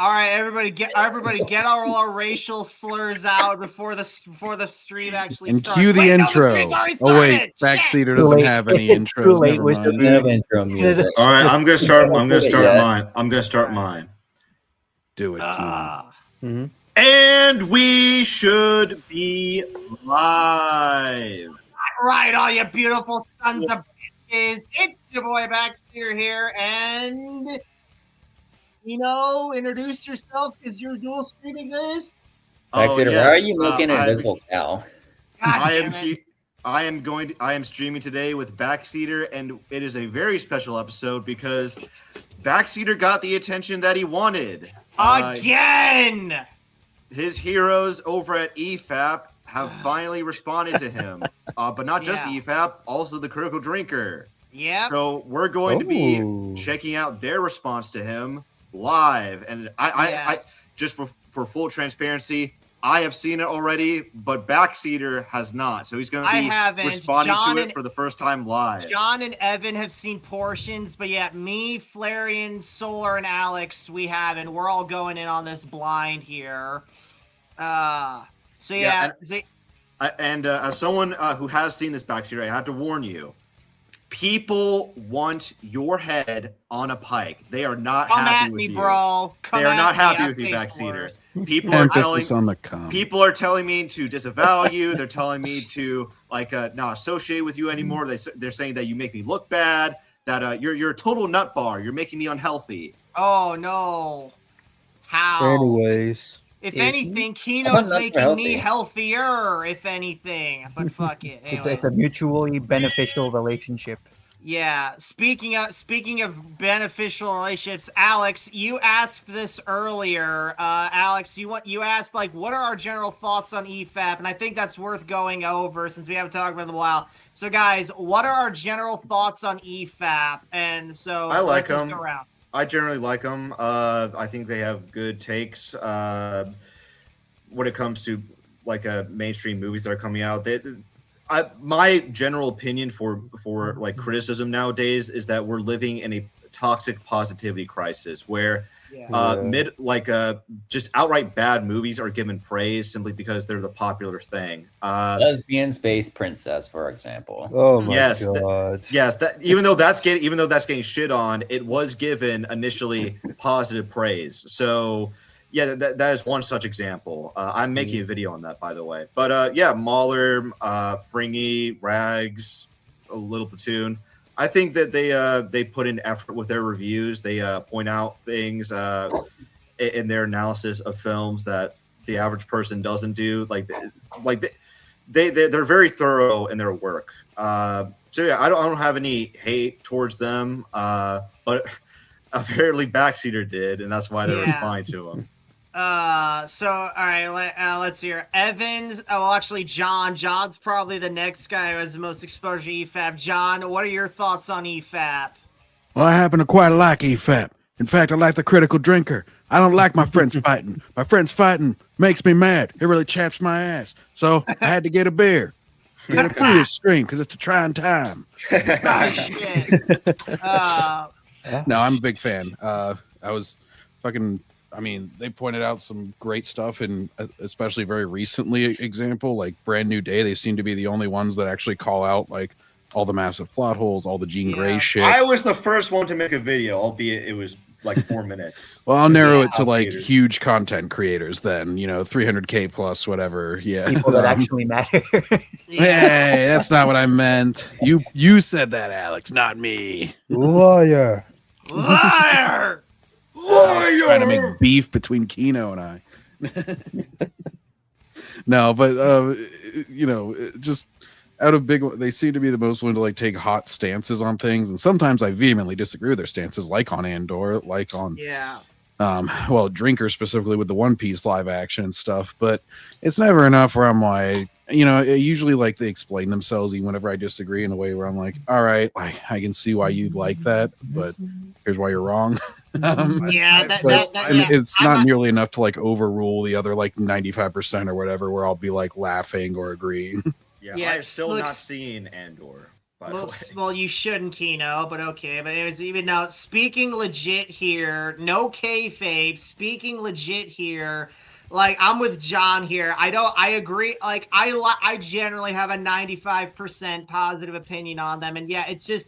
All right, everybody get all our racial slurs out before the stream actually And starts. cue the Wait, no, intro. the stream's already Oh wait, started! Backseater Shit! doesn't have any Too intros. late. Never We're mind. still Have intro music. All right, I'm gonna start Yeah. mine. I'm gonna start mine. Do it, Keenan. And we should be live. Right, all you beautiful sons of bitches. It's your boy Backseater here, and introduce yourself because you're dual streaming this. Backseater, why are you making an invisible cow? I am streaming today with Backseater, and it is a very special episode because Backseater got the attention that he wanted. Again! His heroes over at EFAP have finally responded to him. But not just EFAP, also the Critical Drinker. Yeah. So we're going to be checking out their response to him live. And I just for full transparency, I have seen it already, but Backseater has not. So he's going to be responding to it for the first time live. John and Evan have seen portions, but me, Flarian, Solar, and Alex, we haven't. We're all going in on this blind here. As someone who has seen this Backseater, I have to warn you. People want your head on a pike. They are not happy with you. Bro. They are not happy with you, Backseater. People are telling me to disavow you. They're telling me to not associate with you anymore. They're saying that you make me look bad. That you're a total nut bar. You're making me unhealthy. Oh no! How? Anyways. If anything, Kino's making me healthier, if anything. But fuck it. It's a mutually beneficial relationship. Yeah. Speaking of beneficial relationships, Alex, you asked this earlier. Alex, you asked what are our general thoughts on EFAP? And I think that's worth going over since we haven't talked about it in a while. So guys, what are our general thoughts on EFAP? And so I like them. Go around. I generally like them. I think they have good takes when it comes to mainstream movies that are coming out. My general opinion for criticism nowadays is that we're living in a toxic positivity crisis where just outright bad movies are given praise simply because they're the popular thing. Lesbian space princess, for example. Oh my god! Even though that's getting shit on, it was given initially positive praise. So yeah, that is one such example. I'm making a video on that, by the way. But Mahler, Fringy, Rags, a little Platoon. I think that they put in effort with their reviews. They point out things in their analysis of films that the average person doesn't do. They're very thorough in their work. I don't have any hate towards them, but apparently Backseater did, and that's why they're responding to them. All right, let's hear. Evans. Oh, actually, John. John's probably the next guy who has the most exposure to EFAP. John, what are your thoughts on EFAP? Well, I happen to quite like EFAP. In fact, I like the Critical Drinker. I don't like my friends fighting. My friends fighting makes me mad. It really chaps my ass. So I had to get a beer. Get it through this stream because it's a trying time. No, I'm a big fan. They pointed out some great stuff, and especially very recently example, like Brand New Day. They seem to be the only ones that actually call out all the massive plot holes, all the Jean Grey shit. I was the first one to make a video, albeit it was 4 minutes. Well, I'll narrow it to huge content creators then, 300K plus, whatever. Yeah. People that actually matter. Hey, that's not what I meant. You said that, Alex, not me. Liar. Liar! Trying to make beef between Kino and I. No, but just out of big, they seem to be the most willing to take hot stances on things, and sometimes I vehemently disagree with their stances, like on Andor, like on Drinker specifically with the One Piece live action stuff. But it's never enough where I'm usually they explain themselves even whenever I disagree in a way where I'm like, all right, I can see why you'd like that, but here's why you're wrong. It's not nearly enough to overrule the other 95% or whatever, where I'll be laughing or agreeing. I have still not seen Andor. by the way. Well, you shouldn't, Kino, but okay. But anyways, even now, speaking legit here, no kayfabe, speaking legit here, like, I'm with John here. I agree. Like, I generally have a 95% positive opinion on them. And yeah, it's just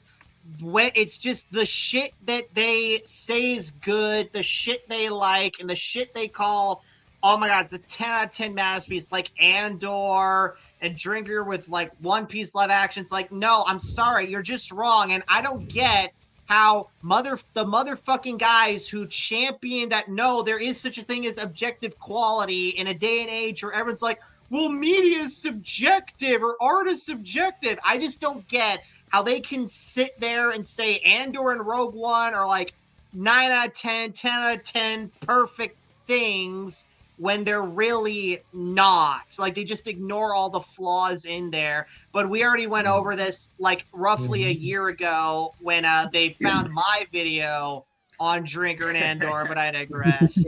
the shit that they say is good, the shit they like, and the shit they call, oh my God, it's a 10 out of 10 masterpiece, like Andor and Drinker with like One Piece live action. It's like, no, I'm sorry, you're just wrong. And I don't get how the motherfucking guys who champion that, no, there is such a thing as objective quality in a day and age where everyone's like, well, media is subjective or art is subjective. I just don't get how they can sit there and say Andor and Rogue One are like 9 out of 10, 10 out of 10 perfect things when they're really not. Like, they just ignore all the flaws in there. But we already went over this like roughly a year ago when they found my video on Drinker and Andor, but I digress.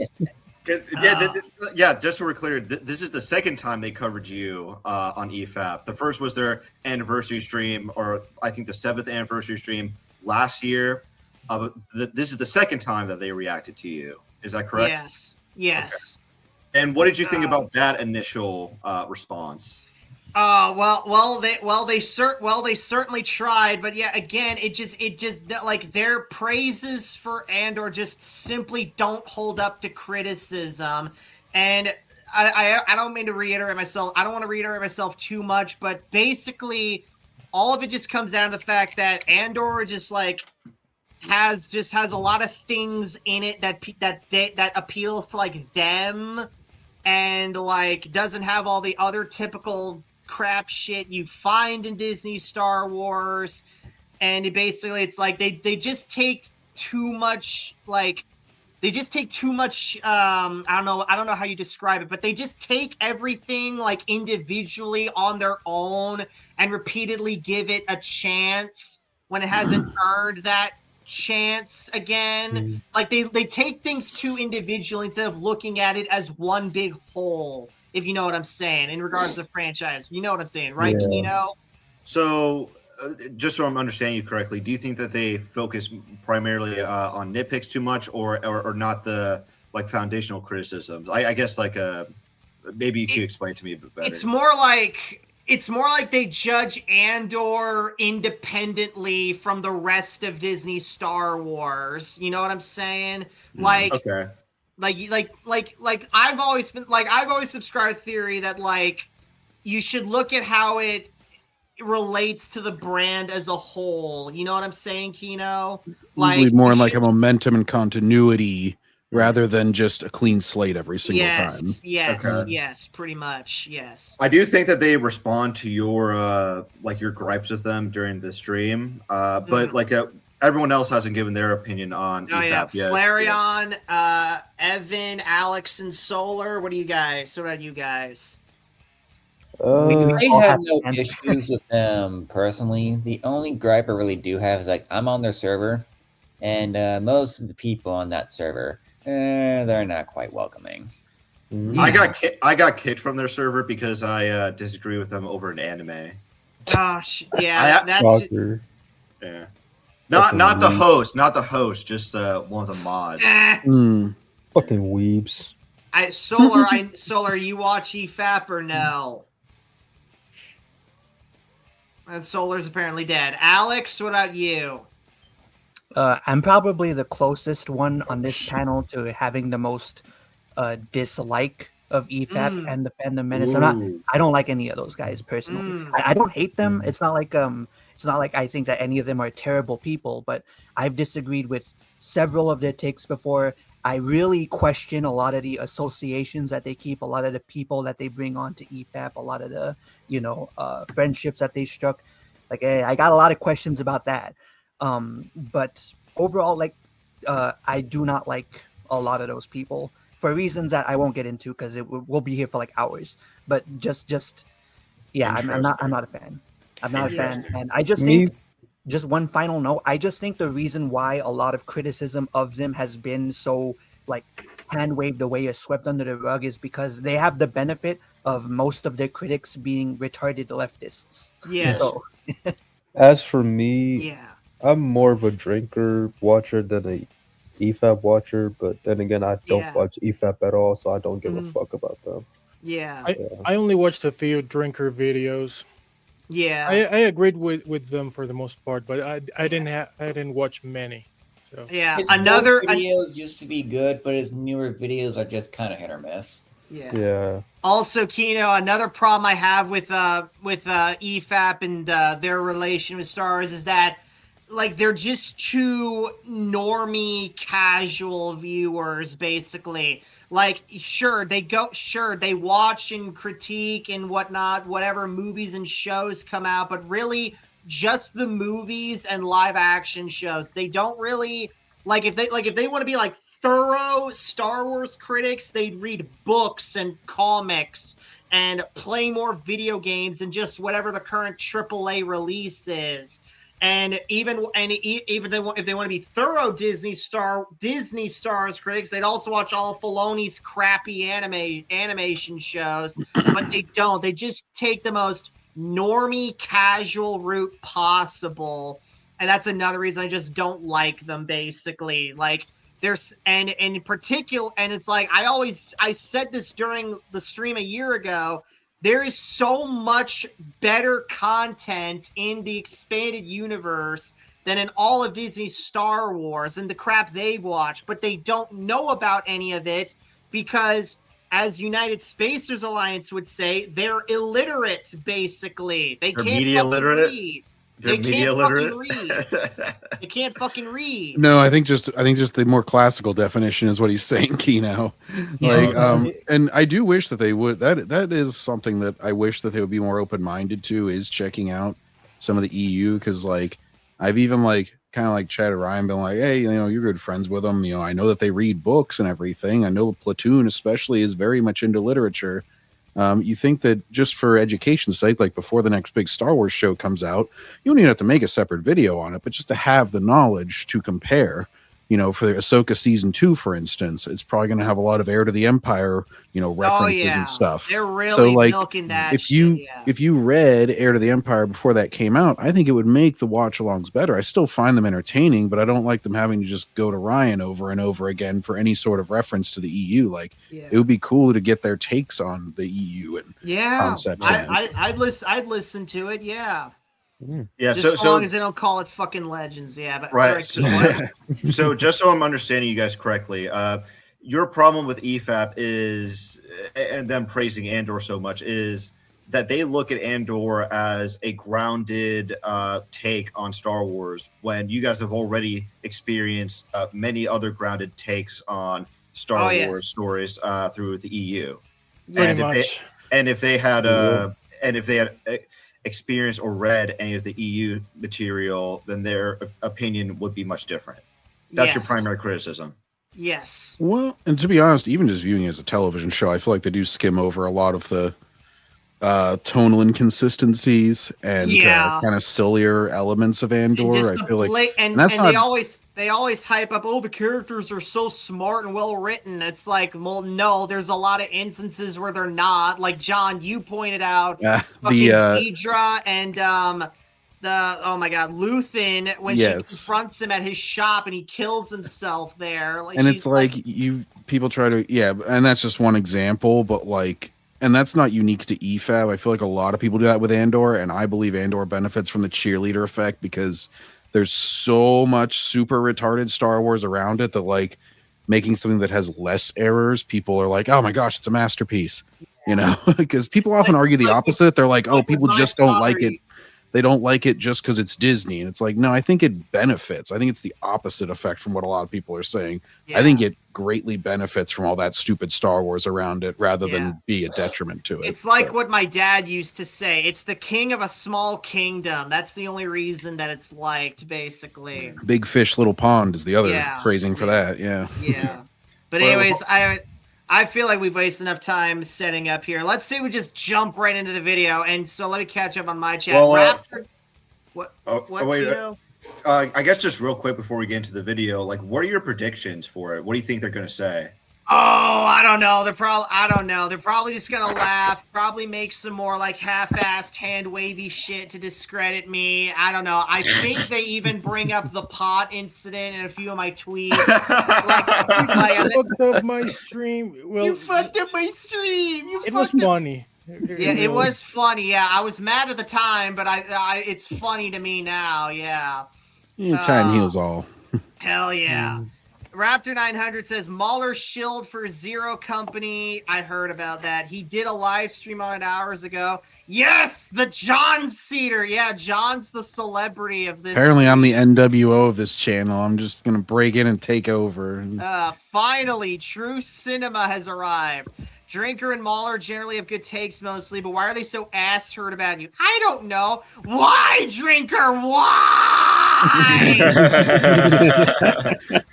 Yeah, just so we're clear, this is the second time they covered you on EFAP. The first was their anniversary stream, or I think the 7th anniversary stream last year. This is the second time that they reacted to you. Is that correct? Yes. Okay. And what did you think about that initial response? They certainly tried, but yeah, again, it just like their praises for Andor just simply don't hold up to criticism. And I don't mean to reiterate myself. I don't want to reiterate myself too much, but basically, all of it just comes down to the fact that Andor just like has a lot of things in it that appeals to like them, and like doesn't have all the other typical crap shit you find in Disney Star Wars. And it's like they just take too much, like I don't know how you describe it, but they just take everything like individually on their own and repeatedly give it a chance when it hasn't earned that chance again. Like they take things too individually instead of looking at it as one big whole, if you know what I'm saying, in regards to the franchise. You know what I'm saying, right, yeah. Kino? So just so I'm understanding you correctly, do you think that they focus primarily on nitpicks too much, or not the like foundational criticisms? I guess like maybe you could explain it to me a bit better. It's more like they judge Andor independently from the rest of Disney Star Wars. You know what I'm saying? Like, okay. Like I've always subscribed to the theory that like you should look at how it relates to the brand as a whole. You know what I'm saying, Kino? Like more in like a momentum and continuity rather than just a clean slate every single time. Yes, pretty much, yes. I do think that they respond to your like your gripes with them during the stream, but like everyone else hasn't given their opinion on EFAP yet. Flareon, Evan, Alex, and Solar. What about you guys? I have no issues with them personally. The only gripe I really do have is like I'm on their server, and most of the people on that server, they're not quite welcoming. I got kicked from their server because I disagree with them over an anime. Gosh, yeah, that's yeah. Not the host, just one of the mods. Fucking weebs. Solar, you watch EFAP or no? And Solar's apparently dead. Alex, what about you? I'm probably the closest one on this panel to having the most dislike of EFAP and the Fandom Menace. I don't like any of those guys personally. I don't hate them. It's not like I think that any of them are terrible people, but I've disagreed with several of their takes before. I really question a lot of the associations that they keep, a lot of the people that they bring on to EFAP, a lot of the, friendships that they struck. Like, I got a lot of questions about that. But overall, I do not like a lot of those people for reasons that I won't get into because we'll be here for like hours. But I'm not a fan. I'm not a fan, and I just think. Just one final note. I just think the reason why a lot of criticism of them has been so like hand waved away or swept under the rug is because they have the benefit of most of their critics being retarded leftists. Yes. So, As for me, Yeah. I'm more of a drinker watcher than a EFAP watcher, but then again, I don't watch EFAP at all, so I don't give a fuck about them. Yeah. I only watched a few drinker videos. Yeah. I agreed with them for the most part, but I didn't watch many. So. Yeah. His Another videos used to be good, but his newer videos are just kind of hit or miss. Yeah. Also, Kino, another problem I have with EFAP and their relation with stars is that like they're just too normie casual viewers basically. Like sure they watch and critique and whatnot, whatever movies and shows come out, but really just the movies and live action shows. They don't really if they want to be like thorough Star Wars critics, they'd read books and comics and play more video games than just whatever the current AAA release is. And even if they want to be thorough Disney Stars critics, they'd also watch all of Filoni's crappy animation shows. But they don't. They just take the most normie, casual route possible, and that's another reason I just don't like them. Basically, like there's and in particular, and it's like I said this during the stream a year ago. There is so much better content in the expanded universe than in all of Disney's Star Wars and the crap they've watched, but they don't know about any of it because, as United Spacers Alliance would say, they're illiterate, basically. They're can't media fucking literate? read. They're media literate? They can't fucking read. No, I think just the more classical definition is what he's saying, Kino. Like, and I do wish that they would. That is something that I wish that they would be more open minded to, is checking out some of the EU, because like I've even kind of like chatted Ryan, been like, hey, you're good friends with them. I know that they read books and everything. I know Platoon especially is very much into literature. You think that just for education's sake, like before the next big Star Wars show comes out, you don't even have to make a separate video on it, but just to have the knowledge to compare, for the Ahsoka season 2, for instance, it's probably going to have a lot of Heir to the Empire, references and stuff. They're really so, like, milking that. if you read Heir to the Empire before that came out, I think it would make the watch-alongs better. I still find them entertaining, but I don't like them having to just go to Ryan over and over again for any sort of reference to the EU. Like, it would be cool to get their takes on the EU and concepts. I'd listen to it. Yeah. Yeah, just as long as they don't call it fucking Legends, but right. So just so I'm understanding you guys correctly, your problem with EFAP is, and them praising Andor so much, is that they look at Andor as a grounded take on Star Wars, when you guys have already experienced many other grounded takes on Star Wars stories through the EU. And if they had experienced or read any of the EU material, then their opinion would be much different. That's your primary criticism. Yes. Well, and to be honest, even just viewing it as a television show, I feel like they do skim over a lot of the tonal inconsistencies and kind of sillier elements of Andor. I feel like, and they always hype up, the characters are so smart and well written. It's like, well, no, there's a lot of instances where they're not. Like John, you pointed out, Deidre and Luthen, when she confronts him at his shop and he kills himself there. Like, and it's like people try to, and that's just one example, but like. And that's not unique to EFAB. I feel like a lot of people do that with Andor, and I believe Andor benefits from the cheerleader effect because there's so much super retarded Star Wars around it that, like, making something that has less errors, people are like, oh my gosh, it's a masterpiece. Because people often argue the opposite. They're like, oh, people just don't like it. They don't like it just because it's Disney. And it's like, no, I think it benefits. I think it's the opposite effect from what a lot of people are saying. I think it greatly benefits from all that stupid Star Wars around it rather than be a detriment to it. It's like what my dad used to say. It's the king of a small kingdom. That's the only reason that it's liked, basically. Big fish, little pond is the other phrasing for that. Yeah. But anyways, I feel like we've wasted enough time setting up here. Let's say we just jump right into the video. And so let me catch up on my chat. Raptor, I guess just real quick before we get into the video, like, what are your predictions for it? What do you think they're going to say? I don't know. I don't know. They're probably just gonna laugh. Probably make some more like half-assed hand wavy shit to discredit me. I don't know. I think they even bring up the pot incident in a few of my tweets. You fucked up my stream. Well, you fucked up my stream. It was funny. Yeah, it was funny. Yeah, I was mad at the time, but it's funny to me now. Yeah. Time heals all. Hell yeah. Raptor 900 says Mahler shilled for Zero Company. I heard about that. He did a live stream on it hours ago. Yes, the John Cedar. Yeah, John's the celebrity of this. Apparently, I'm the NWO of this channel. I'm just gonna break in and take over. Finally, true cinema has arrived. Drinker and Mahler generally have good takes mostly, but why are they so ass hurt about you? I don't know. Why, Drinker? Why?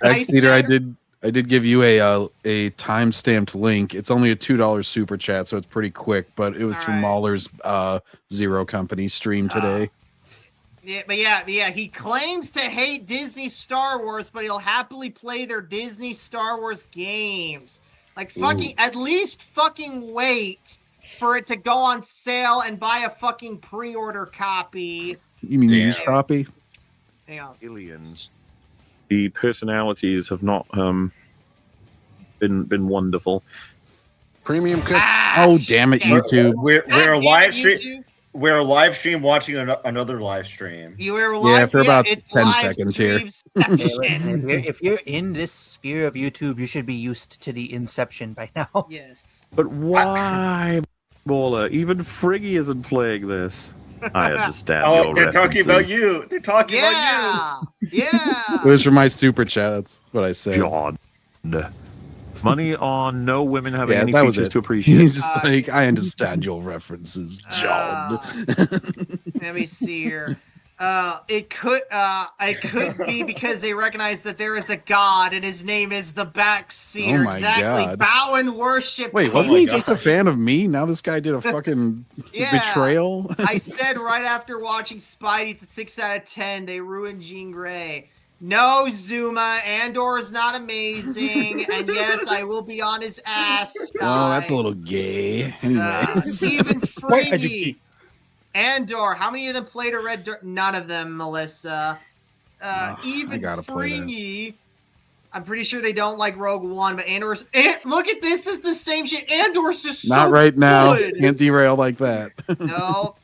Backseater, I did give you a time-stamped link. It's only a $2 super chat, so it's pretty quick, but it was from Mahler's Zero Company stream today. Yeah, he claims to hate Disney Star Wars, but he'll happily play their Disney Star Wars games. Like, fucking, at least fucking wait for it to go on sale and buy a fucking pre-order copy. You mean used copy? Yeah. Aliens. The personalities have not been wonderful. Premium cut. Oh, damn it, YouTube. We're live stream watching another live stream. You were live, yeah, for about 10 seconds here. If you're in this sphere of YouTube, you should be used to the inception by now. Yes. But why, Mola? Even Friggy isn't playing this. I understand. Oh, they're talking about you. They're talking about you. Yeah. It was for my super chat. That's what I said. God. Money on no women having any that features to appreciate. He's just like, I understand your references, John. Let me see here. It could be because they recognize that there is a god and his name is the Backseater. Oh my exactly. God. Bow and worship. Wait, wasn't he just a fan of me? Now this guy did a fucking betrayal? I said right after watching Spidey, it's a 6 out of 10. They ruined Jean Grey. No, Zuma, Andor is not amazing, and yes, I will be on his ass. Oh, that's a little gay. Anyways. Even Friggy. Andor, how many of them played a Red Dirt? None of them, Melissa. Even Friggy. I'm pretty sure they don't like Rogue One, but Andor's... look at this, is the same shit. Andor's just not so right now. good. Can't derail like that. No.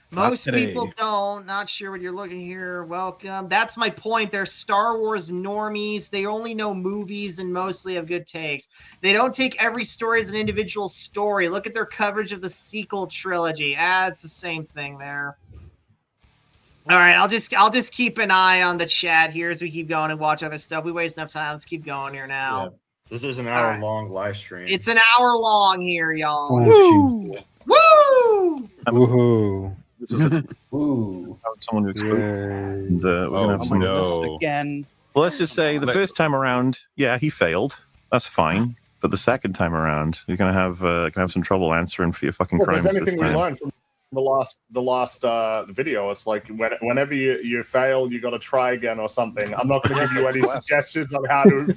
Most people don't. Not sure what you're looking here. Welcome. That's my point. They're Star Wars normies. They only know movies and mostly have good takes. They don't take every story as an individual story. Look at their coverage of the sequel trilogy. It's the same thing there. All right, I'll just keep an eye on the chat here as we keep going and watch other stuff. We waste enough time. Let's keep going here now. Yeah. This is an hour-long live stream. It's an hour long here, y'all. Woo! Woo! Woohoo! This is someone who explained. We're gonna have some again. Well, let's just say the first time around, yeah, he failed. That's fine. But the second time around, you're gonna have some trouble answering for your fucking crimes. There's anything we learned from the last video. It's like whenever you fail, you got to try again or something. I'm not going to give you any suggestions on how to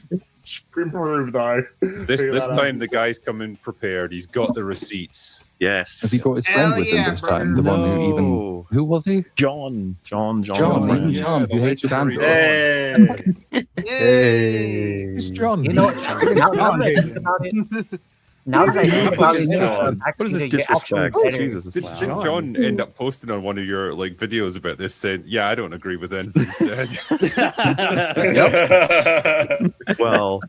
improve, though. This time the guy's coming prepared. He's got the receipts. Yes. Has he got his friend with him this time? The one who even... Who was he? John. John, you hated Andrew. Hey. It's John. You know, now that I think about it, what is this disrespect? Jesus, did John end up posting on one of your videos about this, saying, "Yeah, I don't agree with anything he said." Yep. Well,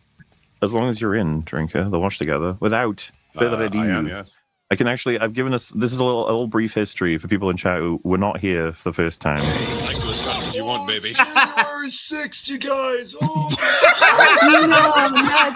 as long as you're in, Drinker, they'll watch together without further ado. I am, yes. I can actually. I've given us. This is a little brief history for people in chat who were not here for the first time. You want, baby? January 6th, you guys. Oh, no, not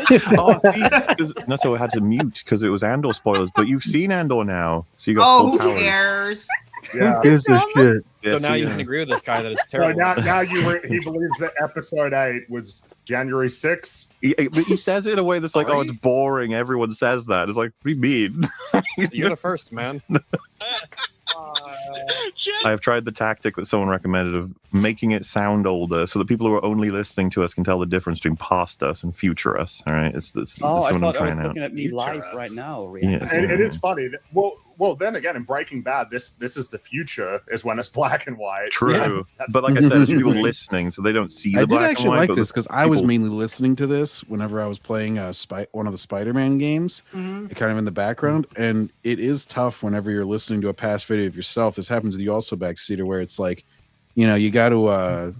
this. See, that's why I had to mute because it was Andor spoilers. But you've seen Andor now, so you got full powers. Who cares? Yeah. Who gives a shit? So now you can agree with this guy that it's terrible. So now he believes that episode 8 was January 6th. But he says it in a way that's like, oh, it's boring. Everyone says that. It's like, what do you mean? You're the first, man. I have tried the tactic that someone recommended of making it sound older, so that people who are only listening to us can tell the difference between past us and future us. All right, it's this. Oh, I I'm thought I was trying looking at me live right now. Yes, And it is funny. Well, then again, in Breaking Bad, this is the future. Is when it's black and white. True, So but like I said, it's people listening, so they don't see the I did black actually and white. like but this because I was mainly listening to this whenever I was playing one of the Spider-Man games, kind of in the background. And it is tough whenever you're listening to a past video of yourself. This happens with you also, Backseater, where it's like, you know, you got to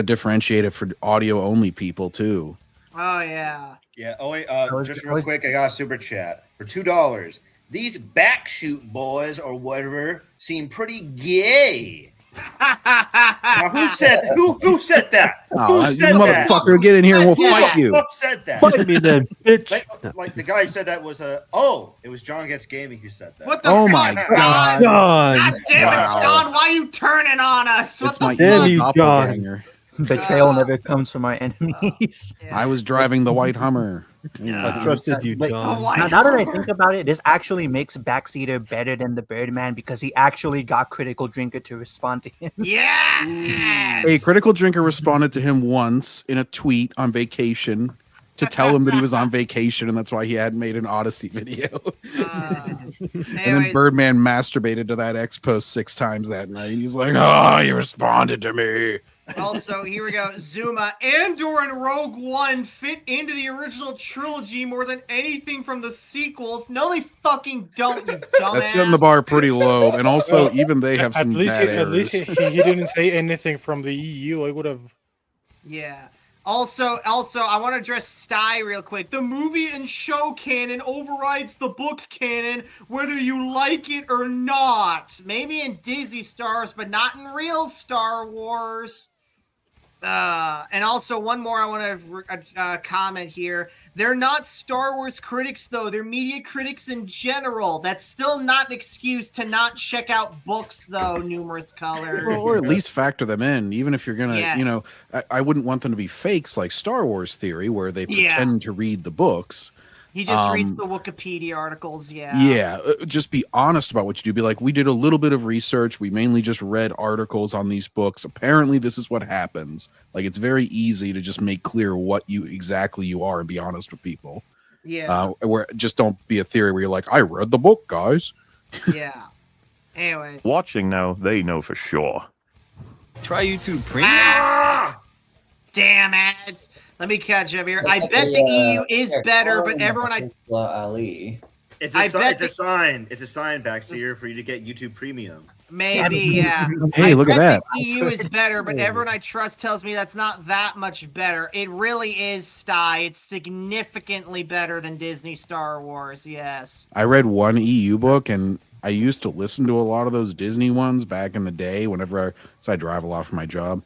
differentiate it for audio only people too. Oh yeah. Yeah. Oh wait. Just real quick, I got a super chat for $2. These Backseat boys or whatever seem pretty gay. Now, who said that? Who said that? Motherfucker, get in here and we'll fight you. Who said that? Fight me then, bitch. Like the guy who said that was it was John Gets Gaming who said that. What the Oh fuck? my God. God damn it, Wow. John! Why are you turning on us? What It's the my fuck? evil doppelganger. Betrayal never comes from our enemies. I was driving the white Hummer. I trusted you, Like, John. now that I think about it, this actually makes Backseater better than the Birdman because he actually got Critical Drinker to respond to him. Yeah. A Critical Drinker responded to him once in a tweet on vacation to tell him that he was on vacation, and that's why he hadn't made an Odyssey video. And then Birdman masturbated to that X post 6 times that night. He's like, "Oh, you responded to me." Also, here we go. Zuma, Andor and Rogue One fit into the original trilogy more than anything from the sequels. No, they fucking don't, you dumbass. That's setting the bar pretty low, and also even they have some bad At least errors. he didn't say anything from the EU. I would have. Yeah. Also, I want to address Sty real quick. The movie and show canon overrides the book canon, whether you like it or not. Maybe in Disney Stars, but not in real Star Wars. And also, one more I want to comment here. They're not Star Wars critics, though. They're media critics in general. That's still not an excuse to not check out books, though, Numerous Colors. Well, or at least factor them in, even if you're gonna, Yes. you know, I wouldn't want them to be fakes like Star Wars Theory, where they Yeah. pretend to read the books. He just reads the Wikipedia articles, yeah. Yeah, just be honest about what you do. Be like, we did a little bit of research. We mainly just read articles on these books. Apparently, this is what happens. Like, it's very easy to just make clear what you are and be honest with people. Yeah. Where just don't be a theory where you're like, I read the book, guys. Yeah. Anyways. Watching now, they know for sure. Try YouTube Premium. Damn ads. Let me catch up here. I bet the EU is better, but everyone Ali. It's I a bet sign. It's a sign, Backseater, for you to get YouTube Premium. maybe, yeah. Hey, look at that. The EU is better, but everyone I trust tells me that's not that much better. It really is, Sty. It's significantly better than Disney Star Wars, yes. I read one EU book, and I used to listen to a lot of those Disney ones back in the day whenever I drive a lot for my job.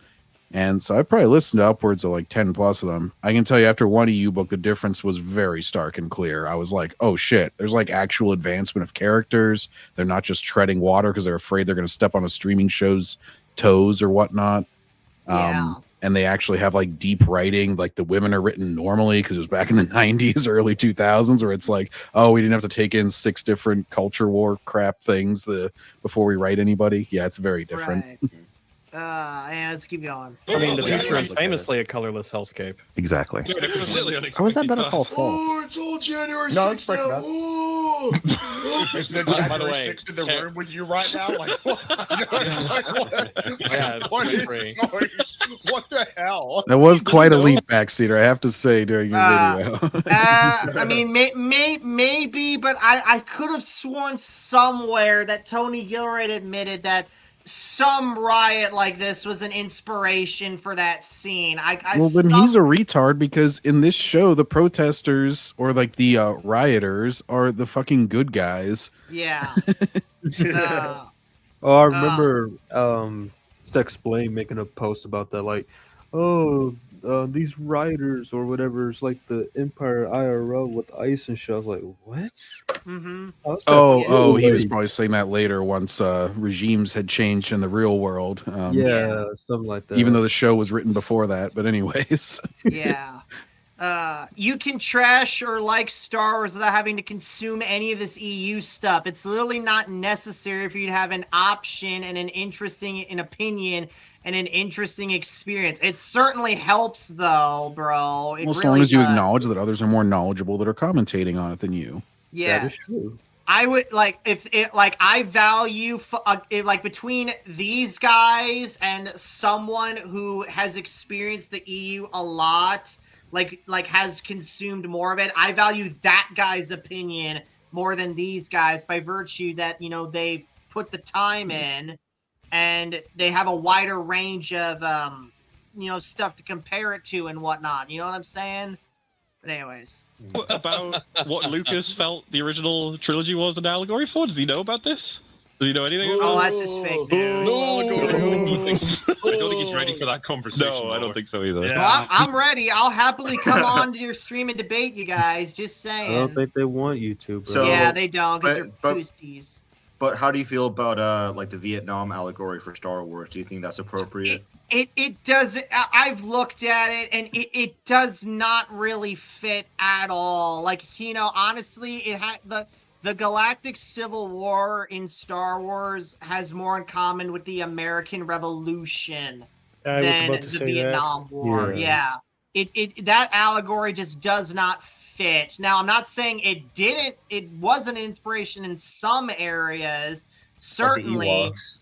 And so I probably listened to upwards of like 10 plus of them. I can tell you after one EU book, the difference was very stark and clear. I was like, oh shit, there's like actual advancement of characters. They're not just treading water because they're afraid they're going to step on a streaming show's toes or whatnot. And they actually have like deep writing, like the women are written normally because it was back in the 90s, early 2000s, where it's like, oh, we didn't have to take in 6 different culture war crap things before we write anybody. Yeah, it's very different. Right. Yeah, let's keep going. I mean, the future is famously a colorless hellscape. Exactly. Dude, it was really unexpected. How was that Better Call Saul? Oh, it's all January 6th. No, it's Breaking now. Bad. Oh. Is there By the January way, 6th in the room with you right now? Like, what? Yeah, What is free. going- what the hell? That was quite a leap backseater, I have to say, during your video. I mean, maybe, but I could have sworn somewhere that Tony Gilroy admitted that some riot like this was an inspiration for that scene. Well, then he's a retard because in this show, the protesters or like the rioters are the fucking good guys. Yeah. Oh, I remember Sex Blame making a post about that, like, oh, these rioters or whatever is like the Empire IRL with ice and shit. I was like, what? Mm-hmm. He was probably saying that later once regimes had changed in the real world. Yeah, something like that. Even though the show was written before that, but anyways. Yeah. You can trash or like Star Wars without having to consume any of this EU stuff. It's literally not necessary for you to have an option and an opinion and an interesting experience. It certainly helps, though, bro. It Well, as really long as you does. acknowledge that others are more knowledgeable that are commentating on it than you. Yes. That is true. I would like if it like I value like between these guys and someone who has experienced the EU a lot, like has consumed more of it. I value that guy's opinion more than these guys by virtue that they've put the time in and they have a wider range of stuff to compare it to and whatnot. You know what I'm saying? But anyways. What about what Lucas felt the original trilogy was an allegory for? Does he know about this? Does he know anything about Oh, that's just fake news. I don't think he's ready for that conversation. No, I don't think so either. Yeah. Well, I'm ready. I'll happily come on to your stream and debate you guys. Just saying. I don't think they want you to, bro. So, yeah, they don't because they're boosties. But how do you feel about like the Vietnam allegory for Star Wars? Do you think that's appropriate? It does. I've looked at it and it does not really fit at all. Like honestly, it had the Galactic Civil War in Star Wars has more in common with the American Revolution than the Vietnam War. Yeah. That allegory just does not fit. Now, I'm not saying it didn't. It was an inspiration in some areas, certainly. Like the Ewoks.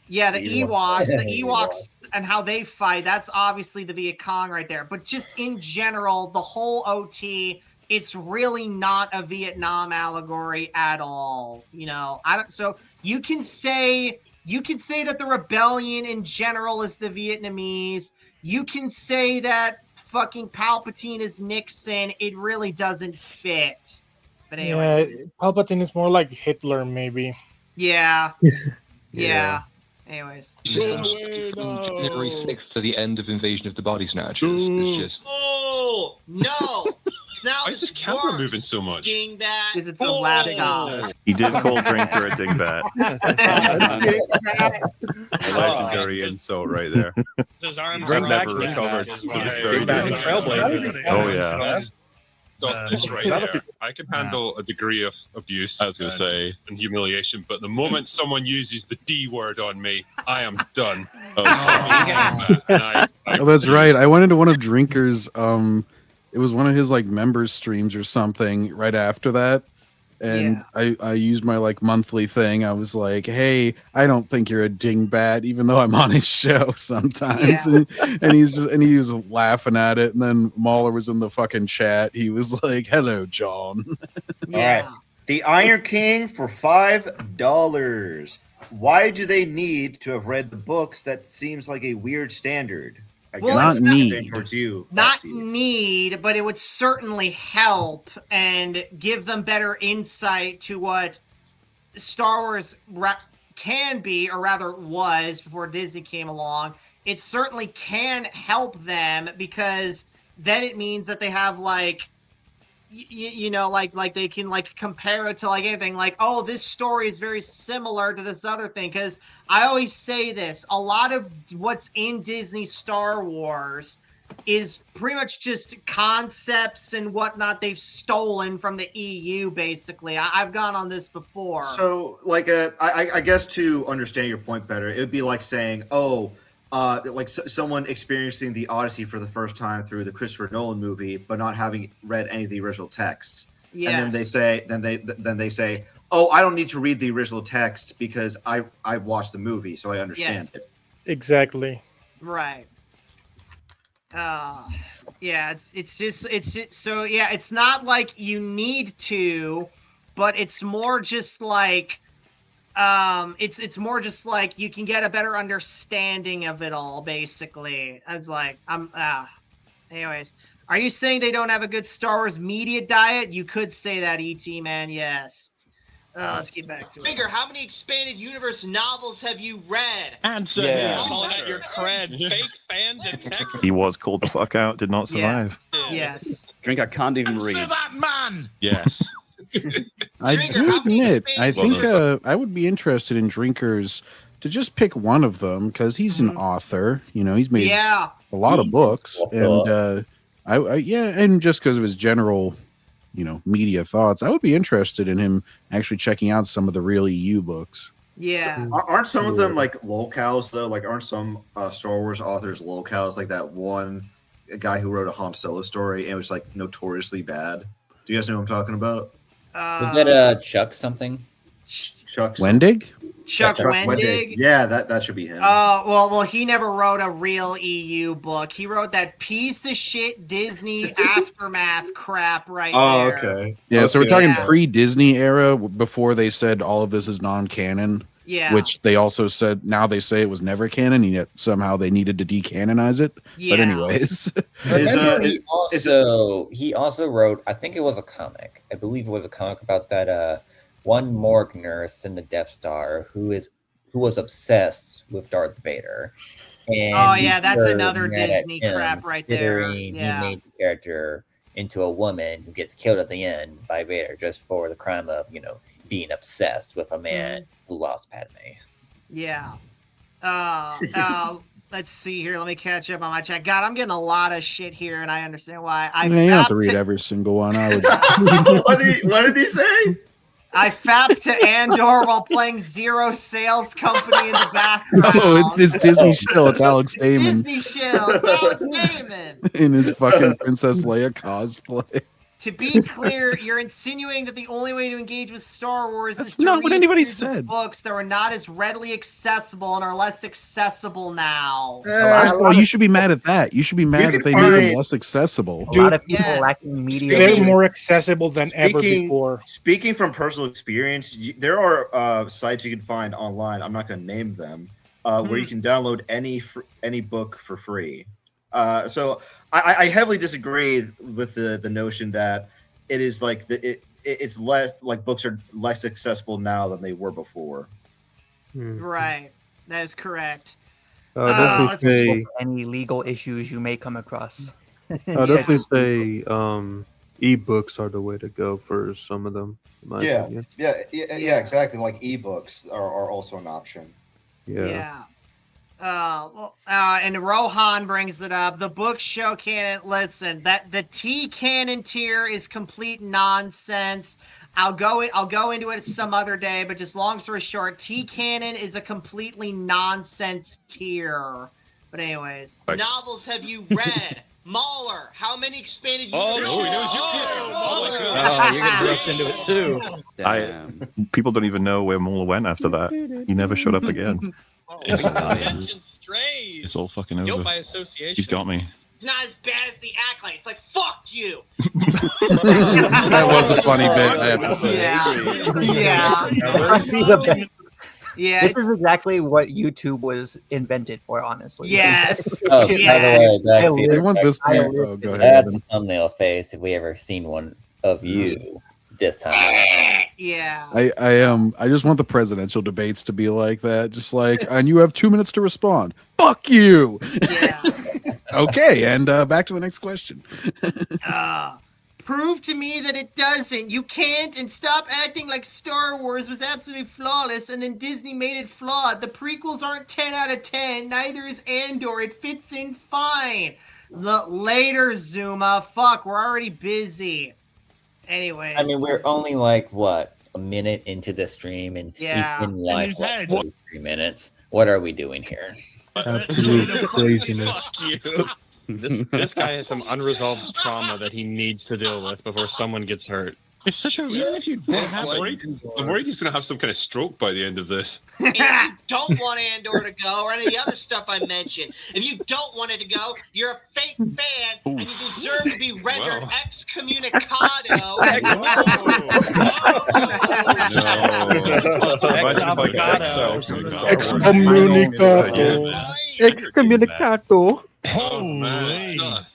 Yeah, the Ewoks, the Ewoks, and how they fight. That's obviously the Viet Cong right there. But just in general, the whole OT, it's really not a Vietnam allegory at all. So you can say that the rebellion in general is the Vietnamese. You can say that fucking Palpatine is Nixon. It really doesn't fit. But anyway. Yeah, Palpatine is more like Hitler, maybe. Yeah. Yeah. Anyways. January 6th to the end of Invasion of the Body Snatchers. It's just... Oh, no! Now why is this camera moving so much? Because it's a laptop. He did call Drinker a dingbat. A legendary insult right there. I've never recovered to this very day. Oh yeah. Stop this right there. I can handle a degree of abuse, I was going to say, and humiliation, but the moment someone uses the D word on me, I am done. Oh, that's right. I went into one of Drinker's. It was one of his members streams or something right after that. And I used my monthly thing. I was like, hey, I don't think you're a dingbat, even though I'm on his show sometimes. Yeah. And he was laughing at it. And then Mahler was in the fucking chat. He was like, hello, John. All right. The Iron King for $5. Why do they need to have read the books? That seems like a weird standard. Not need. Not need, but it would certainly help and give them better insight to what Star Wars can be, or rather was before Disney came along. It certainly can help them because then it means that they have they can compare it to anything. Oh, this story is very similar to this other thing. Because I always say this, a lot of what's in Disney Star Wars is pretty much just concepts and whatnot they've stolen from the EU, basically. I've gone on this before. So, I guess to understand your point better, it would be like saying, someone experiencing the Odyssey for the first time through the Christopher Nolan movie, but not having read any of the original texts. Yes. And then they say, oh, I don't need to read the original text because I watched the movie, so I understand it. Exactly. Right. It's not like you need to, but it's more just it's more just you can get a better understanding of it all, basically. Anyways, are you saying they don't have a good Star Wars media diet? You could say that, E.T. man, yes. Let's get back to it. Figure, how many expanded universe novels have you read? Answer Yeah. calling out your cred. Fake fans and tech. He was called the fuck out, did not survive. Yes. Drink, I can't even read. Answer that man! Yes. I do admit, I think I would be interested in Drinkers to just pick one of them because he's an author. He's made a lot of books, and Yeah, and just because of his general, media thoughts, I would be interested in him actually checking out some of the real EU books. Yeah. So, aren't some of them like lolcows though? Like, aren't some Star Wars authors lolcows? Like that one guy who wrote a Han Solo story and it was like notoriously bad. Do you guys know what I'm talking about? Was that Chuck something? Chuck Wendig? Chuck Wendig? Yeah, that should be him. Well, he never wrote a real EU book. He wrote that piece of shit Disney aftermath crap right there. Oh, okay. Yeah, so we're talking pre-Disney era, before they said all of this is non-canon. Yeah. Which they also said, now they say it was never canon, and yet somehow they needed to decanonize it. Yeah. But anyways. He also wrote, I think it was a comic. I believe it was a comic about that one morgue nurse in the Death Star who was obsessed with Darth Vader. And that's another Disney crap right there. He made the character into a woman who gets killed at the end by Vader just for the crime of, being obsessed with a man who lost Padme. Yeah. Let's see here. Let me catch up on my chat. God, I'm getting a lot of shit here, and I understand why. You don't have to read every single one. I would. What did he say? I fapped to Andor while playing Zero Sales Company in the background. No, it's Disney Shill. It's Alex Damon. Disney Shill. It's Alex Damon. In his fucking Princess Leia cosplay. To be clear, you're insinuating that the only way to engage with Star Wars is to not what read anybody series of said. books that were not as readily accessible and are less accessible now. First of all, you should be mad at that. You should be mad that they made them less accessible. A lot of people lacking media. They're more accessible than ever before. Speaking from personal experience, there are sites you can find online. I'm not going to name them, where you can download any book for free. So I heavily disagree with the notion that it is like it's less like books are less accessible now than they were before. Right, that is correct. Definitely say any legal issues you may come across. I'll definitely say ebooks are the way to go for some of them. In my opinion. Yeah, exactly. Like ebooks are also an option. Yeah. And Rohan brings it up. The book show canon. Listen, that the T canon tier is complete nonsense. I'll go into it some other day, but just long story short, T canon is a completely nonsense tier. But anyways, novels have you read? Mahler, how many expanded universes? Oh, he knows you you're getting dropped into it too. People don't even know where Mola went after that. He never showed up again. It's all fucking over. By association. He's got me. It's not as bad as the Acolyte. It's like, fuck you. That was a funny bit, I have to say. Yeah. This is exactly what YouTube was invented for, honestly. Yes. Oh, by the way, They want this thing. Oh, go ahead. That's a thumbnail face if we ever seen one of you this time. Yeah. I just want the presidential debates to be like that. Just like, and you have 2 minutes to respond. Fuck you. Yeah. Okay, and back to the next question. Prove to me that it doesn't. You can't, and stop acting like Star Wars was absolutely flawless and then Disney made it flawed. The prequels aren't 10 out of 10. Neither is Andor. It fits in fine. Later, Zuma. Fuck, we're already busy. Anyways. I mean, we're only like, what, a minute into the stream, and we've been live for 3 minutes. What are we doing here? Absolute craziness. This guy has some unresolved trauma that he needs to deal with before someone gets hurt. It's such a even if you don't have I'm worried he's gonna have some kind of stroke by the end of this. If you don't want Andor to go or any of the other stuff I mentioned, if you don't want it to go, you're a fake fan and you deserve to be rendered excommunicado. Excommunicado. Oh man,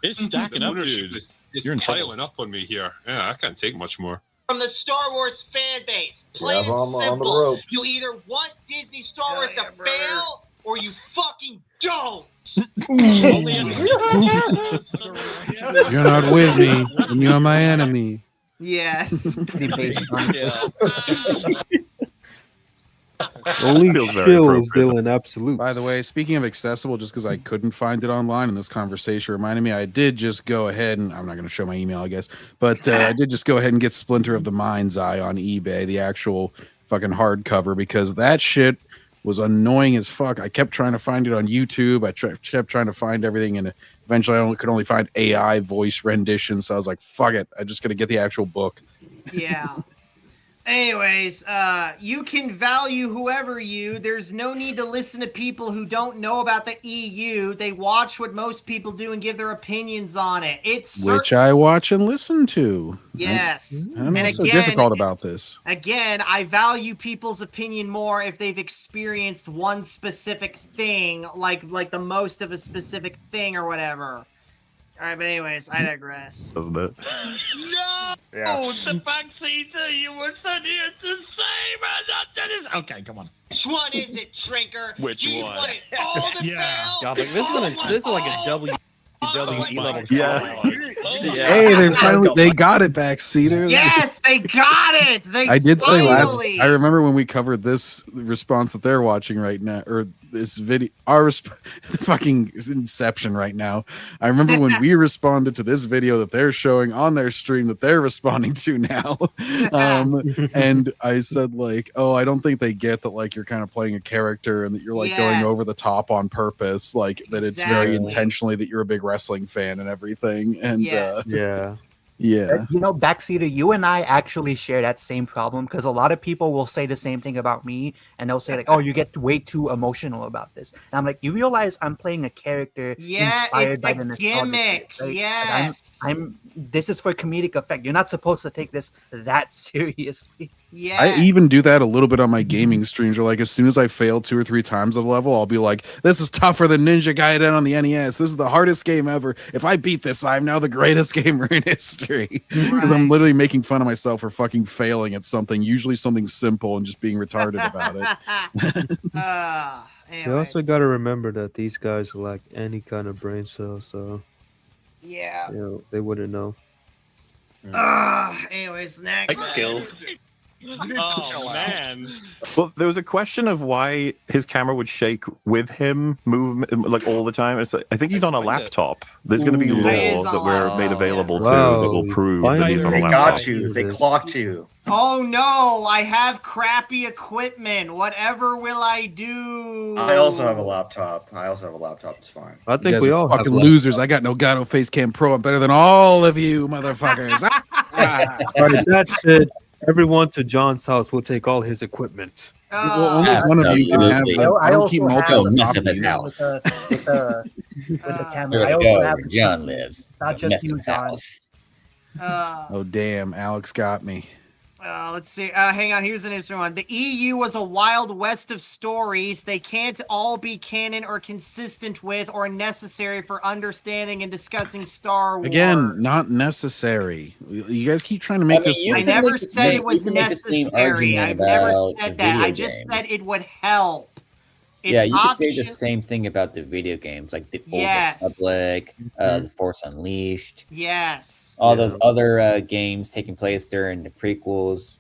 it's stacking up, dude. You're piling up on me here. Yeah, I can't take much more. From the Star Wars fan base, plain Yeah, and I'm on the simple. ropes. You either want Disney Star Wars to fail or you fucking don't. You're not with me, and you're my enemy. Yes. Only Feels very chill is appropriate. Dylan Absolute. By the way, speaking of accessible, just because I couldn't find it online, and this conversation reminded me, I did just go ahead and I'm not going to show my email, I guess, but I did just go ahead and get Splinter of the Mind's Eye on eBay, the actual fucking hardcover, because that shit was annoying as fuck. I kept trying to find it on YouTube. I kept trying to find everything, and eventually I could only find AI voice rendition. So I was like, fuck it. I just got to get the actual book. Yeah. Anyways, you can value whoever there's no need to listen to people who don't know about the EU. They watch what most people do and give their opinions on it. Which I watch and listen to. Yes. I don't know And what's so again- difficult about this. Again, I value people's opinion more if they've experienced one specific thing, like the most of a specific thing or whatever. All right, but anyways, I digress. Doesn't it? No! Yeah. The Backseat you were sent here to save us. Okay, come on. Which one is it, Shrinker? Which Do you one? want it all to fail? God, like, this is like a WWE level. Yeah. Hey, they got it back, Cedar. Yes, they got it. I did say last. finally- I remember when we covered this response that they're watching right now, or this video, fucking Inception right now. I remember when we responded to this video that they're showing on their stream that they're responding to now, and I said like, oh, I don't think they get that like you're kind of playing a character and that you're like going Yes. over the top on purpose, like that it's very Exactly. intentionally that you're a big wrestling fan and everything, and Yes. Yeah. yeah. You know, Backseater, you and I actually share that same problem because a lot of people will say the same thing about me, and they'll say like, "Oh, you get way too emotional about this." And I'm like, "You realize I'm playing a character Yeah, inspired it's by a the nostalgia, gimmick. right? Like, Yes. I'm. This is for comedic effect. You're not supposed to take this that seriously." Yes. I even do that a little bit on my gaming streams. Or like as soon as I fail 2 or 3 times a level, I'll be like, "This is tougher than Ninja Gaiden on the NES. This is the hardest game ever. If I beat this, I'm now the greatest gamer in history." Because I'm literally making fun of myself for fucking failing at something, usually something simple, and just being retarded about it. You also got to remember that these guys lack any kind of brain cells, so Yeah. you know they wouldn't know. Anyways, next. Like skills. Oh man. Well, there was a question of why his camera would shake with him movement like all the time. It's like, I think he's on a laptop. There's going to be Ooh. law He is that on a we're laptop, made available to Wow. that will prove that he's on a They laptop. got you. They clocked you. Oh no, I have crappy equipment. Whatever will I do? I also have a laptop. It's fine. I You think guys we are all have fucking laptops. losers. I got no Gato Face Cam Pro. I'm better than all of you, motherfuckers. All right, that's it. Everyone to John's house. We'll take all his equipment. Well, only one of you can have Absolutely. them. I don't keep also multiple Don't mess up his copies. house. With the camera. Where I to also go have where John lives. not Don't just mess up you, his John. house. Oh damn, Alex got me. Let's see. Hang on. Here's an interesting one. The EU was a wild west of stories. They can't all be canon or consistent with or necessary for understanding and discussing Star Wars. Again, not necessary. You guys keep trying to make I mean, this. you I can never make the said same- it was you can make the same necessary. argument I've never about said the that. I video just said games. it would help. It's Yeah, you could say the option- same thing about the video games, like the Yes. Old Republic, the Force Unleashed, Yes. all those other games taking place during the prequels.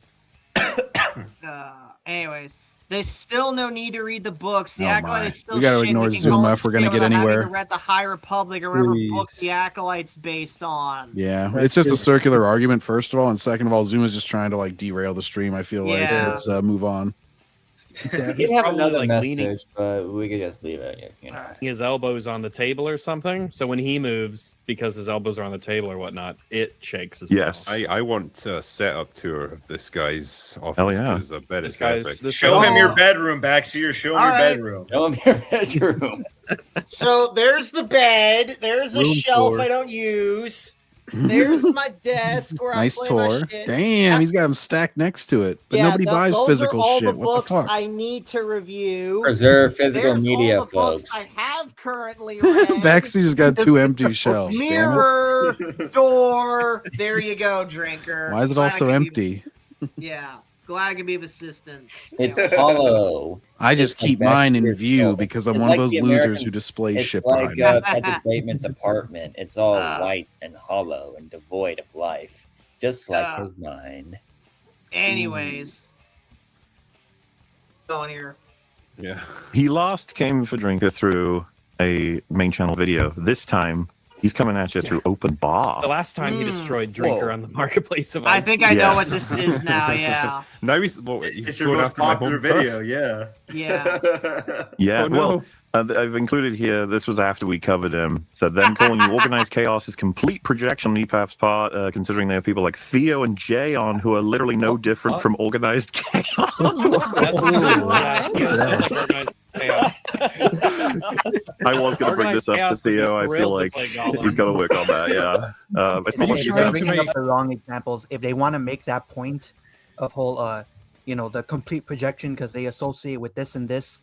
Anyways, there's still no need to read the books. The Oh Acolyte my. is still We gotta shit. ignore We can Zuma call if we're gonna it get having anywhere. to read the High Republic or whatever Please. book the Acolyte's based on. Yeah, it's just a circular argument, first of all, and second of all, Zuma's just trying to like derail the stream. I feel like Yeah. let's move on. We He's have probably, another like, message, leaning- but we could just leave it. You know, His elbows on the table or something. So when he moves, because his elbows are on the table or whatnot, it shakes as Yes. I want a setup tour of this guy's office Hell yeah. because I bet This it's guy's- epic. this Show him your bedroom, Backseater. Show him All your right. bedroom. show him your bedroom. So there's the bed. There's a Room shelf tour. I don't use. There's my desk where Nice I play my tour. shit. Damn, he's got them stacked next to it, but Yeah, nobody buys those physical are all shit. the What books the fuck? I need to review. Preserve physical There's media, all the books folks. I have currently read. Backseater's got 2 empty shelves. Damn it. Mirror, door. There you go, drinker. Why is it all Glad I so could be- empty? Yeah, glad I could be of assistance. It's Anyway. hollow. I just It's like keep mine in Backseater's view show. because I'm It's one like of those the losers American- who displays It's shit like behind me. Patrick Bateman's apartment. It's all white and hollow and devoid of life, just like his mind. Anyways. going here. Yeah. He lost Game for Drinker through a main channel video. This time, he's coming at you through open bar. The last time he destroyed Drinker on the marketplace of I think I Yeah. know what this is now. Yeah. Now he's It's your going most after my popular home video, turf. yeah. Yeah. Yeah, Oh, no. well, I've included here, this was after we covered him. So them calling you organized chaos is complete projection on EPAP's part, considering there are people like Theo and Jay on who are literally no different from organized chaos. I was going to bring this up to Theo. I feel like he's got to work on that, yeah. I still want you They're to bringing up the wrong examples. If they want to make that point of whole, the complete projection because they associate with this and this,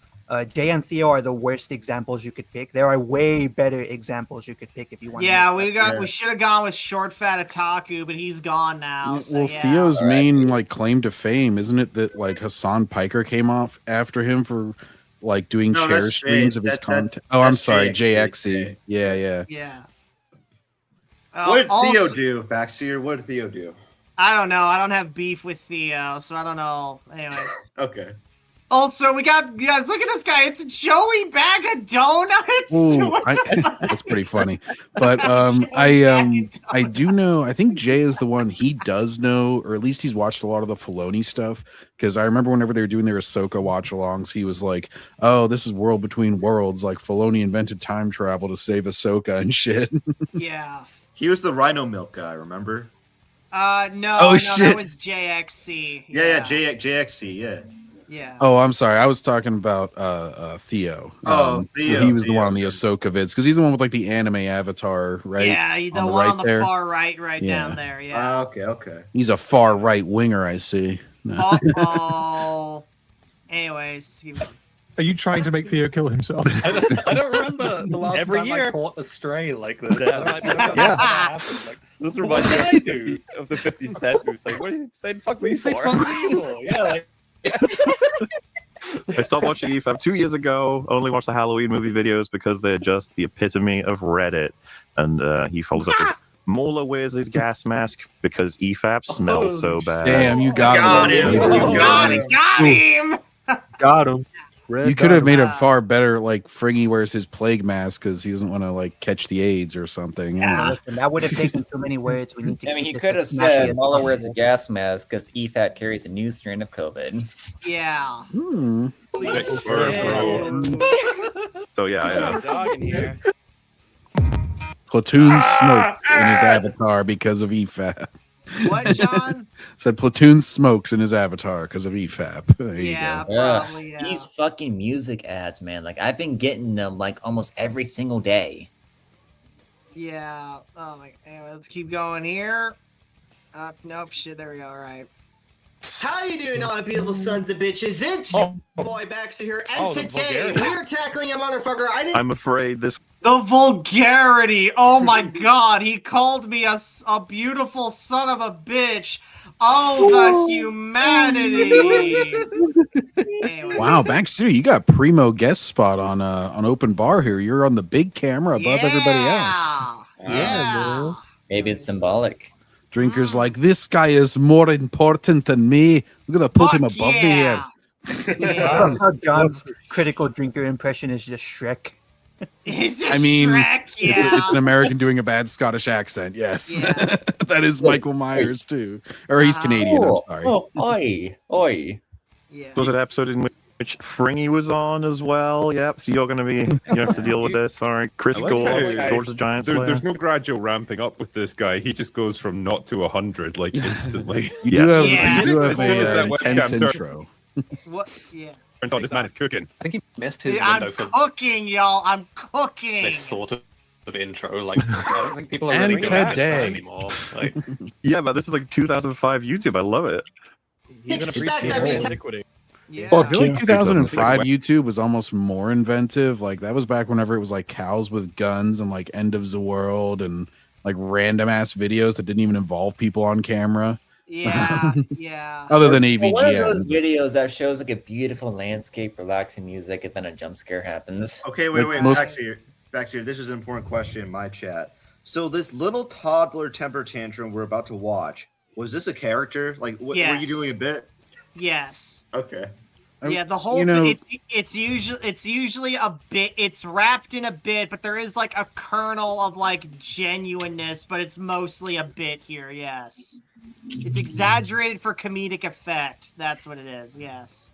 Jay and Theo are the worst examples you could pick. There are way better examples you could pick if you want. Yeah, we should have gone with Short Fat Otaku, but he's gone now. Yeah, So well, yeah. Theo's main like claim to fame, isn't it that like Hassan Piker came off after him for like doing No, share that's streams Jay. of his That- content? Oh, I'm that's sorry, JXC. JXC. Yeah. Yeah. What did Theo Also- do, Backseat? What did Theo do? I don't know. I don't have beef with Theo, so I don't know. Anyways. Okay. Also, we got guys. Look at this guy. It's Joey Bag of Donuts. Ooh, that's pretty funny. But I do know. I think Jay is the one. He does know, or at least he's watched a lot of the Filoni stuff. Because I remember whenever they were doing their Ahsoka watch-alongs, he was like, "Oh, this is World Between Worlds. Like Filoni invented time travel to save Ahsoka and shit." Yeah. He was the Rhino Milk guy, remember? No. Oh, no, shit. that was JXC. Yeah, JXC, yeah. Yeah. Oh, I'm sorry. I was talking about Theo. Oh, Theo, He was the Theo. one on the Ahsoka vids because he's the one with like the anime avatar, right? Yeah, the on the one right on the there. far right, Yeah. down there. Yeah. Okay. He's a far right winger, I see. No. Oh. Anyways, Are you trying to make Theo kill himself? I don't remember the last every time year. I caught a stray like this. Yeah. This reminds me of the 50 Cent who's like, "What are you saying? Fuck me for?" Yeah, like. I stopped watching EFAP 2 years ago. Only watched the Halloween movie videos because they're just the epitome of Reddit. And he follows up with, Mola wears his gas mask because EFAP smells so bad. Damn, you got him. Got him. Got him. You could have made a far better, like Fringy wears his plague mask because he doesn't want to like catch the AIDS or something. Yeah, listen, that would have taken too many words. We need to. I mean, he keep could have this as smashy said as Mueller wears a possible. gas mask because EFAT carries a new strain of COVID. Yeah. So yeah. Dog in here. Platoon smokes in his avatar because of EFAP. What, John? Said Platoon smokes in his avatar because of EFAP. There you Yeah, go. probably. Yeah. These fucking music ads, man. Like I've been getting them like almost every single day. Yeah. Oh my. Anyway, let's keep going here. Nope. Shit. There we go. All right. How you doing, all beautiful sons of bitches? It's your boy Backseat here, and the today vulgarity. we're tackling a motherfucker. I'm afraid this. The vulgarity! Oh my god, he called me a beautiful son of a bitch. Oh, the humanity! Wow, Backseat, you got primo guest spot on open bar here. You're on the big camera above everybody else. Yeah. Maybe it's symbolic. Drinkers like, this guy is more important than me. We're gonna put him above me here. How John's critical drinker impression is just Shrek. I mean, it's an American doing a bad Scottish accent. Yes, that is Michael Myers too, or he's Canadian. I'm sorry. Oh, oi. Was it an episode in which Fringy was on as well? Yep. So you're going to be, you have to deal with this. Sorry, Chris I like Gore, how George the Giant Slayer. there's no gradual ramping up with this guy. He just goes from 0 to 100 like instantly. You do have, As you do have soon as a that intense webcam turns- intro. What? Yeah. Turns out this man is cooking. I think he missed his Yeah, window I'm for cooking, y'all. I'm cooking. this sort of intro. Like, I don't think people are And really good at today. that anymore. Like, Yeah, but this is like 2005 YouTube. I love it. He's gonna Expect appreciate that the we- iniquity. Yeah. Well, I feel like Yeah. 2005 YouTube was almost more inventive. Like that was back whenever it was like cows with guns and like end of the world and like random ass videos that didn't even involve people on camera. Yeah. Yeah. Other than One of those AVGN. videos that shows like a beautiful landscape, relaxing music, and then a jump scare happens. Okay, wait, Like most- Backseat, this is an important question in my chat. So this little toddler temper tantrum we're about to watch, was this a character? Like, were you Yes. doing a bit? Yes. Okay. Yeah, the whole thing, it's usually a bit, it's wrapped in a bit, but there is like a kernel of like genuineness, but it's mostly a bit here. Yes, it's exaggerated for comedic effect. That's what it is. Yes.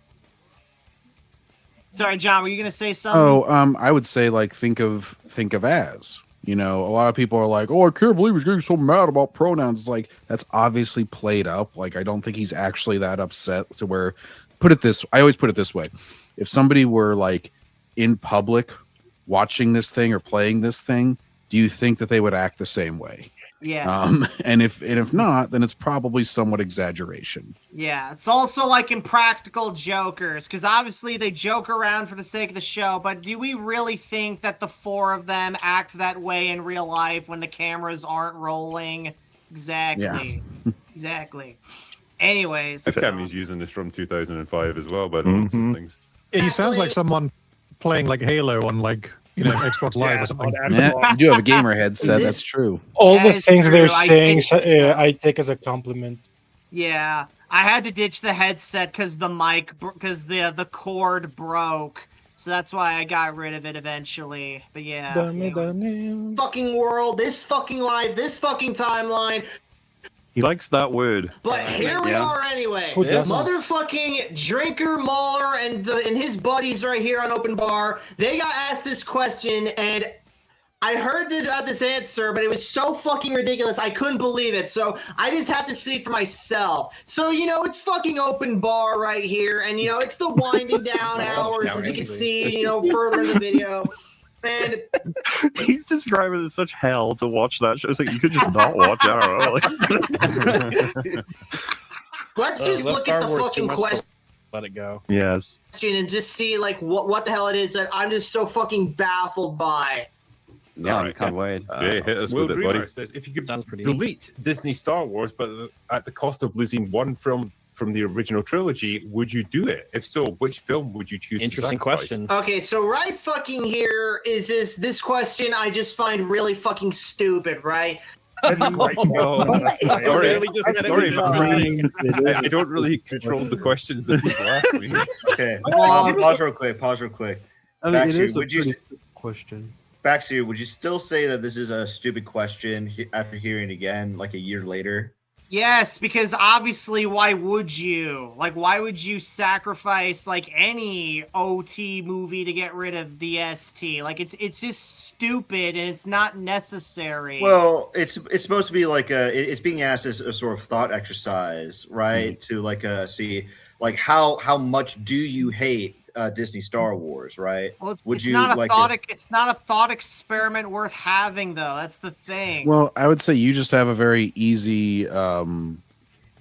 Sorry, John, were you gonna say something? I would say like think of Az. You know, a lot of people are like, "Oh, I can't believe he's getting so mad about pronouns." It's like that's obviously played up. Like I don't think he's actually that upset to where. I always put it this way: if somebody were like in public watching this thing or playing this thing, do you think that they would act the same way? Yes. And if not, then it's probably somewhat exaggeration. Yeah, it's also like Impractical Jokers, because obviously they joke around for the sake of the show, but do we really think that the four of them act that way in real life when the cameras aren't rolling? Exactly. Yeah. Exactly. Anyways. Cammy's using this from 2005 as well, by the looks of things. He sounds like someone playing like Halo on like, Xbox Live or something. Yeah, you do have a gamer headset. That's true. All the things they're true. saying, I take as a compliment. Yeah, I had to ditch the headset because the mic, because the cord broke. So that's why I got rid of it eventually. But yeah. Fucking world, this fucking life, this fucking timeline. He likes that word. But here we are anyway. Yes. Motherfucking Drinker Mahler and his buddies right here on Open Bar. They got asked this question, and I heard this answer, but it was so fucking ridiculous. I couldn't believe it. So I just have to see it for myself. So, it's fucking Open Bar right here, and, it's the winding down hours, as you can see, further in the video. And he's describing it as such hell to watch that show. It's like you could just not watch it. Let's just look at the fucking question. Let it go. Yes. And just see what the hell it is that I'm just so fucking baffled by. Yeah, I can't wait. Hit us Will with it, Dreamer buddy. says if you could pretty delete Disney Star Wars, but at the cost of losing one film from the original trilogy, would you do it? If so, which film would you choose? Interesting to sacrifice? question. Okay, so right fucking here is this question I just find really fucking stupid, right? I don't really control the questions that people ask me. Okay, pause real quick. I mean, it is Backseat, a would you pretty question. Backseat, would you still say that this is a stupid question after hearing it again, like a year later? Yes, because obviously, why would you? Like, why would you sacrifice like any OT movie to get rid of the ST? Like, it's just stupid and it's not necessary. Well, it's supposed to be like it's being asked as a sort of thought exercise, right? To like see like how much do you hate Disney Star Wars, right? Well, it's not a thought experiment worth having, though. That's the thing. Well, I would say you just have a very easy, I don't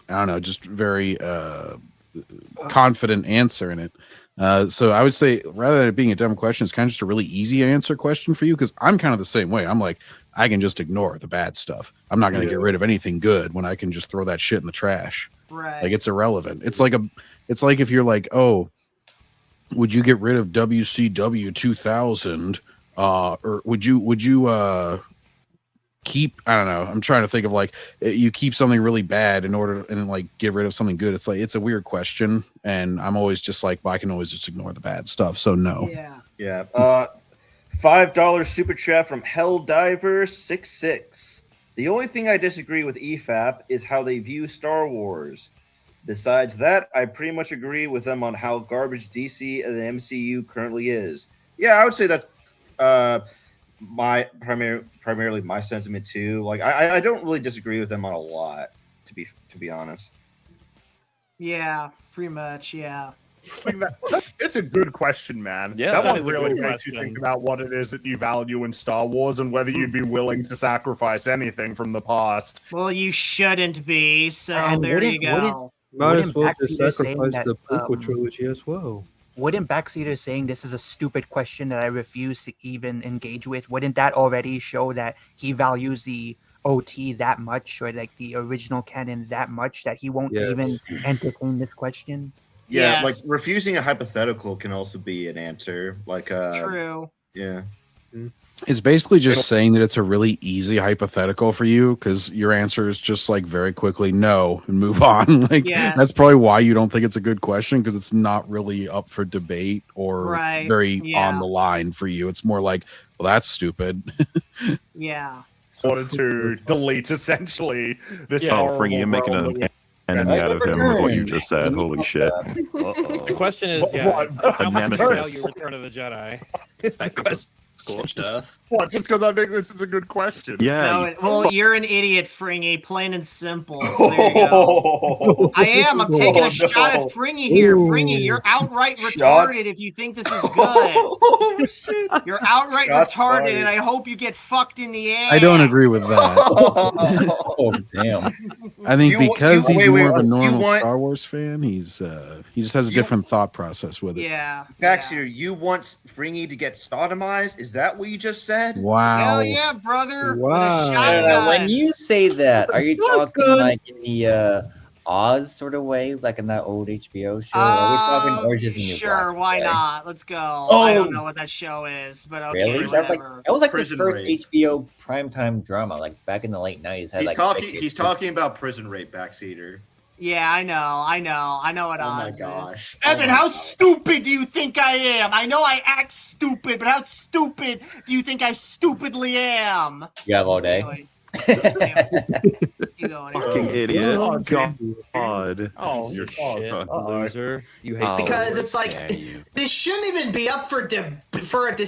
know, just very confident answer in it. So I would say rather than it being a dumb question, it's kind of just a really easy answer question for you, because I'm kind of the same way. I'm like, I can just ignore the bad stuff. I'm not going to get rid of anything good when I can just throw that shit in the trash. Right. Like, it's irrelevant. It's like if you're like, oh, would you get rid of WCW 2000? Or would you keep, I don't know, I'm trying to think of like, you keep something really bad in order and like get rid of something good. It's like, it's a weird question. And I'm always just like, well, I can always just ignore the bad stuff. So no. Yeah. $5 super chat from Helldiver66. The only thing I disagree with EFAP is how they view Star Wars. Besides that, I pretty much agree with them on how garbage DC and the MCU currently is. Yeah, I would say that's my primarily my sentiment too. Like, I don't really disagree with them on a lot, to be honest. Yeah, pretty much. Yeah. It's a good question, man. Yeah, that that one is a really good makes you question. think about what it is that you value in Star Wars and whether you'd be willing to sacrifice anything from the past. Well, you shouldn't be. So And there you go. Might as well Backseat just is saying sacrifice that, the prequel trilogy as well. Wouldn't Backseater saying this is a stupid question that I refuse to even engage with, wouldn't that already show that he values the OT that much, or like the original canon that much, that he won't even entertain this question? Yeah, like refusing a hypothetical can also be an answer. Like, True. Yeah. It's basically just saying that it's a really easy hypothetical for you because your answer is just like very quickly no and move on. Like that's probably why you don't think it's a good question because it's not really up for debate or very on the line for you. It's more like, well, that's stupid. Yeah. Wanted to delete essentially this. Oh, Fringy, you're making an enemy out of him with what you just said. Holy shit. The question is, it's how much material you Return of the Jedi. It's the question. Scorched Earth. What? Just because I think this is a good question. No, well, you're an idiot, Fringy, plain and simple. So there you go. I am. I'm taking a shot at Fringy here. Fringy, you're outright retarded if you think this is good. You're outright retarded, and I hope you get fucked in the ass. I don't agree with that. Oh, damn. I think because he's more of a normal Star Wars fan, he just has a different thought process with it. Yeah. Baxter, you want Fringy to get sodomized? Is that what you just said? Wow. Hell yeah, brother. With a No, shotgun. when you say that, are you talking like in the Oz sort of way, like in that old HBO show? Are we talking or just in your Sure, why not? Let's go. Oh. I don't know what that show is, but okay. Really? That's like whatever. that was like Prison the first Rape. HBO primetime drama, like back in the late '90s. He's talking about prison rape, Backseater. Yeah, I know what Oh Oz my is. gosh. Evan, how stupid do you think I am? I know I act stupid, but how stupid do you think I stupidly am? You have all day. Anyways, Fucking idiot. Oh, God. Oh, You're shit, loser. You hate because it's like this shouldn't even be up for for a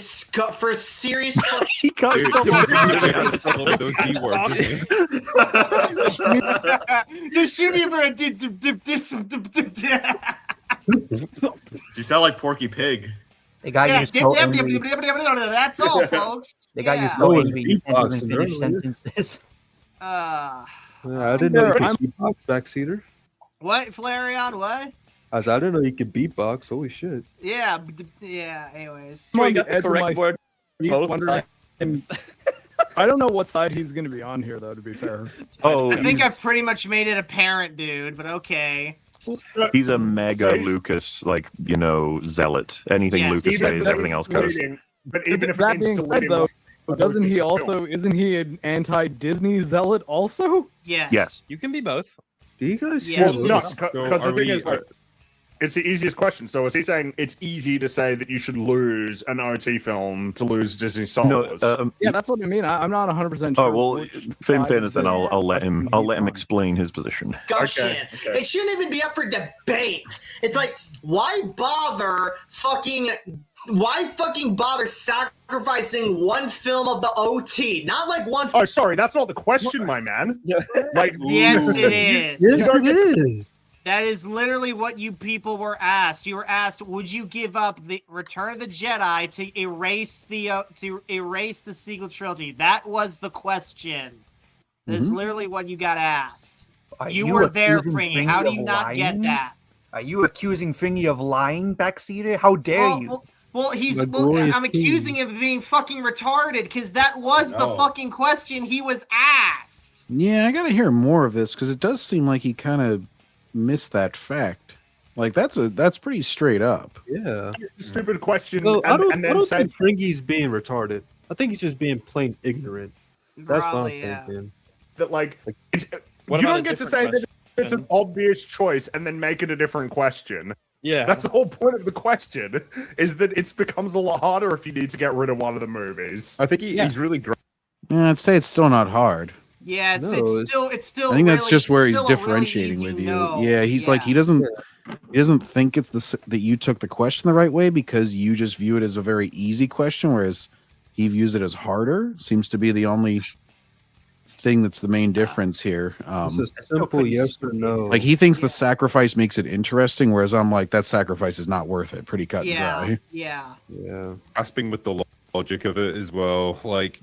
serious. He got those D words. This should be for a You sound like Porky Pig. They got you so angry. That's all, folks. They got you so angry you can't even finish sentences. I didn't know you could beatbox, Backseater. What, Flareon? What? I didn't know you could beatbox. Holy shit. Yeah, anyways. I'm on the edge of my seat wondering- I don't know what side he's going to be on here, though, to be fair. Oh, I think I've pretty much made it apparent, dude, but okay. He's a mega Lucas, zealot. Anything Lucas says, everything else goes. But even if that it's being said, deleting though, what doesn't he Lucas also, isn't he an anti-Disney zealot also? Yes. Yes. You can be both. Do you guys? Yeah. Well, no, because the thing is, it's the easiest question. So is he saying it's easy to say that you should lose an OT film to lose Disney Star Wars? Yeah, that's what I mean. I'm not 100% sure. Oh well, in fairness, then I'll let him explain his position. Gushing. It shouldn't even be up for debate. It's like, why fucking bother sacrificing one film of the OT? Not like one. Oh, sorry, that's not the question, my man. Like, yes, it is. Yes, it is. That is literally what you people were asked. You were asked, would you give up the Return of the Jedi to erase the sequel trilogy? That was the question. That is literally what you got asked. You were there, Fringy. How do you not get that? Are you accusing Fringy of lying, Backseater? How dare you? Well, I'm accusing him of being fucking retarded because that was the fucking question he was asked. Yeah, I gotta hear more of this because it does seem like he kind of missed that fact. Like that's pretty straight up. Yeah. Stupid question. Well, I don't then think Fringy's being retarded. I think he's just being plain ignorant. That's Probably, what I'm thinking. That it's, What you about don't a get to different say that it's an obvious choice and then make it a different question. Yeah. That's the whole point of the question, is that it becomes a lot harder if you need to get rid of one of the movies. I think he's really drunk. Yeah, I'd say it's still not hard. Yeah, it's still. I think that's really- just where it's he's still a really differentiating easy with you. no. Yeah, he's like he doesn't think it's that you took the question the right way because you just view it as a very easy question, whereas he views it as harder. Seems to be the only thing that's the main difference here. It's a simple yes or no. Like he thinks the sacrifice makes it interesting, whereas I'm like that sacrifice is not worth it. Pretty cut and dry. Yeah. Grasping with the logic of it as well. Like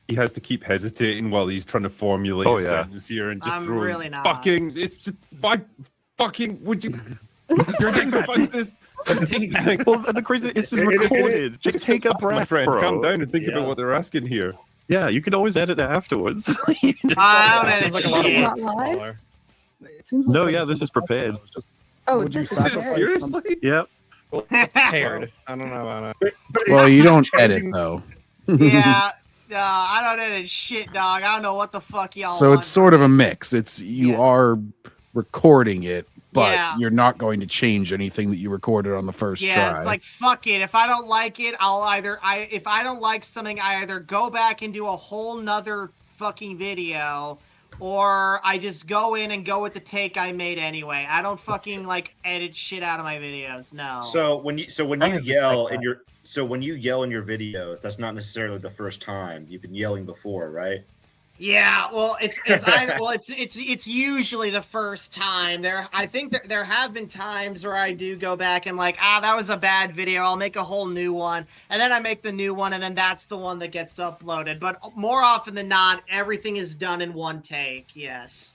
he has to keep hesitating while he's trying to formulate a sentence here and just I'm throw really not. fucking. It's just why fucking would you? You're sacrifice this. Well, the crazy, it's just recorded. Just take a breath, my friend. bro. Calm down and think about what they're asking here. Yeah, you can always edit it afterwards. I don't edit shit. Not live? It seems No, yeah, this is prepared. Oh, this is prepared. Seriously? Yep. Well, it's paired. I don't know about it. Well, you don't edit though. Yeah. I don't edit shit, dog. I don't know what the fuck y'all So want. it's sort of a mix. It's you are recording it, but Yeah. you're not going to change anything that you recorded on the first try. It's like, fuck it. If I don't like it, if I don't like something, I either go back and do a whole nother fucking video, or I just go in and go with the take I made anyway. I don't fucking like edit shit out of my videos. No. So when you yell in your videos, that's not necessarily the first time. You've been yelling before, right? Yeah, well, it's usually the first time. I think there have been times where I do go back and like, that was a bad video. I'll make a whole new one, and then I make the new one, and then that's the one that gets uploaded. But more often than not, everything is done in one take. Yes.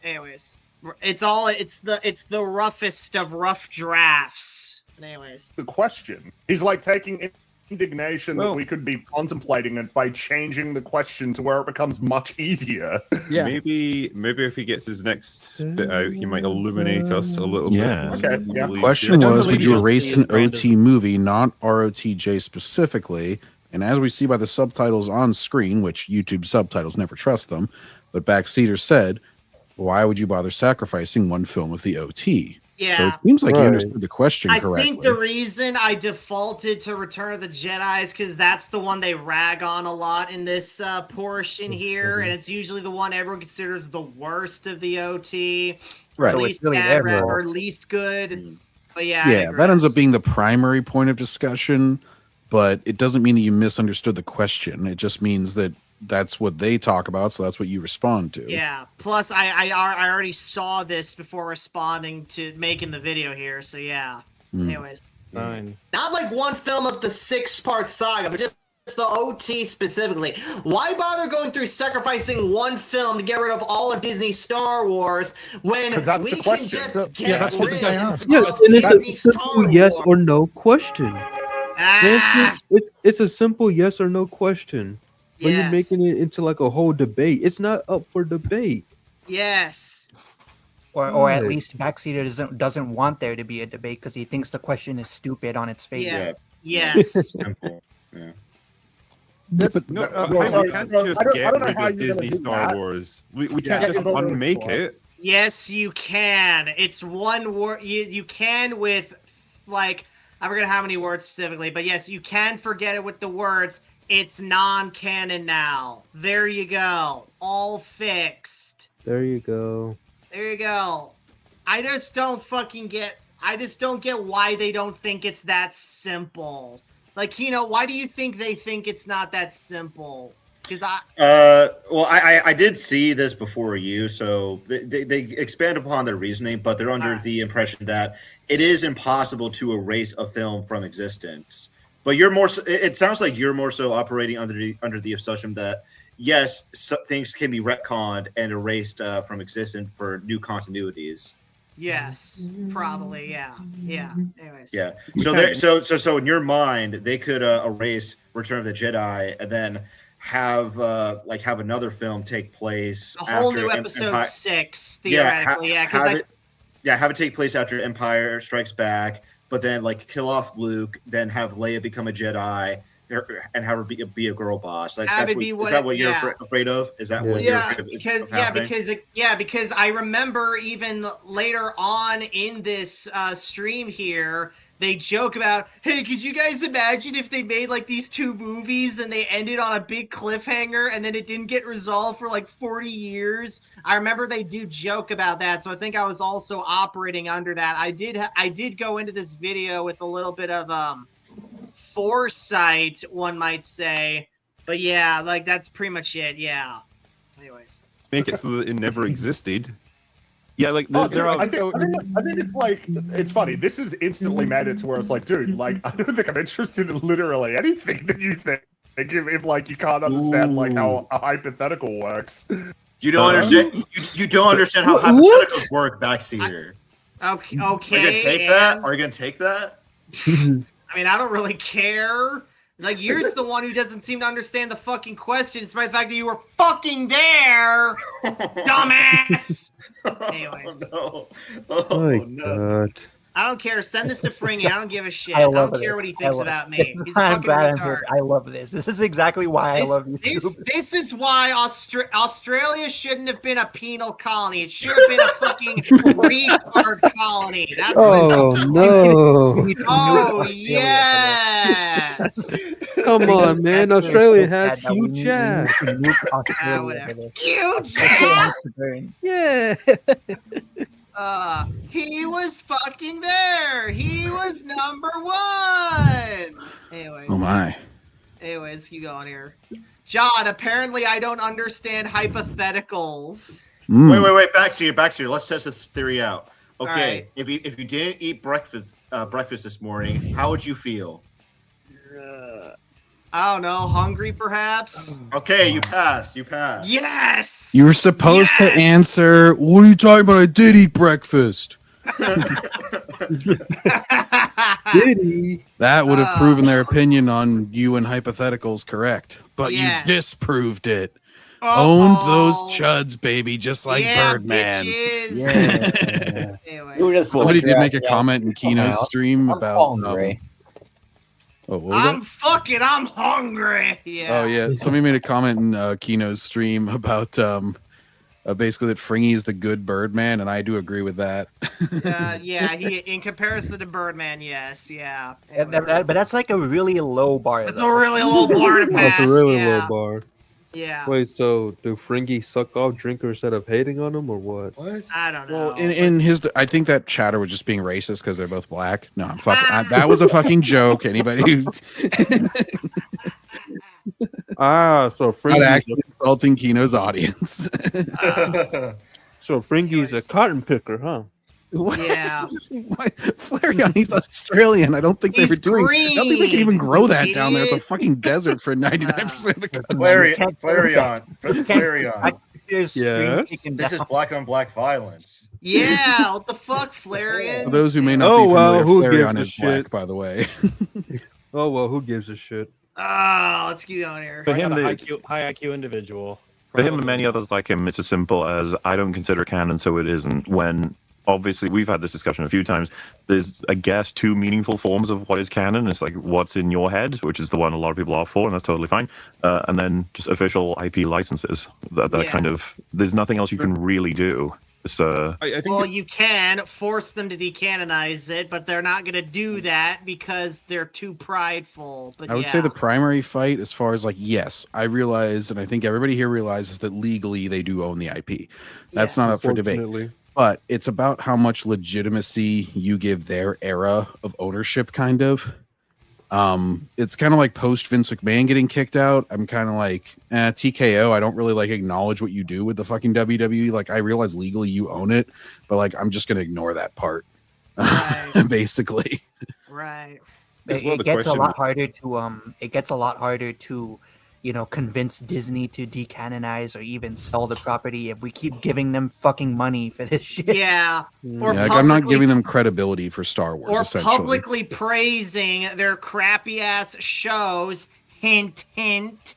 Anyways, it's the roughest of rough drafts. Anyways, the question. He's like taking indignation that we could be contemplating it by changing the question to where it becomes much easier. Yeah. Maybe if he gets his next bit out, he might illuminate us a little bit. Okay. Yeah. The question was, would you erase an OT movie, not ROTJ specifically? And as we see by the subtitles on screen, which YouTube subtitles never trust them, but Backseater said, why would you bother sacrificing one film of the OT? Yeah. So it seems like you understood the question correctly. I think the reason I defaulted to Return of the Jedi is because that's the one they rag on a lot in this portion here, and it's usually the one everyone considers the worst of the OT. Right. Or So least it's really bad, their or fault. least good. But yeah. I Yeah, agree. that ends up being the primary point of discussion, but it doesn't mean that you misunderstood the question. It just means that that's what they talk about, so that's what you respond to. Yeah. Plus, I already saw this before responding to making the video here, so yeah. Anyways. Fine. Not like one film of the 6-part saga, but just the OT specifically. Why bother going through sacrificing one film to get rid of all of Disney Star Wars when that's we the can question. just get that's what this guy asked. Yeah, of and it's Disney a simple yes or no question. It's a simple yes or no question. When you're making it into like a whole debate, it's not up for debate. Yes. Or at least Backseater doesn't want there to be a debate because he thinks the question is stupid on its face. Yeah. Yes. Simple. Yeah. But no, we can't just get rid of Disney Star Wars. We can't just unmake it. Yes, you can. It's one word. You can with, like, I forget how many words specifically, but yes, you can forget it with the words. It's non-canon now. There you go. All fixed. There you go. There you go. I just don't get why they don't think it's that simple. Like, why do you think they think it's not that simple? Because I did see this before you, so they expand upon their reasoning, but they're under the impression that it is impossible to erase a film from existence. But you're more. It sounds like you're more so operating under the assumption that yes, things can be retconned and erased from existence for new continuities. Yes, probably. Yeah. Anyways. Yeah. So in your mind, they could erase Return of the Jedi and then have another film take place. A whole new episode 6, theoretically. Have it take place after Empire Strikes Back. But then, kill off Luke, then have Leia become a Jedi, and have her be a girl boss. Is that what you're afraid of? Is that what you're afraid of? Because I remember even later on in this stream here, they joke about, hey, could you guys imagine if they made these 2 movies and they ended on a big cliffhanger and then it didn't get resolved for 40 years? I remember they do joke about that, so I think I was also operating under that. I did go into this video with a little bit of foresight, one might say, but yeah, that's pretty much it. Yeah. Anyways, make it so that it never existed. Yeah, I think it's funny. This is instantly made it to where it's dude, I don't think I'm interested in literally anything that you think. If you can't understand how a hypothetical works. You don't understand. You don't understand how hypotheticals work, Backseater. Okay. Are you gonna take that? Are you gonna take that? I mean, I don't really care. You're the one who doesn't seem to understand the fucking question, despite the fact that you were fucking there, dumbass. Anyways. No. God. I don't care. Send this to Fringy. I don't give a shit. I I love don't care this. what he thinks about This me. is He's a why I'm fucking glad I'm retard. here. I love this. This is exactly why I love YouTube. This is why Australia shouldn't have been a penal colony. It should have been a fucking retard colony. That's Oh no! Oh yes. Come on, man. Australia has bad that we huge need ass. to nuke Australia for this. Huge Yeah. He was fucking there. He was number one. Anyways. Oh my. Anyways, keep going here. John, apparently I don't understand hypotheticals. Wait, Backseat. Let's test this theory out. Okay, right. if you didn't eat breakfast this morning, how would you feel? I don't know, hungry perhaps? Okay, you passed. Yes! You were supposed to answer, what are you talking about? I did eat breakfast. That would have proven their opinion on you and hypotheticals correct. But you disproved it. Owned those chuds, baby, just like Birdman. Yeah. Somebody did make a comment in Kino's stream about what was I'm hungry. Yeah. Oh yeah, somebody made a comment in Kino's stream about basically that Fringy is the good Birdman, and I do agree with that. Yeah, he in comparison to Birdman, yes, yeah. But that's like a really low bar. That's a really low bar to pass. That's a really low bar. Yeah. Wait, so do Fringy suck off drinkers instead of hating on him, or what? I don't know. Well, in his, I think that chatter was just being racist because they're both black. No, I'm fucking. that was a fucking joke. Anybody who so not Fringy's actually insulting Kino's audience. So Fringy's a cotton picker, huh? Yeah. Flareon, he's Australian. I don't think they were doing. I don't think they can even grow that green, down there. It's a fucking desert for 99% of the country. Flareon. Yes. This is black on black violence. Yeah, what the fuck, Flareon? For those who may not be familiar, who Flareon gives is a black, shit? by the way. Oh well, who gives a shit? Let's keep going here. I got a high IQ individual. For him and many others like him, it's as simple as I don't consider canon, so it isn't. When obviously we've had this discussion a few times, there's, I guess, two meaningful forms of what is canon. It's like what's in your head, which is the one a lot of people are for, and that's totally fine. And then just official IP licenses. That kind of, there's nothing else you can really do. So I think you can force them to decanonize it, but they're not going to do that because they're too prideful. But I would say the primary fight, as far as like, yes, I realize, and I think everybody here realizes that legally they do own the IP. That's not up for debate. But it's about how much legitimacy you give their era of ownership, kind of. It's kind of like post Vince McMahon getting kicked out. I'm kind of like, TKO, I don't really like acknowledge what you do with the fucking WWE. Like, I realize legally you own it, but like, I'm just going to ignore that part. Right. Basically. Right. It gets a lot harder to, convince Disney to decanonize or even sell the property if we keep giving them fucking money for this shit. Yeah. Or like I'm not giving them credibility for Star Wars, or essentially. publicly praising their crappy ass shows. Hint, hint.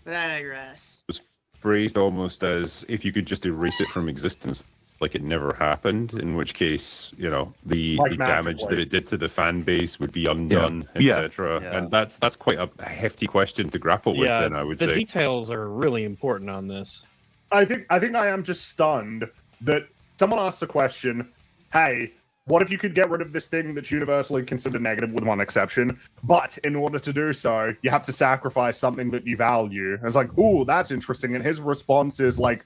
But I digress. It was phrased almost as if you could just erase it from existence, like it never happened, in which case, the damage that it did to the fan base would be undone, etc. And that's quite a hefty question to grapple with, then, I would say. The details are really important on this. I think I am just stunned that someone asked the question, hey, what if you could get rid of this thing that's universally considered negative with one exception, but in order to do so, you have to sacrifice something that you value? And it's like, ooh, that's interesting. And his response is like,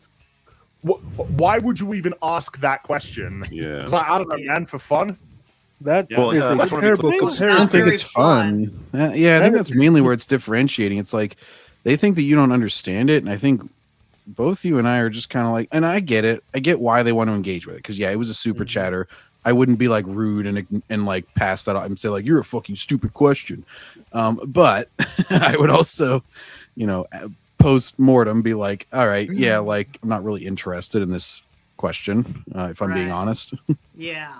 why would you even ask that question? Yeah. It's like, I don't know, man, for fun? That is a terrible comparison. I don't think it's fun. I think that's mainly where it's differentiating. It's like they think that you don't understand it, and I think both you and I are just kind of like, and I get it. I get why they want to engage with it, because it was a super chatter. I wouldn't be like rude and like pass that off and say like you're a fucking stupid question, but I would also, post-mortem be like, all right, like I'm not really interested in this question, if I'm being honest. Yeah.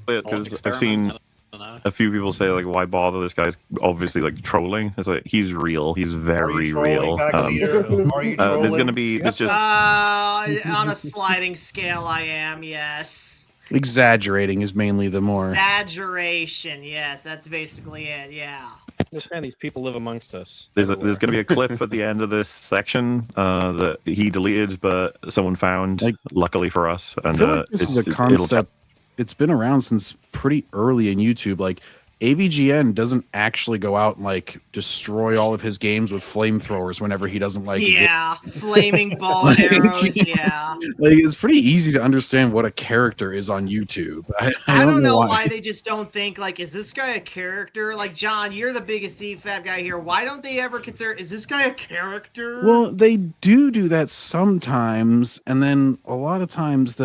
Because I've seen a few people say like, why bother? This guy's obviously like trolling. It's like, he's real. He's very real. There's gonna be, it's just on a sliding scale, I am, yes. Exaggerating is mainly the more. Exaggeration. Yes, that's basically it. Yeah. Understand these people live amongst us. There's going to be a clip at the end of this section that he deleted, but someone found, luckily for us. And I feel like this is a concept. It's been around since pretty early in YouTube. Like AVGN doesn't actually go out and like destroy all of his games with flamethrowers whenever he doesn't like. Yeah, flaming ball and arrows. Yeah. Like it's pretty easy to understand what a character is on YouTube. I don't know why they just don't think like, is this guy a character? Like John, you're the biggest EFAP guy here. Why don't they ever consider, is this guy a character? Well, they do that sometimes, and then a lot of times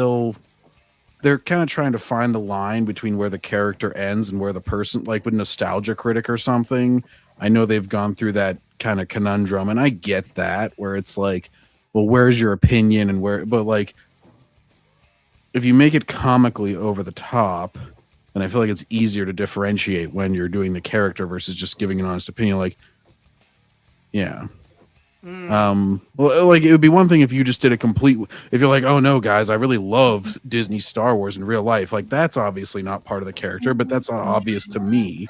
they're kind of trying to find the line between where the character ends and where the person, like with Nostalgia Critic or something. I know they've gone through that kind of conundrum, and I get that, where it's like, well, where's your opinion and where, but like, if you make it comically over the top, then I feel like it's easier to differentiate when you're doing the character versus just giving an honest opinion. Like, yeah. Well, like it would be one thing if you just did a complete, if you're like, oh no guys, I really love Disney Star Wars in real life, like that's obviously not part of the character, but that's obvious to me.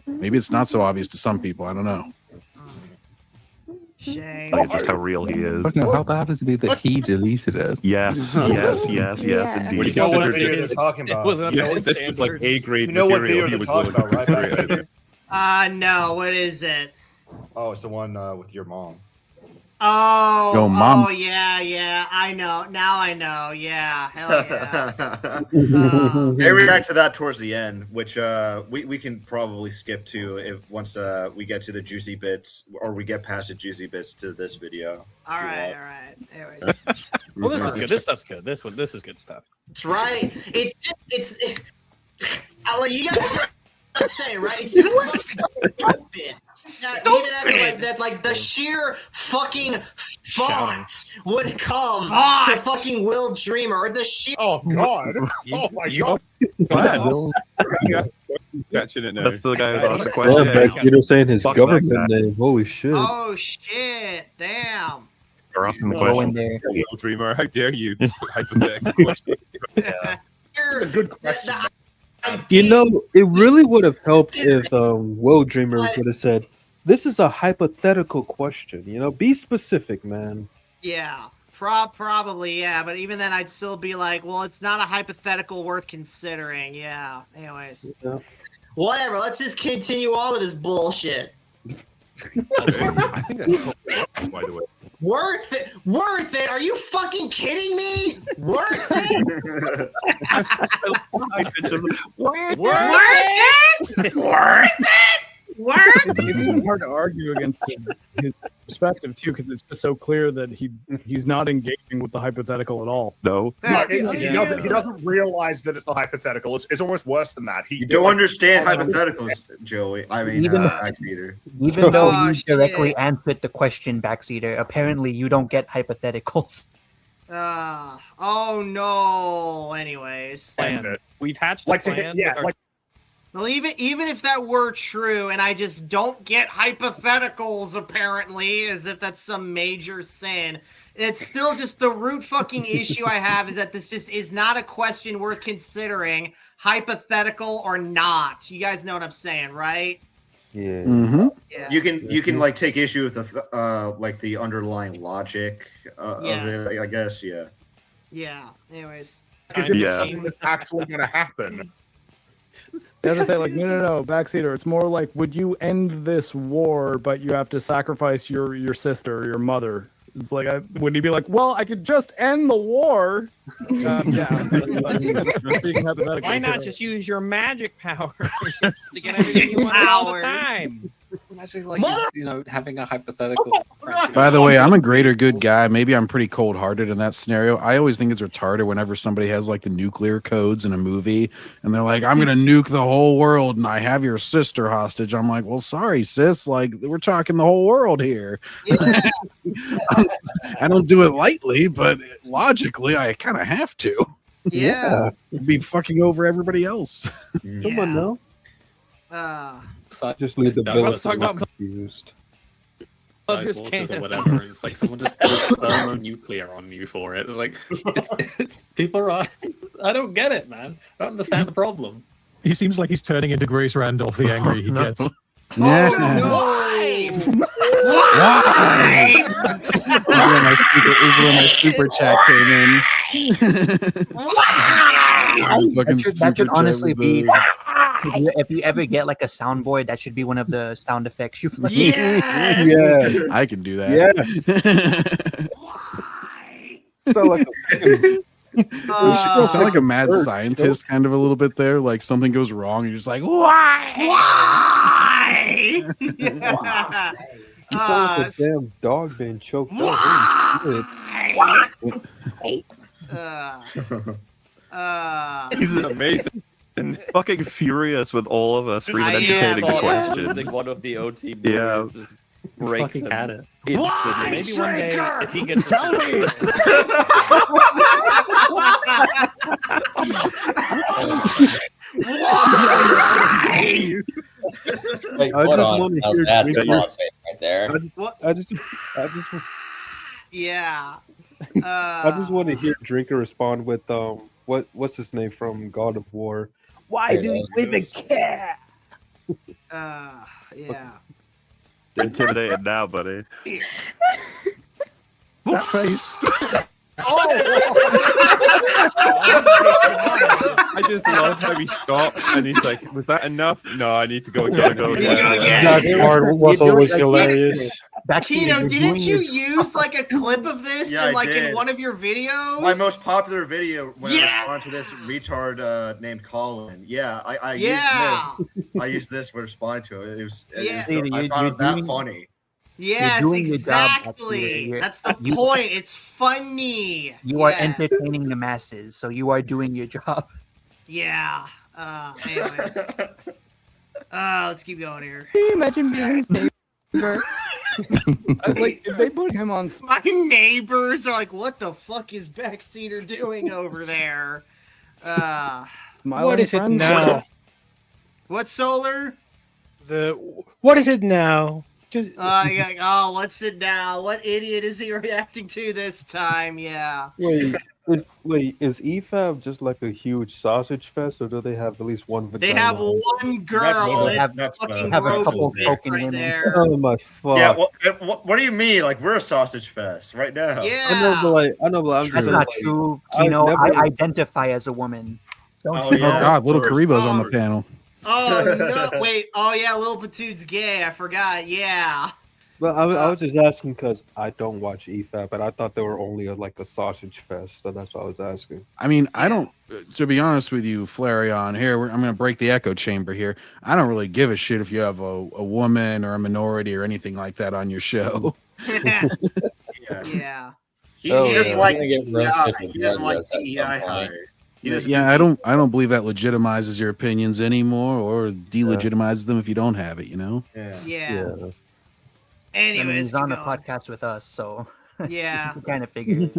Maybe it's not so obvious to some people, I don't know. Shame. Like just how real he is. But no, how bad does it be that he deleted it? Yes, indeed. You know what video you're talking about. This was like A-grade You know what material. video He you're was talking willing about, to right? consider it. No, what is it? Oh, it's the one with your mom. Oh, Yo, Mom. oh yeah, I know. Now I know. Yeah, hell yeah. They react to that towards the end, which we can probably skip to if once we get to the juicy bits or we get past the juicy bits to this video. All right. Anyways. Well, this is good. This stuff's good. This is good stuff. That's right. It's just well, you gotta say, right? It's just stupid. Even that, like the sheer fucking thought would come to fucking Will Dreamer, or the sheer. Oh God! Oh my God! Catching it now. That's the guy who asked the Well, question. Backseat saying his Fuck government that guy. name. Holy shit! Oh shit! Damn. You're asking the Go in question. there. Will Dreamer, how dare you? Hypothetical question. That's a good question. You know, it really would have helped if Will Dreamer would have said, "This is a hypothetical question. You know, be specific, man." Yeah, probably, yeah. But even then, I'd still be like, well, it's not a hypothetical worth considering. Yeah. Anyways. Yeah. Whatever. Let's just continue on with this bullshit. I think that's by the way. Worth it? Worth it? Are you fucking kidding me? Worth it? Worth it? Worth it? It's even hard to argue against his perspective too, because it's just so clear that he's not engaging with the hypothetical at all. No, He doesn't realize that it's a hypothetical. It's almost worse than that. You don't understand hypotheticals, Joey. I mean, Even- Backseater. Even though Oh, you shit. directly answered the question, Backseater, apparently you don't get hypotheticals. Oh no. Anyways. Plan. We've hatched Like a to hit, plan. yeah, with our- like Well, even if that were true, and I just don't get hypotheticals, apparently, as if that's some major sin, it's still just the root fucking issue I have is that this just is not a question worth considering, hypothetical or not. You guys know what I'm saying, right? Yeah. Mm-hmm. Yeah. You can like take issue with the like the underlying logic Yes. of it. I guess, yeah. Yeah. Anyways. because it's actually going to happen. They have to say, like, no, Backseater, it's more like, would you end this war, but you have to sacrifice your sister or your mother? It's like, would he be like, well, I could just end the war? Yeah. Why not just use your magic powers to get everything you want all the time? Imagine, like, having a hypothetical. By the way, I'm a greater good guy. Maybe I'm pretty cold-hearted in that scenario. I always think it's retarded whenever somebody has like the nuclear codes in a movie and they're like, I'm gonna nuke the whole world and I have your sister hostage. I'm like, well, sorry, sis. Like, we're talking the whole world here. I don't do it lightly, but logically, I kind of have to. Yeah. It'd be fucking over everybody else. Come on now. Uh, Just leave the Doug, bill let's talk about confused. waters or whatever. And it's like someone just put thermonuclear on you for it. Like it's people are. I don't get it, man. I don't understand the problem. He seems like he's turning into Grace Randolph, the angry he gets. Yeah. Why? This is when my super chat came in. That should honestly be. If you ever get like a soundboard, that should be one of the sound effects you play. Yes! Yeah, I can do that. Yes. So like you sound like a mad scientist, kind of a little bit there. Like something goes wrong, and you're just like, why? Why? you sound like a damn dog being choked up. He's amazing and fucking furious with all of us for even entertaining the question. Like one of the OT boys just breaks him. Had it. Instantly. Maybe one day if he gets Tell me. Wait, I just want to hear that's Drinker. right there. I just Yeah. I just want to hear Drinker respond with what's his name from God of War? Why do you live in cat? Yeah. You're intimidated now, buddy. That face. I just love how he stops and he's like, "Was that enough? No, I need to go again." That part was always hilarious. Kino, didn't you use like a clip of this Yeah, I in did. one of your videos? My most popular video when I responded to this retard named Colin. Yeah, I used this for responding to it. It was I found it that funny. Yes, doing your job, exactly. Backseat. That's the point. It's funny. You are entertaining the masses, so you are doing your job. Yeah. Anyways. Let's keep going here. Can you imagine being his neighbor? Like, if they put him on... My neighbors are like, what the fuck is Backseater doing over there? What is it now? What, Solar? What is it now? Just what's it now? What idiot is he reacting to this time? Yeah. Wait, is EFAB just like a huge sausage fest, or do they have at least one vagina? They have one girl. That's fucking have a gross couple dick token right women. there. Oh my fuck! Yeah, what do you mean? Like we're a sausage fest right now? Yeah. I know, but I'm just That's saying, not like, true. I've You know, never- I identify as a woman. Don't Oh you know? God, little Karibo's on the panel. Oh no! Wait. Oh yeah, Lil Patoot's gay. I forgot. Yeah. But I was just asking because I don't watch EFAB, but I thought they were only like a sausage fest, so that's why I was asking. I mean, I don't. To be honest with you, Flareon, here I'm going to break the echo chamber here. I don't really give a shit if you have a woman or a minority or anything like that on your show. Yeah. He doesn't like get DEI. roasted He doesn't like regardless at DEI some point. hires. He doesn't Yeah, I don't believe that legitimizes your opinions anymore or delegitimizes them if you don't have it. You know. Yeah. I mean, Anyways, he's on the keep going. podcast with us, so Yeah. you kind of figured.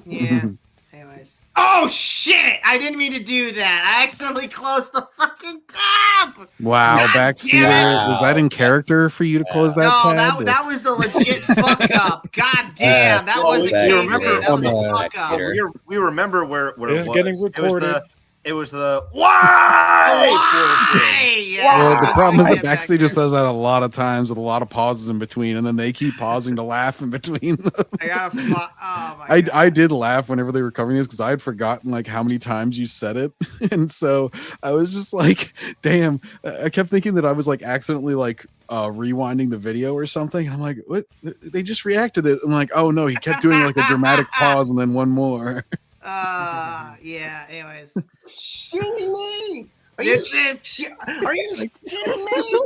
Yeah. Anyways. Oh shit! I didn't mean to do that. I accidentally closed the fucking tab. Wow, God Backseater, damn it. was that in character for you to close that No, tab? that was a legit fuck up. God damn, that wasn't you game. remember? That was a fuck up. We remember where it It's was. getting It was recorded. it was the why? Well, the problem is that Backseater says that a lot of times with a lot of pauses in between, and then they keep pausing to laugh in between them. I gotta. Oh my. I did laugh whenever they were covering this because I had forgotten like how many times you said it, and so I was just like, "Damn!" I kept thinking that I was like accidentally like rewinding the video or something. And I'm like, "What?" They just reacted it. I'm like, "Oh no!" He kept doing like a dramatic pause and then one more. Yeah. Anyways. Shooting me? Are you shitting me?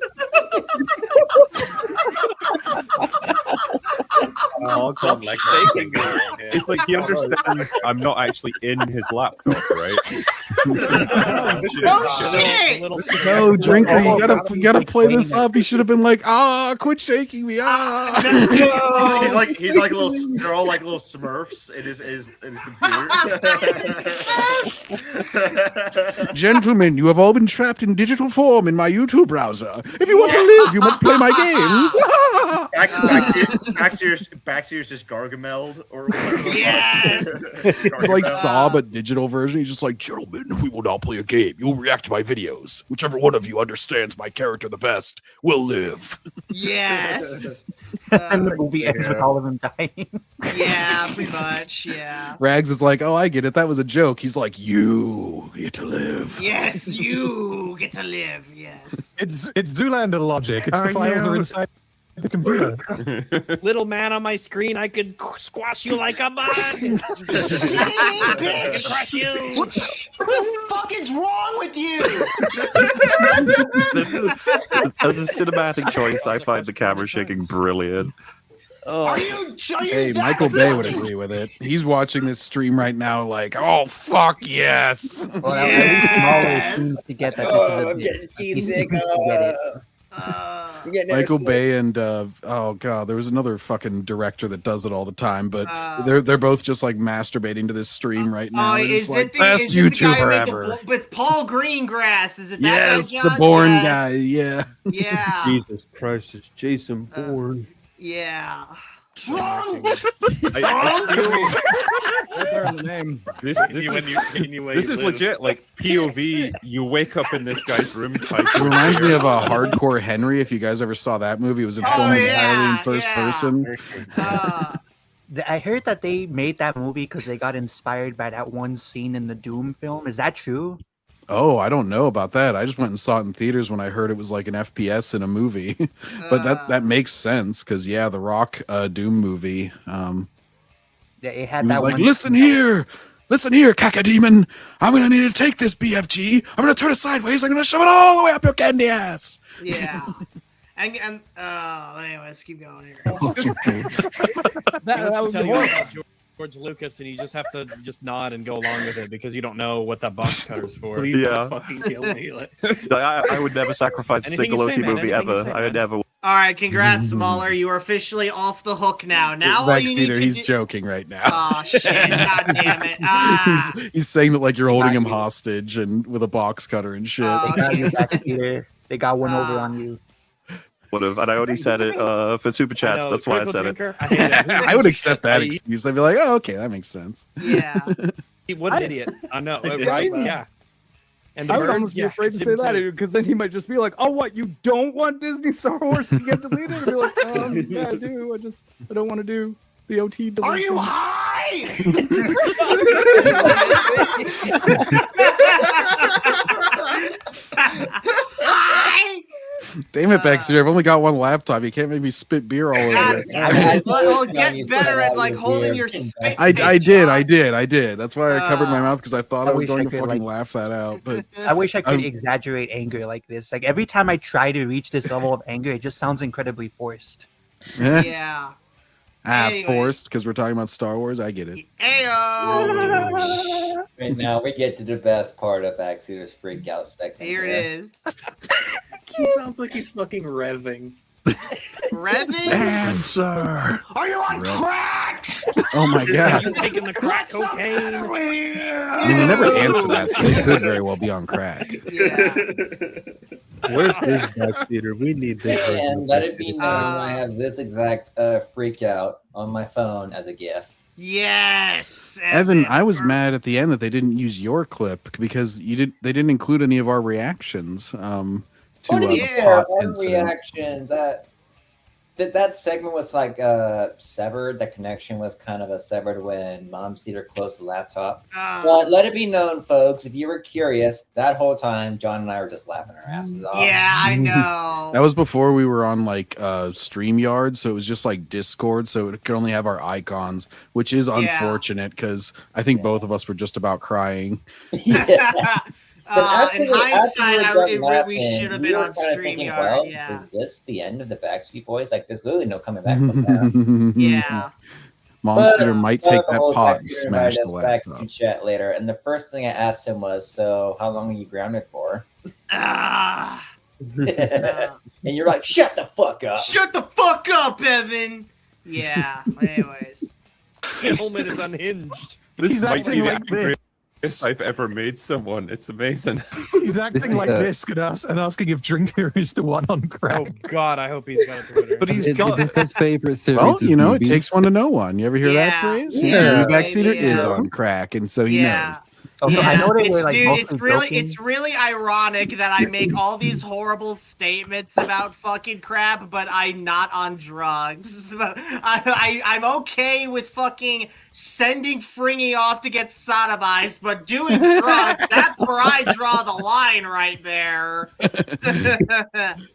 Oh, God, like it's like he understands I'm not actually in his laptop, right? shit! No, Drinker, you gotta play this up. He should have been like, quit shaking me, He's like little. They're all like little Smurfs in his computer. Gentlemen, you have all been trapped in digital form in my YouTube browser. If you want to live, you must play my games. Backseat's just Gargamel or whatever. Yes. It's like Saw, but digital version. He's just like, gentlemen, we will now play a game. You'll react to my videos. Whichever one of you understands my character the best will live. Yes. And the movie ends with all of them dying. Yeah, pretty much. Yeah. Rags is like, oh, I get it. That was a joke. He's like, you get to live. Yes, you get to live. Yes. It's Zoolander logic. It's the files are inside the computer. Little man on my screen, I could squash you like a bug. I could crush you. What the fuck is wrong with you? As a cinematic choice, I find the camera shaking brilliant. Are you Hey, Michael Bay would agree with it. He's watching this stream right now, like, oh fuck yes. Well, at least Smaller seems to get that this is a I'm bit. getting He seems seasick. to get it. I'm getting Michael sick. Bay and oh god, there was another fucking director that does it all the time, but they're both just like masturbating to this stream right now. They're just like, best is it the guy who YouTuber made ever. with Paul Greengrass? Is it that Yes, guy, the John? Bourne Yes. guy. Yeah. Yeah. Jesus Christ, it's Jason Bourne. Yeah. Wrong. This is legit. Like POV, you wake up in this guy's room. It reminds me of a Hardcore Henry. If you guys ever saw that movie, it was filmed entirely in first person. I heard that they made that movie because they got inspired by that one scene in the Doom film. Is that true? Oh, I don't know about that. I just went and saw it in theaters when I heard it was like an FPS in a movie. But that makes sense because yeah, the Rock Doom movie. Yeah, it had He was that like, one. listen here, Cacodemon. I'm gonna need to take this BFG. I'm gonna turn it sideways. I'm gonna shove it all the way up your candy ass. Yeah. And anyways, keep going here. That was tell you horrible. about George Lucas, and you just have to just nod and go along with it because you don't know what that box cutter's for. Please don't don't fucking kill me. Like, I would never sacrifice a Anything single you say, OT man, movie anything you ever. say, I would man. never. All right, congrats, Smaller. You are officially off the hook now. Now all you need Backseater, to he's do- joking right now. Oh shit! God damn it! Ah. He's saying that like you're holding him hostage and with a box cutter and shit. They got you, Backseater. They got one over on you. Would have, and I already said it for super chats. know, That's why I critical said drinker, it. I hate it. I would accept that I- excuse. I'd be like, oh, okay, that makes sense. Yeah. What an idiot! I know, right? Yeah. And the I would bird, almost be yeah, afraid to it's say him that too. because then he might just be like, "Oh, what? You don't want Disney Star Wars to get deleted?" And be like, "Yeah, I do. I don't want to do the OT deletion." Are you high? Damn it, Backseater. I've only got one laptop. You can't make me spit beer all over it. Well, get better at like holding your spit. I did. That's why I covered my mouth because I thought I was wish going I to could, fucking like- laugh that out. But I wish I could I'm- exaggerate anger like this. Like every time I try to reach this level of anger, it just sounds incredibly forced. Yeah. Anyway. Forced because we're talking about Star Wars. I get it. Ayo. Right now, we get to the best part of Backseater's freak out segment. Here it is. He sounds like he's fucking revving. Revving? Answer. Are you on crack? Oh my god. You taking the crack cocaine? I mean, they never answer that, so they could very well be on crack. Where's this Backseater? We need this. And let it be known I have this exact freak out on my phone as a GIF. Yes. Evan, I was mad at the end that they didn't use your clip because they didn't include any of our reactions to the pot incident. Reactions. That segment was like severed. The connection was kind of severed when Mom Cedar closed the laptop. But let it be known, folks, if you were curious, that whole time John and I were just laughing our asses off. Yeah, I know. That was before we were on like StreamYard, so it was just like Discord, so it could only have our icons, which is unfortunate because I think both of us were just about crying. In hindsight, we should have been on StreamYard. Well, Yeah. is this the end of the Backseat Boys? Like, there's literally no coming back from that. Yeah. Mom Cedar might take that pot and smash the back laptop. to chat later, and the first thing I asked him was, "So, how long are you grounded for?" Ah. And you're like, "Shut the fuck up." Shut the fuck up, Evan. Yeah. Anyways. Gentleman is unhinged. This He's might acting be the like this. If I've ever made someone, it's amazing. He's acting like this and asking if Drinker is the one on crack. Oh God, I hope he's got a Twitter. But he's got This guy's favorite series. Well, is you know, movies. it takes one to know one. You ever hear that phrase? Yeah. Backseater Yeah. is on crack, and so he knows. Also, I know they It's, were like dude, mostly joking. it's really ironic that I make all these horrible statements about fucking crap, but I'm not on drugs. I'm okay with fucking sending Fringy off to get sodomized, but doing drugs, that's where I draw the line right there.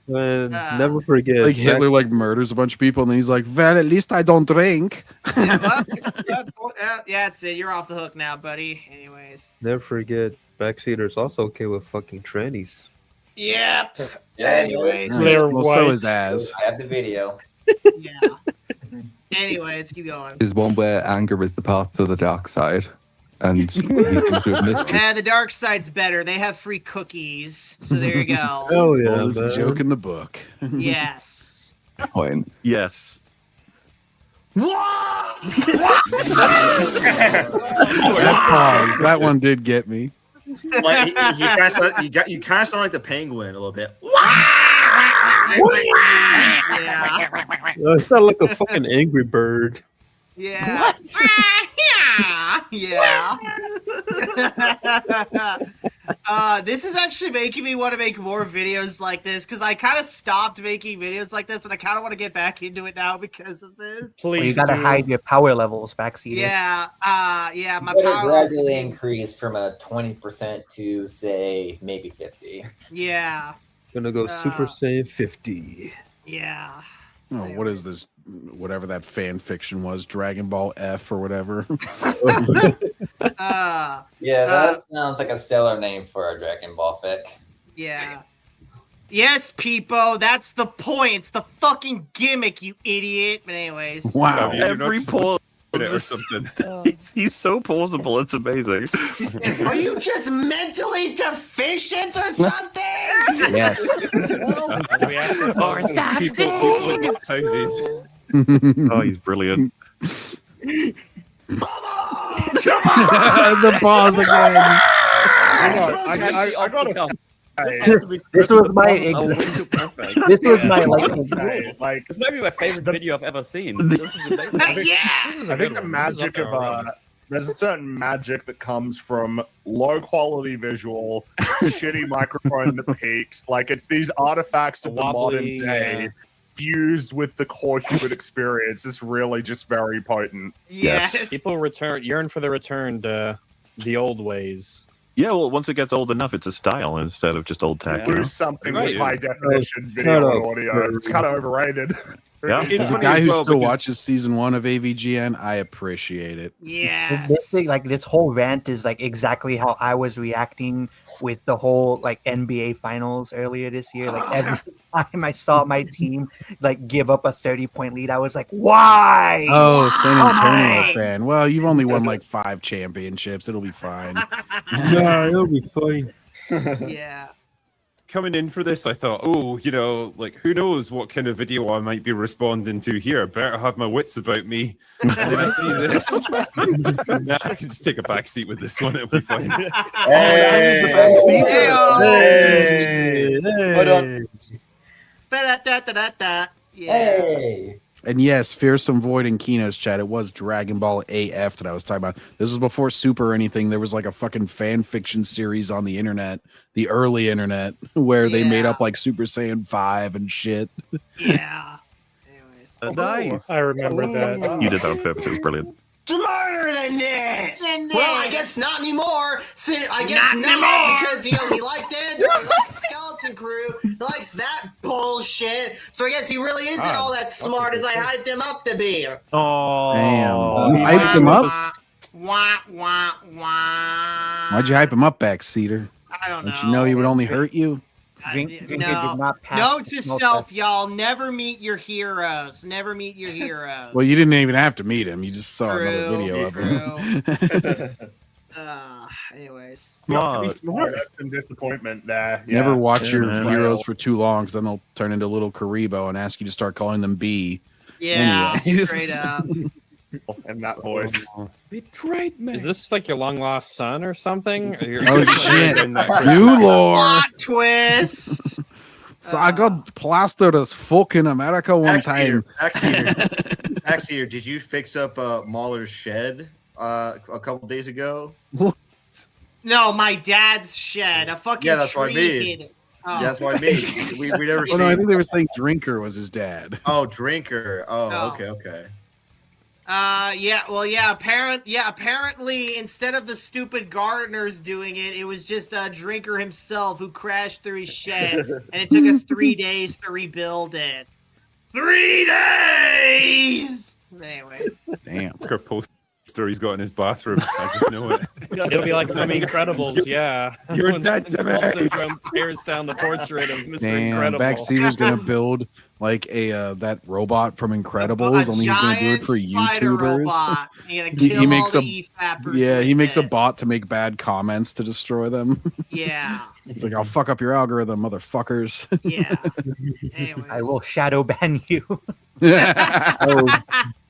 Man, never forget. Like Hitler, like murders a bunch of people, and then he's like, "Well, at least I don't drink." Yeah, that's it. You're off the hook now, buddy. Anyways. Never forget, Backseater's also okay with fucking trannies. Yep. Yeah, Anyways. Well, so is Az. I have the video. Yeah. Anyways, keep going. Is one where anger is the path to the dark side, and he seems to have missed it. Yeah, the dark side's better. They have free cookies, so there you go. Oh yeah, Well, this is a joke in the book. Yes. Point. Yes. That one did get me. Like, you kind of sound like the penguin a little bit. Yeah. You sound like a fucking angry bird. Yeah. Yeah. This is actually making me want to make more videos like this because I kind of stopped making videos like this and I kind of want to get back into it now because of this. Well, you gotta hide your power levels, Backseater. Yeah. Yeah. My Better power levels. gradually increase from a 20% to say maybe 50. Yeah. Gonna go Super Saiyan 50. Yeah. Oh, what is this? Whatever that fan fiction was, Dragon Ball F or whatever. Yeah, that sounds like a stellar name for a Dragon Ball fic. Yeah. Yes, Peepo, that's the point. It's the fucking gimmick, you idiot. But anyways. Wow. Every pause or something. He's so plausible. It's amazing. Are you just mentally deficient or something? Yes. Oh, he's brilliant. The pause again. I gotta. This was my this was my like this might be my favorite video I've ever seen. This is amazing. I think the magic of there's a certain magic that comes from low quality visual, shitty microphone that peaks. Like it's these artifacts of the modern day fused with the core human experience. It's really just very potent. Yes. People yearn for the return to the old ways. Yeah, well, once it gets old enough, it's a style instead of just old tech. Do something with high definition video and audio. It's kind of overrated. Yeah. As a guy who still watches season 1 of AVGN, I appreciate it. Yeah. This thing, like this whole rant is like exactly how I was reacting with the whole like NBA finals earlier this year. Like every time I saw my team like give up a 30-point lead, I was like, why? Oh, San Antonio fan. Well, you've only won like 5 championships. It'll be fine. Yeah, it'll be fine. Yeah. Coming in for this, I thought, oh, you know, like, who knows what kind of video I might be responding to here. Better have my wits about me. And then I see this. Nah, I can just take a back seat with this one. It'll be fine. Hold on. Yeah. And yes, Fearsome Void in Kino's chat, it was Dragon Ball AF that I was talking about. This was before Super or anything. There was like a fucking fan fiction series on the internet, the early internet, where they made up like Super Saiyan 5 and shit. Yeah. Nice. I remember that. You did that on purpose. It was brilliant. Smarter than this. Well, I guess not anymore. See, I guess not because he liked Andor, he likes Skeleton Crew, he likes that bullshit. So I guess he really isn't all that smart as I hyped him up to be. Oh, damn! You hyped him up. Wah, wah, wah. Why'd you hype him up, Backseater? I don't know. Don't you know he would only hurt you? Note to self, y'all. Never meet your heroes. Never meet your heroes. Well, you didn't even have to meet him. You just saw another True, video of him. Anyways. To be smart, that's some disappointment there. Never watch Yeah, your man. heroes for too long, because then they'll turn into little Karibo and ask you to start calling them B. Yeah, Anyways. straight up. in that voice. Betrayed me. Is this like your long lost son or something? Or Oh shit! New lore. Plot twist. So I got plastered as fuck in America one time. Backseater, did you fix up Mahler's shed a couple days ago? No, my dad's shed. A fucking that's what I tree mean. hid it. Yeah, that's what I mean. We never. Oh no, I think they were saying Drinker was his dad. Oh, Drinker. Oh, No. okay. Apparently, instead of the stupid gardeners doing it, it was just a Drinker himself who crashed through his shed, and it took us 3 days to rebuild it. 3 days! Anyways. Damn. Her poster he's got in his bathroom. I just know it. It'll be like from Incredibles, yeah. You're When dead to Saul me. Syndrome tears down the portrait of Mr. Damn, Incredible. Backseater's gonna build like a that robot from Incredibles, only he's gonna do it for YouTubers. Robot. He makes all a the E-fappers he with makes a it. bot to make bad comments to destroy them. Yeah. He's like, I'll fuck up your algorithm, motherfuckers. Yeah. Anyways. I will shadow ban you. I'll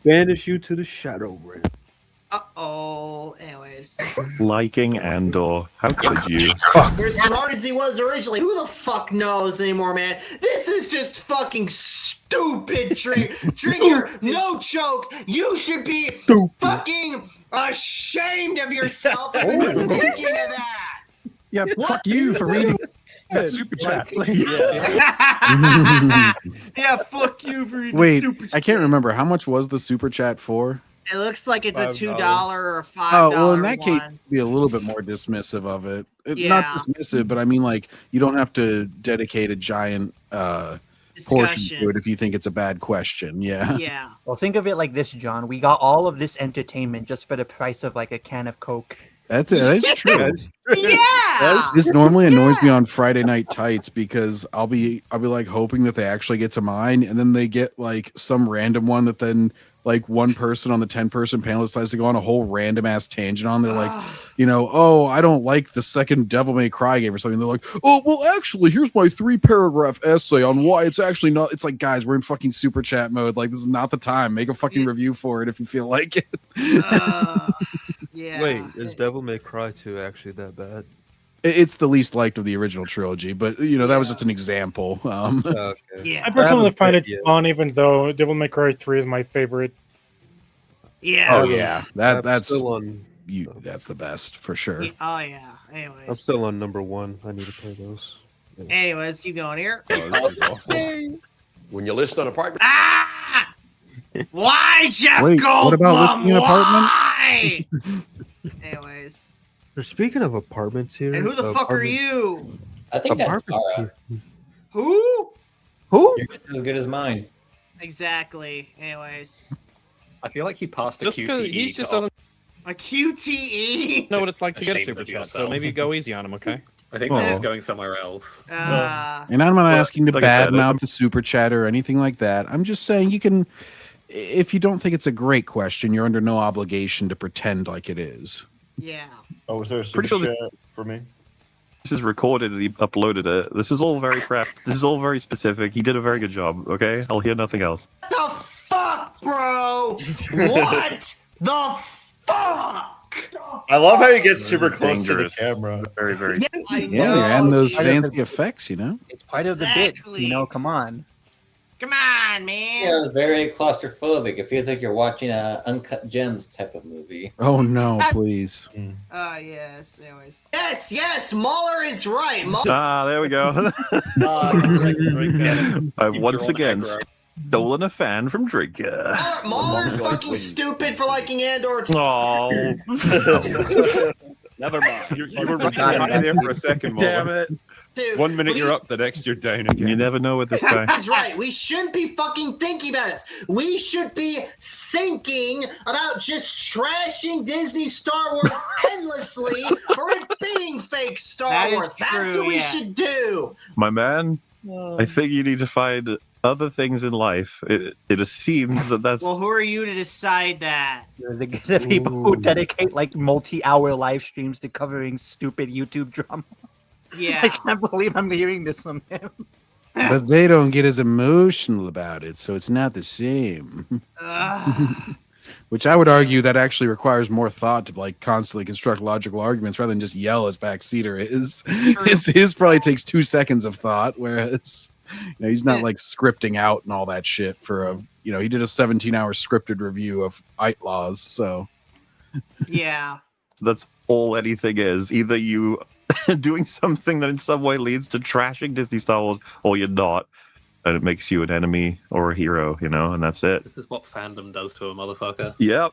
banish you to the shadow realm. Uh-oh. Anyways. Liking Andor. How could you? You're as smart as he was originally. Who the fuck knows anymore, man? This is just fucking stupid, Drinker. No joke. You should be fucking ashamed of yourself if you're thinking of that. Yeah, fuck you for reading that super chat. Yeah, fuck you for reading Wait, super I can't remember how much was the super chat for. It looks like it's a $2 or a $5. Oh well, in that case, one. be a little bit more dismissive of it. Not Yeah. dismissive, but I mean, like, you don't have to dedicate a giant portion to it if you think it's a bad question. Yeah. Yeah. Well, think of it like this, John. We got all of this entertainment just for the price of like a can of Coke. That's true. Yeah. This normally annoys me on Friday Night Tights because I'll be like hoping that they actually get to mine, and then they get like some random one that then like one person on the 10-person panel decides to go on a whole random ass tangent on. They're like, oh, I don't like the second Devil May Cry game or something. They're like, oh, well, actually, here's my 3-paragraph essay on why it's actually not. It's like, guys, we're in fucking super chat mode. Like, this is not the time. Make a fucking review for it if you feel like it. Yeah. Wait, is Devil May Cry 2 actually that bad? It's the least liked of the original trilogy, but that was just an example. Yeah. I personally find it fun, even though Devil May Cry 3 is my favorite. Yeah. Oh yeah, that's still on. That's the best for sure. Oh yeah. Anyways. I'm still on number 1. I need to play those. Anyways, keep going here. Oh, this is awful. When you list an apartment. Ah! Why, Jeff Wait, Goldblum? what about listing an apartment? Why? Anyways. They're speaking of apartments here. And who the fuck are you? I think that's Apartments Zara. Who? Who? Your guess is as good as mine. Exactly. Anyways. I feel like he passed a Just because QTE. he just to- doesn't A QTE? know what it's like to get a Ashamed super of chat, so yourself. maybe go easy on him, okay? I think Oh. he's going somewhere else. And I'm not asking to like I said, badmouth the super chat or anything like that. I'm just saying you can, if you don't think it's a great question, you're under no obligation to pretend like it is. Yeah. Oh, was there a Pretty super sure chat for me? This is recorded and he uploaded it. This is all very craft. This is all very specific. He did a very good job. Okay, I'll hear nothing else. What the fuck, bro? What the fuck? I love how you get super This is close to the dangerous. camera. Very, very. I Yeah, know. you're adding those Part of fancy the- effects, It's part of the bit. Exactly. Come on. Come on, man. Yeah, it's very claustrophobic. It feels like you're watching a Uncut Gems type of movie. Oh no, please. Yes. Anyways. Yes, Mahler is right. Ah, there we go. I've once again stolen a fan from Drinker. Mahler's fucking stupid for liking Andor. Oh. Never mind. You were right there for a second, Mom. Damn it. Dude, 1 minute we- you're up, the next you're down again. You never know with this guy. He's right. We shouldn't be fucking thinking about this. We should be thinking about just trashing Disney Star Wars endlessly for it being fake Star That is Wars. That's true, what we yes. should do. My man, I think you need to find other things in life. It seems that's Well, who are you to decide that? The people who dedicate like multi-hour live streams to covering stupid YouTube drama. Yeah. I can't believe I'm hearing this from him. But they don't get as emotional about it, so it's not the same. Which I would argue that actually requires more thought to like constantly construct logical arguments rather than just yell as Backseater is. His probably takes 2 seconds of thought, whereas he's not like scripting out and all that shit for a he did a 17-hour scripted review of Outlaws, so yeah. So that's all anything is. Either you doing something that in some way leads to trashing Disney Star Wars, or you're not. And it makes you an enemy or a hero, and that's it. This is what fandom does to a motherfucker. Yep.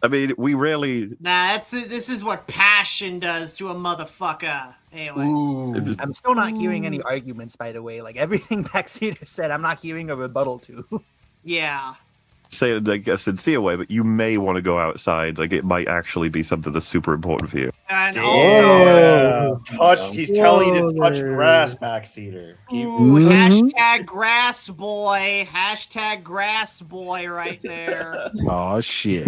I mean, we rarely. Nah, this is what passion does to a motherfucker. Anyways. I'm still not hearing any arguments, by the way. Like everything Backseater said, I'm not hearing a rebuttal to. Yeah. Say it like a sincere way, but you may want to go outside. Like it might actually be something that's super important for you. And also, he's telling you to touch grass, Backseater. Hashtag grass boy. Hashtag grass boy right there. Oh shit.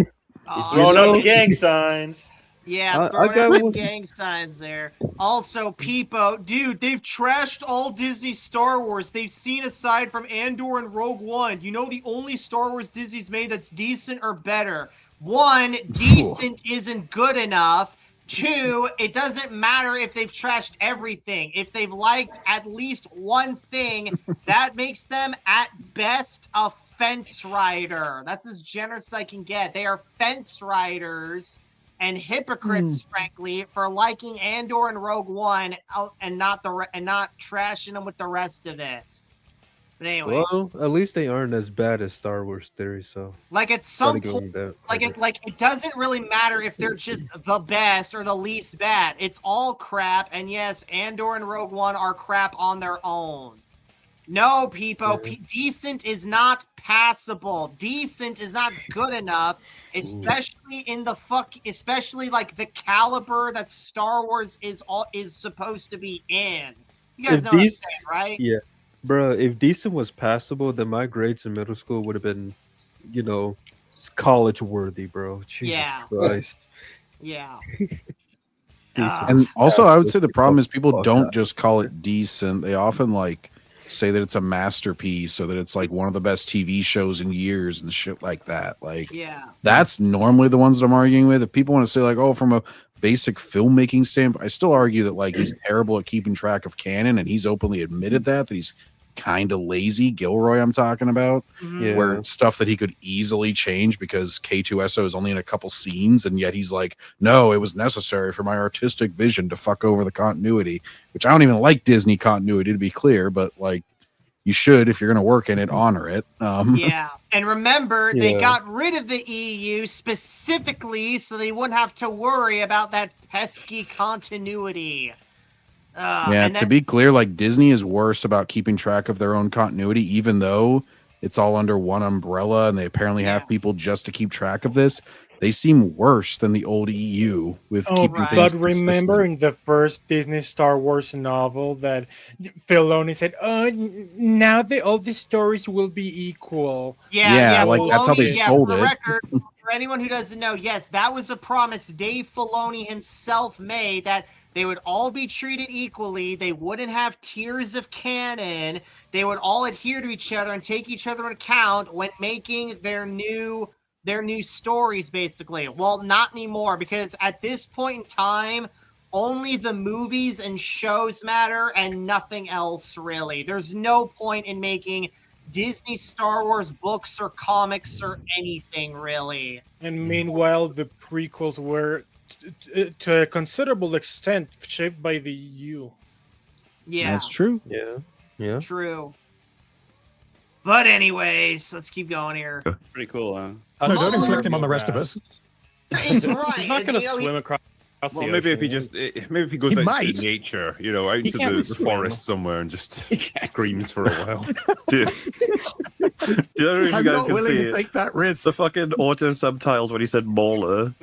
He's throwing out the gang signs. Yeah, throwing out the gang signs there. Also, Peepo, dude, they've trashed all Disney Star Wars. They've seen aside from Andor and Rogue One. The only Star Wars Disney's made that's decent or better. 1, decent isn't good enough. 2, it doesn't matter if they've trashed everything. If they've liked at least one thing, that makes them at best a fence rider. That's as generous as I can get. They are fence riders and hypocrites, frankly, for liking Andor and Rogue One and not trashing them with the rest of it. But anyways, well, at least they aren't as bad as Star Wars Theory. So like at some point, it doesn't really matter if they're just the best or the least bad. It's all crap. And yes, Andor and Rogue One are crap on their own. No, Peepo, decent is not passable. Decent is not good enough, especially in the especially like the caliber that Star Wars is supposed to be in. You guys know what I'm saying, right? Yeah, bro. If decent was passable, then my grades in middle school would have been, college worthy, bro. Jesus Christ. Yeah. And also, I would say the problem is people don't just call it decent. They often say that it's a masterpiece or that it's like one of the best TV shows in years and shit like that. That's normally the ones that I'm arguing with. If people want to say oh, from a basic filmmaking standpoint, I still argue that he's terrible at keeping track of canon, and he's openly admitted that he's kind of lazy. Gilroy, I'm talking about, where stuff that he could easily change because K2SO is only in a couple scenes, and yet he's like, no, it was necessary for my artistic vision to fuck over the continuity, which I don't even like Disney continuity, to be clear, but you should, if you're going to work in it, honor it. Yeah, and remember, they got rid of the EU specifically so they wouldn't have to worry about that pesky continuity. To be clear, Disney is worse about keeping track of their own continuity, even though it's all under one umbrella and they apparently have people just to keep track of this. They seem worse than the old EU with keeping things But remember in the first Disney Star Wars novel that Filoni said, now all the stories will be equal. Yeah, Filoni, that's how they sold it. Record, for anyone who doesn't know, yes, that was a promise Dave Filoni himself made, that they would all be treated equally. They wouldn't have tiers of canon. They would all adhere to each other and take each other into account when making their new stories, basically. Well, not anymore, because at this point in time, only the movies and shows matter and nothing else, really. There's no point in making Disney Star Wars books or comics or anything, really. And meanwhile, the prequels were to a considerable extent shaped by the EU. Yeah, that's true. Yeah, true. But anyways, let's keep going here. Pretty cool, huh? No, don't inflict him on the rest of us. He's right. He's not going to swim across the maybe ocean. if he goes out into nature, out into the forest somewhere and just screams for a while. Dude, you know if you guys can see it. take that risk. The fucking auto subtitles when he said Mauler.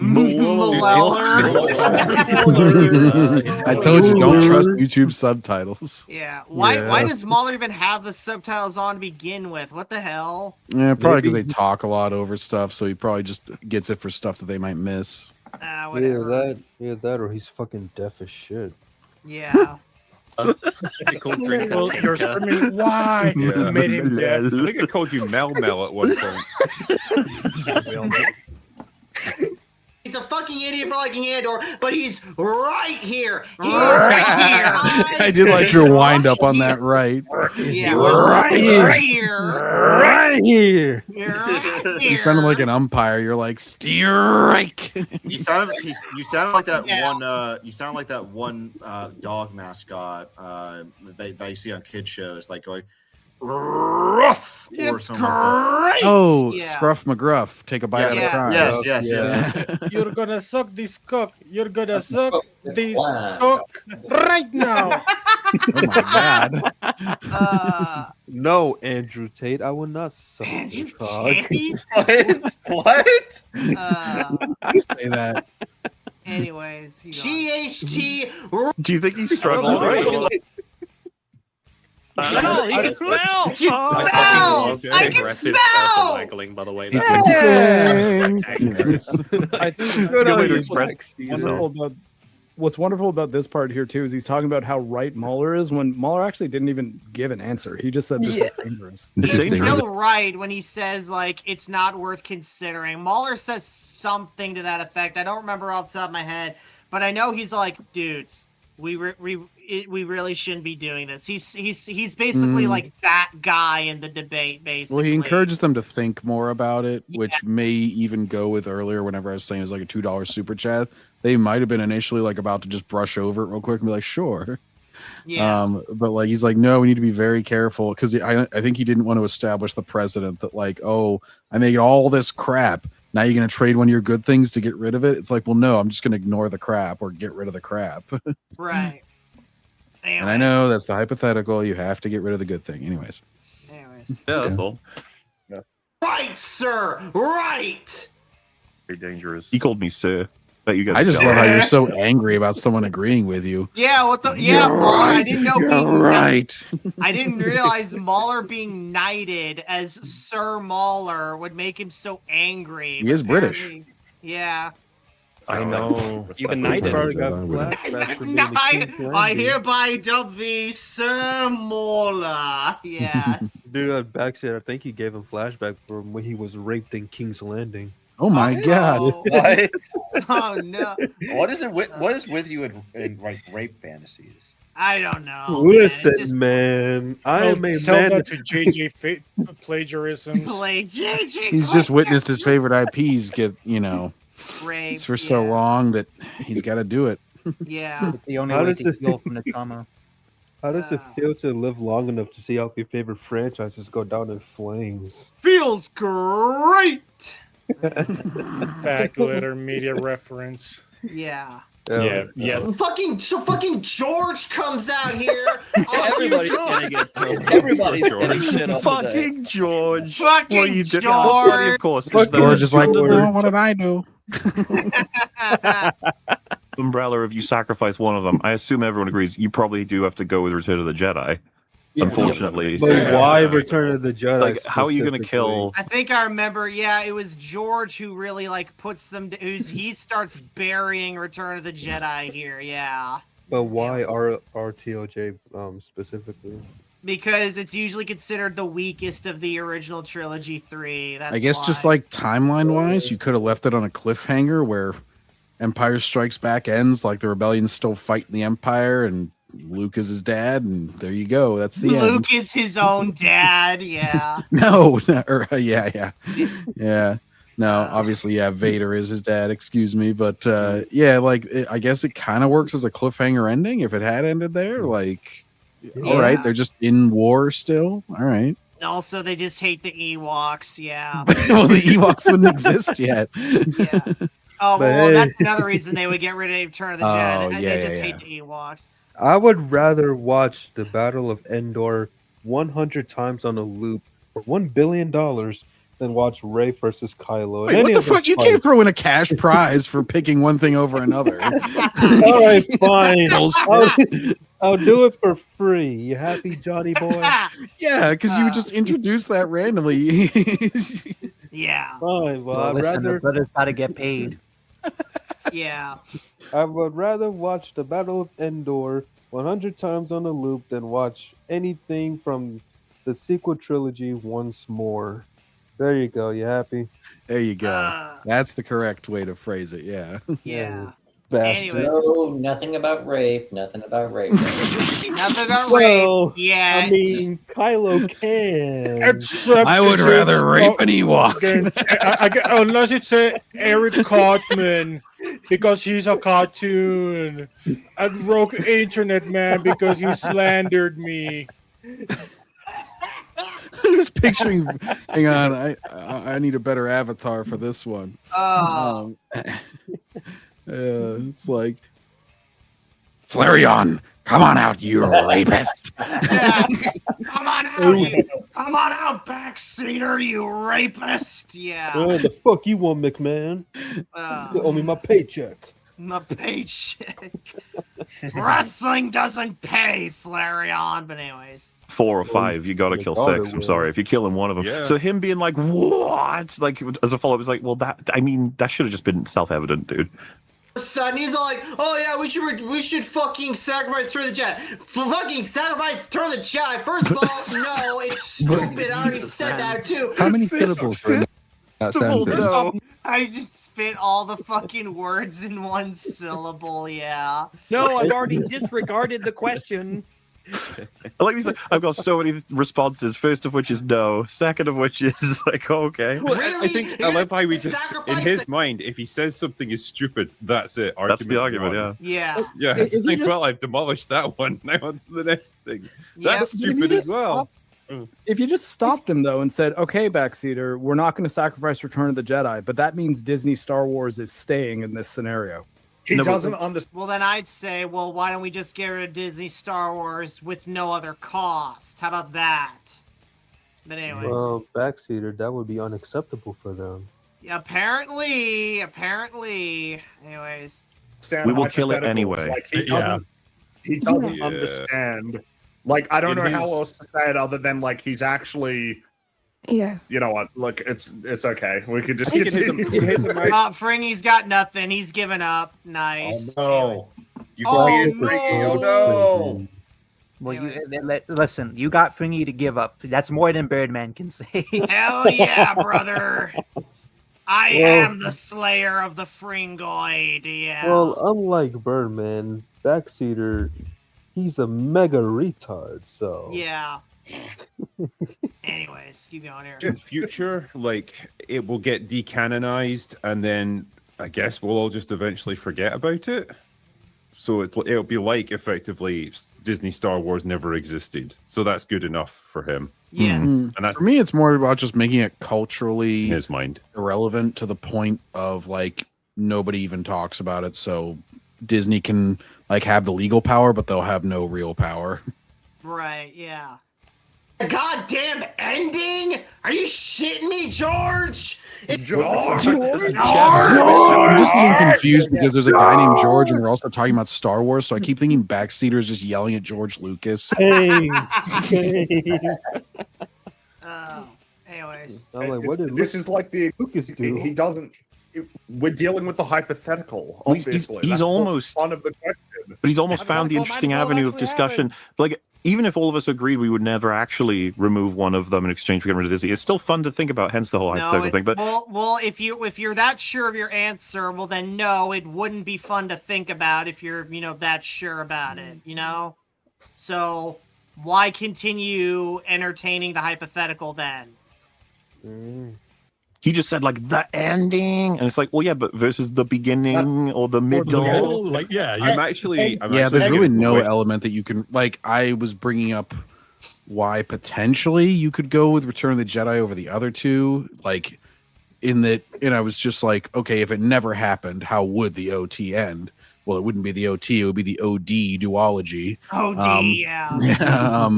I told you, don't trust YouTube subtitles. Yeah. Why does Mauler even have the subtitles on to begin with? What the hell? Yeah, probably because they talk a lot over stuff, so he probably just gets it for stuff that they might miss. Whatever. Yeah, that or he's fucking deaf as shit. Yeah. Typical drinker. Well, you're screaming, why? Who made him deaf? I think I called you Mel Mel at one point. He's a fucking idiot for liking Andor, but he's right here. He's Right here. I did like your wind up on that, right? Yeah, right here. here. Right You sounded like an umpire. You're like strike. You sounded like that one. You sound like that one dog mascot that you see on kid shows, like going rough or something. Like oh, Scruff McGruff. Take a bite Yes. out of crime. Yes. You're gonna suck this cock. You're gonna suck this cock right now. Oh my god. No, Andrew Tate, I will not suck your cock. What? Say that. Anyways, GHT. Do you think he's struggling? No, he can smell. I can I smell. fucking I love can aggressive smell. waggling, by the way. He That's can awesome. sing. I think It's a good way to express what's wonderful about this part here too is he's talking about how right Mueller is when Mueller actually didn't even give an answer. He just said this is dangerous. This is He's still right when he says like it's not worth considering. Mueller says something to that effect. I don't remember off the top of my head, but I know he's like, dudes, we really shouldn't be doing this. He's basically like that guy in the debate, basically. Well, he encourages them to think more about it, which may even go with earlier whenever I was saying it was like a $2 super chat. They might have been initially like about to just brush over it real quick and be like, sure. Yeah. But like he's like, no, we need to be very careful because I think he didn't want to establish the precedent that like, oh, I made all this crap. Now you're going to trade one of your good things to get rid of it. It's like, well, no, I'm just going to ignore the crap or get rid of the crap. Right. And I know that's the hypothetical. You have to get rid of the good thing. Anyways. Yeah, that's all. Right, sir. Right. Very dangerous. He called me sir. Bet you guys I just jealous. love how you're so angry about someone agreeing with you. Yeah, what the? Yeah, You're Mueller. I right. didn't know. You're right. I didn't realize Mueller being knighted as Sir Mueller would make him so angry. He is but British. apparently- Yeah. I know. Even knighted. I hereby dub thee Sir Mueller. Yes. Dude, at Backseat, I think he gave him flashback from when he was raped in King's Landing. Oh my god! What? Oh no! What is with you in like rape fantasies? I don't know. Listen, man, I am a Tell man. that to JJ plagiarism. Play JJ. He's just witnessed his favorite IPs get, raped for so long that he's got to do it. Yeah. It's the only How way does to it- heal from the trauma. How does it feel to live long enough to see all your favorite franchises go down in flames? Feels great. Backletter media reference. Yeah. Yeah. Yes. Fucking George comes out here. Everybody's gonna get killed. Everybody's getting shit on Fucking George. Fucking Well, you did. George. Well, funny, of course. George is like, no, what did I do? Umbrella, if you sacrifice one of them, I assume everyone agrees you probably do have to go with Return of the Jedi. Unfortunately. But why Return of the Jedi? Like, how are you going to kill? I think I remember. Yeah, it was George who really like puts them. He starts burying Return of the Jedi here. Yeah. But why RTOJ specifically? Because it's usually considered the weakest of the original trilogy 3. That's I guess just like timeline wise, you could have left it on a cliffhanger where Empire Strikes Back ends, like the rebellion's still fighting the Empire, and Luke is his dad, and there you go. That's the end. Luke is his own dad. Yeah. No, yeah. No, obviously, yeah. Vader is his dad. Excuse me, but yeah, like I guess it kind of works as a cliffhanger ending. If it had ended there, like, all right, they're just in war still. All right. Also, they just hate the Ewoks. Yeah. Well, the Ewoks wouldn't exist yet. Yeah. Oh, well, that's another reason they would get rid of Return of the Jedi. Oh, They yeah, just yeah, hate the Ewoks. I would rather watch the Battle of Endor 100 times on a loop for $1 billion than watch Rey versus Kylo. Wait, what the fuck? You can't throw in a cash prize for picking one thing over another. All right, fine. I'll do it for free. You happy, Johnny boy? Yeah, because you would just introduce that randomly. Yeah. Fine. Well, I'd Listen, rather. the brother's got to get paid. Yeah. I would rather watch the Battle of Endor 100 times on the loop, then watch anything from the sequel trilogy once more. There you go. You happy? There you go. That's the correct way to phrase it. Yeah. Yeah. Bastard. No, nothing about rape. Nothing about rape. Nothing about Well, rape. Yeah. I mean, Kylo can. Except I would if rather it's rape an not- Ewok. unless it's Eric Cartman, because he's a cartoon. I broke internet man because he slandered me. I'm just picturing. Hang on, I need a better avatar for this one. It's like Flareon, come on out, you rapist! Come on out, backseater, you rapist! Yeah. Oh, the fuck you want, McMahon? You owe me my paycheck. My paycheck. Wrestling doesn't pay, Flareon. But anyways. 4 or 5, you gotta kill 6. I'm sorry if you're killing one of them. Yeah. So him being like, "What?" Like as a follow-up, was like, "Well, that should have just been self-evident, dude." Son, he's all like, "Oh yeah, we should fucking sacrifice Turn the Jedi. Fucking sacrifice Turn the Jedi." First of all, no, it's stupid. I already said that too. How many syllables were in that sentence? No. I just spit all the fucking words in one syllable. Yeah. No, I've already disregarded the question. I like these. Like, I've got so many responses. First of which is no. Second of which is like, okay. Well, I think I love how we just, in his mind, if he says something is stupid, that's it. That's the argument, yeah. Yeah, it's like, well, I've demolished that one. Now on to the next thing. That's stupid as well. If you just stopped him though and said, "Okay, backseater, we're not going to sacrifice Return of the Jedi," but that means Disney Star Wars is staying in this scenario. He doesn't understand. Well, then I'd say, well, why don't we just get rid of Disney Star Wars with no other cost? How about that? But anyways. Well, backseater, that would be unacceptable for them. Yeah, apparently. Anyways. We will kill it anyway. Like, he doesn't understand. Like, I don't know how else to say it other than like he's actually. Yeah. You know what? Look, it's okay. We could just Fringy's got nothing. He's given up. Nice. Oh, no. You defeated Fringy. Oh, no. Well, listen, you got Fringy to give up. That's more than Birdman can say. Hell yeah, brother. I am the slayer of the Fringoid. Yeah. Well, unlike Birdman, Backseater, he's a mega retard, so. Yeah. Anyways, keep going here. In future, like it will get decanonized, and then I guess we'll all just eventually forget about it. So it'll be like effectively Disney Star Wars never existed. So that's good enough for him. Yes. And that's For me, it's more about just making it culturally his mind irrelevant to the point of like nobody even talks about it. So Disney can like have the legal power, but they'll have no real power. Right. Yeah. Goddamn ending? Are you shitting me, George? I'm just getting confused because there's a guy named George, and we're also talking about Star Wars. So I keep thinking Backseater is just yelling at George Lucas. Anyways, I'm like, what did this is like the Lucas do? He doesn't. We're dealing with the hypothetical. Well, Obviously, he's That's almost the fun of the question. But he's almost found the interesting avenue of discussion. Like, even if all of us agreed we would never actually remove one of them in exchange for getting rid of Disney, it's still fun to think about. Hence the whole hypothetical thing. But well, if you're that sure of your answer, well then no, it wouldn't be fun to think about if you're that sure about it. So why continue entertaining the hypothetical then? he just said like the ending, and it's like, well, yeah, but versus the beginning or the middle. Like, yeah, I'm actually there's really no element that you can like. I was bringing up why potentially you could go with Return of the Jedi over the other two, like in that, and I was just like, okay, if it never happened, how would the OT end? Well, it wouldn't be the OT; it would be the OD duology. OD, yeah.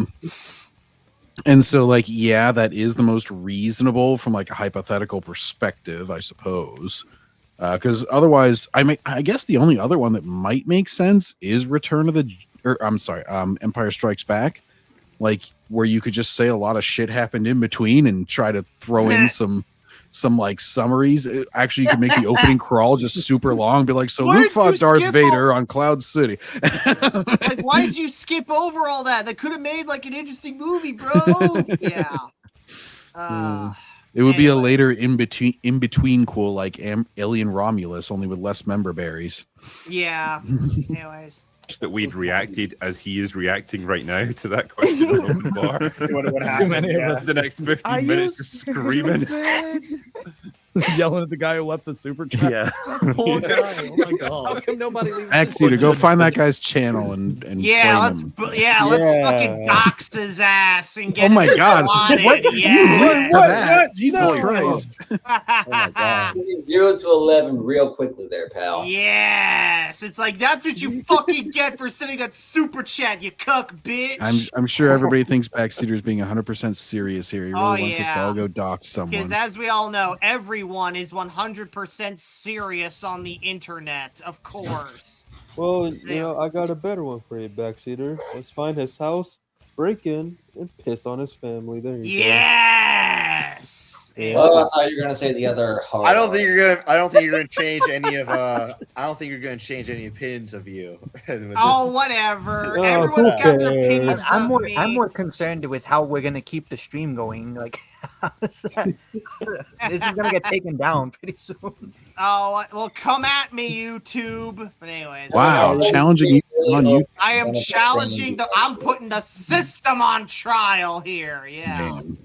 And so, like, yeah, that is the most reasonable from like a hypothetical perspective, I suppose. Because otherwise, I guess the only other one that might make sense is Empire Strikes Back, like where you could just say a lot of shit happened in between and try to throw in some some like summaries. Actually, you can make the opening crawl just super long. Be like, so Why Luke did fought you Darth skip Vader on Cloud City. Like, why did you skip over all that? That could have made like an interesting movie, bro. Yeah. It would be a later in between cool like Alien Romulus, only with less member berries. Yeah. Anyways. Just that we'd reacted as he is reacting right now to that question on Open Bar. What happened? Yeah. The next 15 minutes just screaming. Yelling at the guy who left the super chat. Yeah. Poor guy. Oh my god. How come nobody leaves? Backseater, go find that guy's channel and Yeah, flame let's him. fucking dox his ass and get Oh my him God. swatted. What? Yeah. What? Jesus Christ. Oh my God. 0 to 11 real quickly there, pal. Yes, it's like that's what you fucking get for sending that super chat, you cuck bitch. I'm sure everybody thinks Backseater's being 100% serious here. He really wants us to all go dox someone. Because as we all know, everyone is 100% serious on the internet, of course. Well, you know, I got a better one for you, Backseater. Let's find his house, break in, and piss on his family. There you go. Yes. Well, I thought you were gonna say the other. I don't think you're gonna change any of. I don't think you're gonna change any opinions of you. Oh, whatever. Oh, Everyone's got their okay. opinions. I'm of me. more concerned with how we're gonna keep the stream going. Like, this is gonna get taken down pretty soon. Oh, well, come at me, YouTube. But anyways. Wow, challenging you on YouTube. I am challenging I'm putting the system on trial here. Yeah. Man.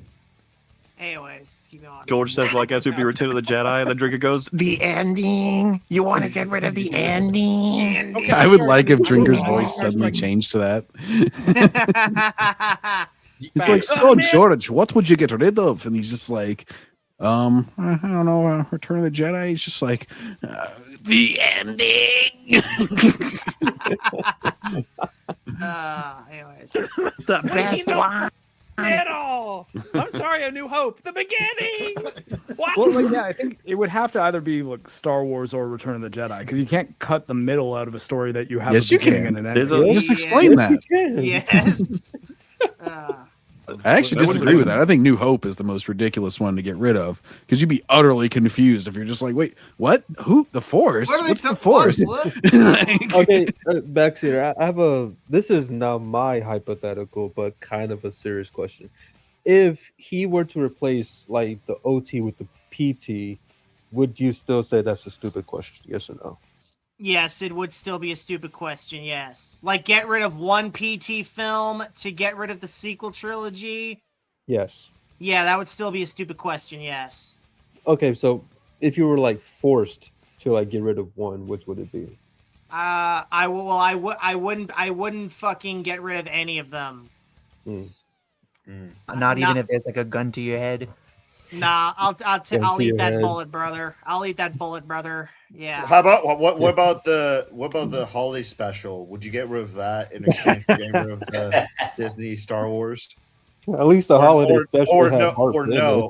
Anyways, keep going. George says, well, I guess we'd be Return of the Jedi. And then Drinker goes, the ending. You want to get rid of the ending? Okay. I would like if Drinker's voice suddenly changed to that. It's like, so George, what would you get rid of? And he's just like, I don't know, Return of the Jedi. He's just like, the ending. Anyways. The best one. Middle. I'm sorry, A New Hope. The beginning. What? Well, like, yeah, I think it would have to either be like Star Wars or Return of the Jedi, because you can't cut the middle out of a story that you have. Yes, a you beginning can. and an There's ending. just explain that. Yes. I actually disagree with that. I think New Hope is the most ridiculous one to get rid of, because you'd be utterly confused if you're just like, wait, what? Who? The Force? What's the Force? Okay, Backseater, I have this is now my hypothetical, but kind of a serious question. If he were to replace like the OT with the PT, would you still say that's a stupid question? Yes or no? Yes, it would still be a stupid question, yes. Like, get rid of one PT film to get rid of the sequel trilogy? Yes. Yeah, that would still be a stupid question, yes. Okay, so if you were like forced to like get rid of one, which would it be? I wouldn't fucking get rid of any of them. Not even if there's like a gun to your head. Nah, I'll to eat your that head. bullet, brother. I'll eat that bullet, brother. Yeah. How about what about the holiday special? Would you get rid of that in exchange for getting rid of the Disney Star Wars? At least the holiday special had heart no,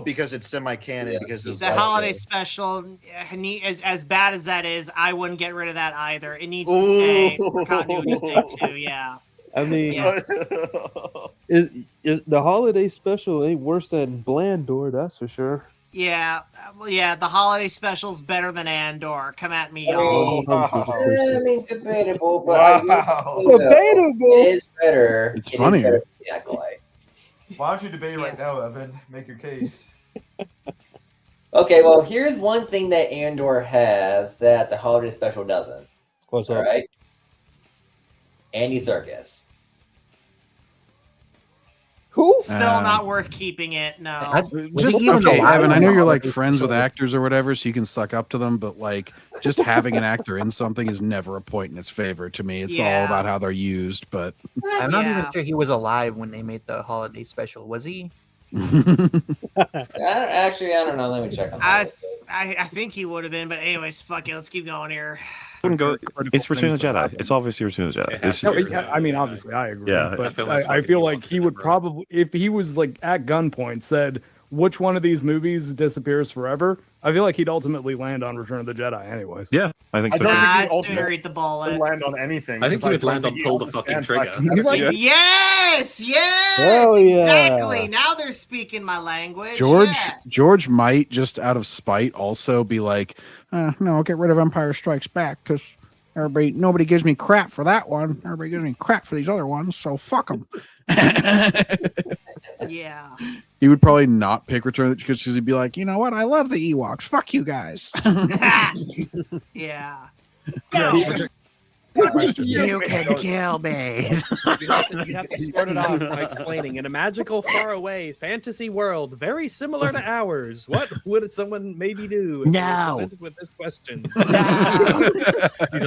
because it's semi-canon because it's The holiday special, as bad as that is, I wouldn't get rid of that either. It needs to stay for continuity's sake too. Yeah. I mean, Yeah. the holiday special ain't worse than Blandor, that's for sure. Yeah, the holiday special's better than Andor. Come at me, y'all. I mean, debatable, but Debatable. It is better. It's funnier. Yeah, Clay. Why don't you debate right now, Evan? Make your case. Okay, well, here's one thing that Andor has that the holiday special doesn't. What's All up? right. Andy Serkis. Who? Still not worth keeping it. No. Just okay, Evan. I know you're like friends with actors or whatever, so you can suck up to them. But like, just having an actor in something is never a point in its favor to me. It's all about how they're used. But I'm not even sure he was alive when they made the holiday special. Was he? Actually, I don't know. Let me check on that. I think he would have been, but anyways, fuck it. Let's keep going here. Wouldn't go. It's Return of the Jedi. It's obviously Return of the Jedi. This No, year. yeah, I mean, obviously, I agree. Yeah. but I feel like I feel like he would probably, if he was like at gunpoint, said, which one of these movies disappears forever, I feel like he'd ultimately land on Return of the Jedi anyways. Yeah, I think so. I'd sooner eat the bullet. Land on anything. I think he would land on pull the fucking trigger. Yes, Oh, exactly. yeah. Now they're speaking my language. George might, just out of spite, also be like, no, I'll get rid of Empire Strikes Back because nobody gives me crap for that one. Everybody gives me crap for these other ones, so fuck them. Yeah. He would probably not pick Return because he'd be like, you know what? I love the Ewoks. Fuck you guys. Yeah. You can kill me. You'd have to start it off by explaining, in a magical, faraway fantasy world, very similar to ours, what would someone maybe do if they were presented with this question?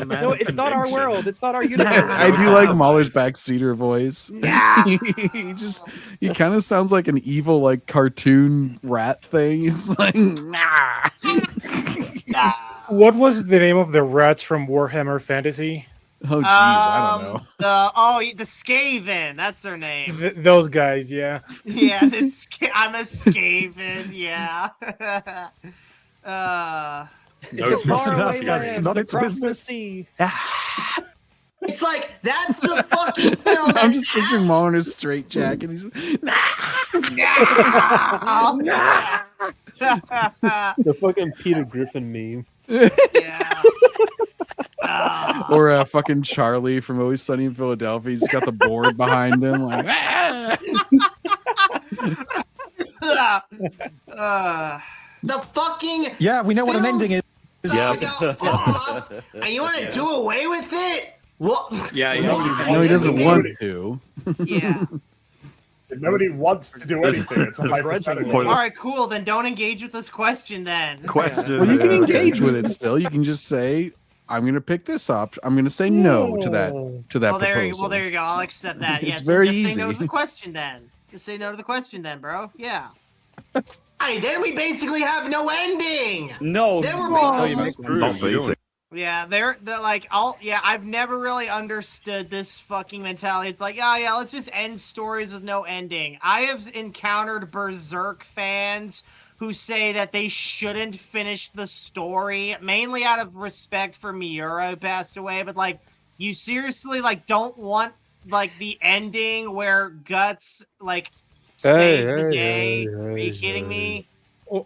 No, it's not our world. It's not our universe. I do like Mahler's backseater voice. He kind of sounds like an evil, like cartoon rat thing. He's like, nah. What was the name of the rats from Warhammer Fantasy? Oh, jeez, I don't know. The Skaven. That's their name. Those guys, yeah. Yeah, I'm a Skaven. Yeah. It's a faraway land across the sea. It's like, that's the fucking film. I'm just picturing Mahler in his straight jacket. He's The fucking Peter Griffin meme. Yeah. Or fucking Charlie from Always Sunny in Philadelphia. He's got the board behind him, like. The fucking. Yeah, we know what an ending is. Yeah. And you want to do away with it? What? Yeah, no, he doesn't want to. Yeah. Nobody wants to do anything. It's a hypothetical. All right, cool. Then don't engage with this question. Then. Well, you can engage with it still. You can just say, "I'm going to pick this up. I'm going to say no to that proposal." There you go. I'll accept that. It's Yeah, very just easy. Say no to the question then. Just say no to the question then, bro. Yeah. Then we basically have no ending. No. Then we're Not basic. Yeah, they're like I've never really understood this fucking mentality. It's like, oh yeah, let's just end stories with no ending. I have encountered Berserk fans who say that they shouldn't finish the story, mainly out of respect for Miura who passed away, but like you seriously like don't want like the ending where Guts like saves the day. Are you kidding me?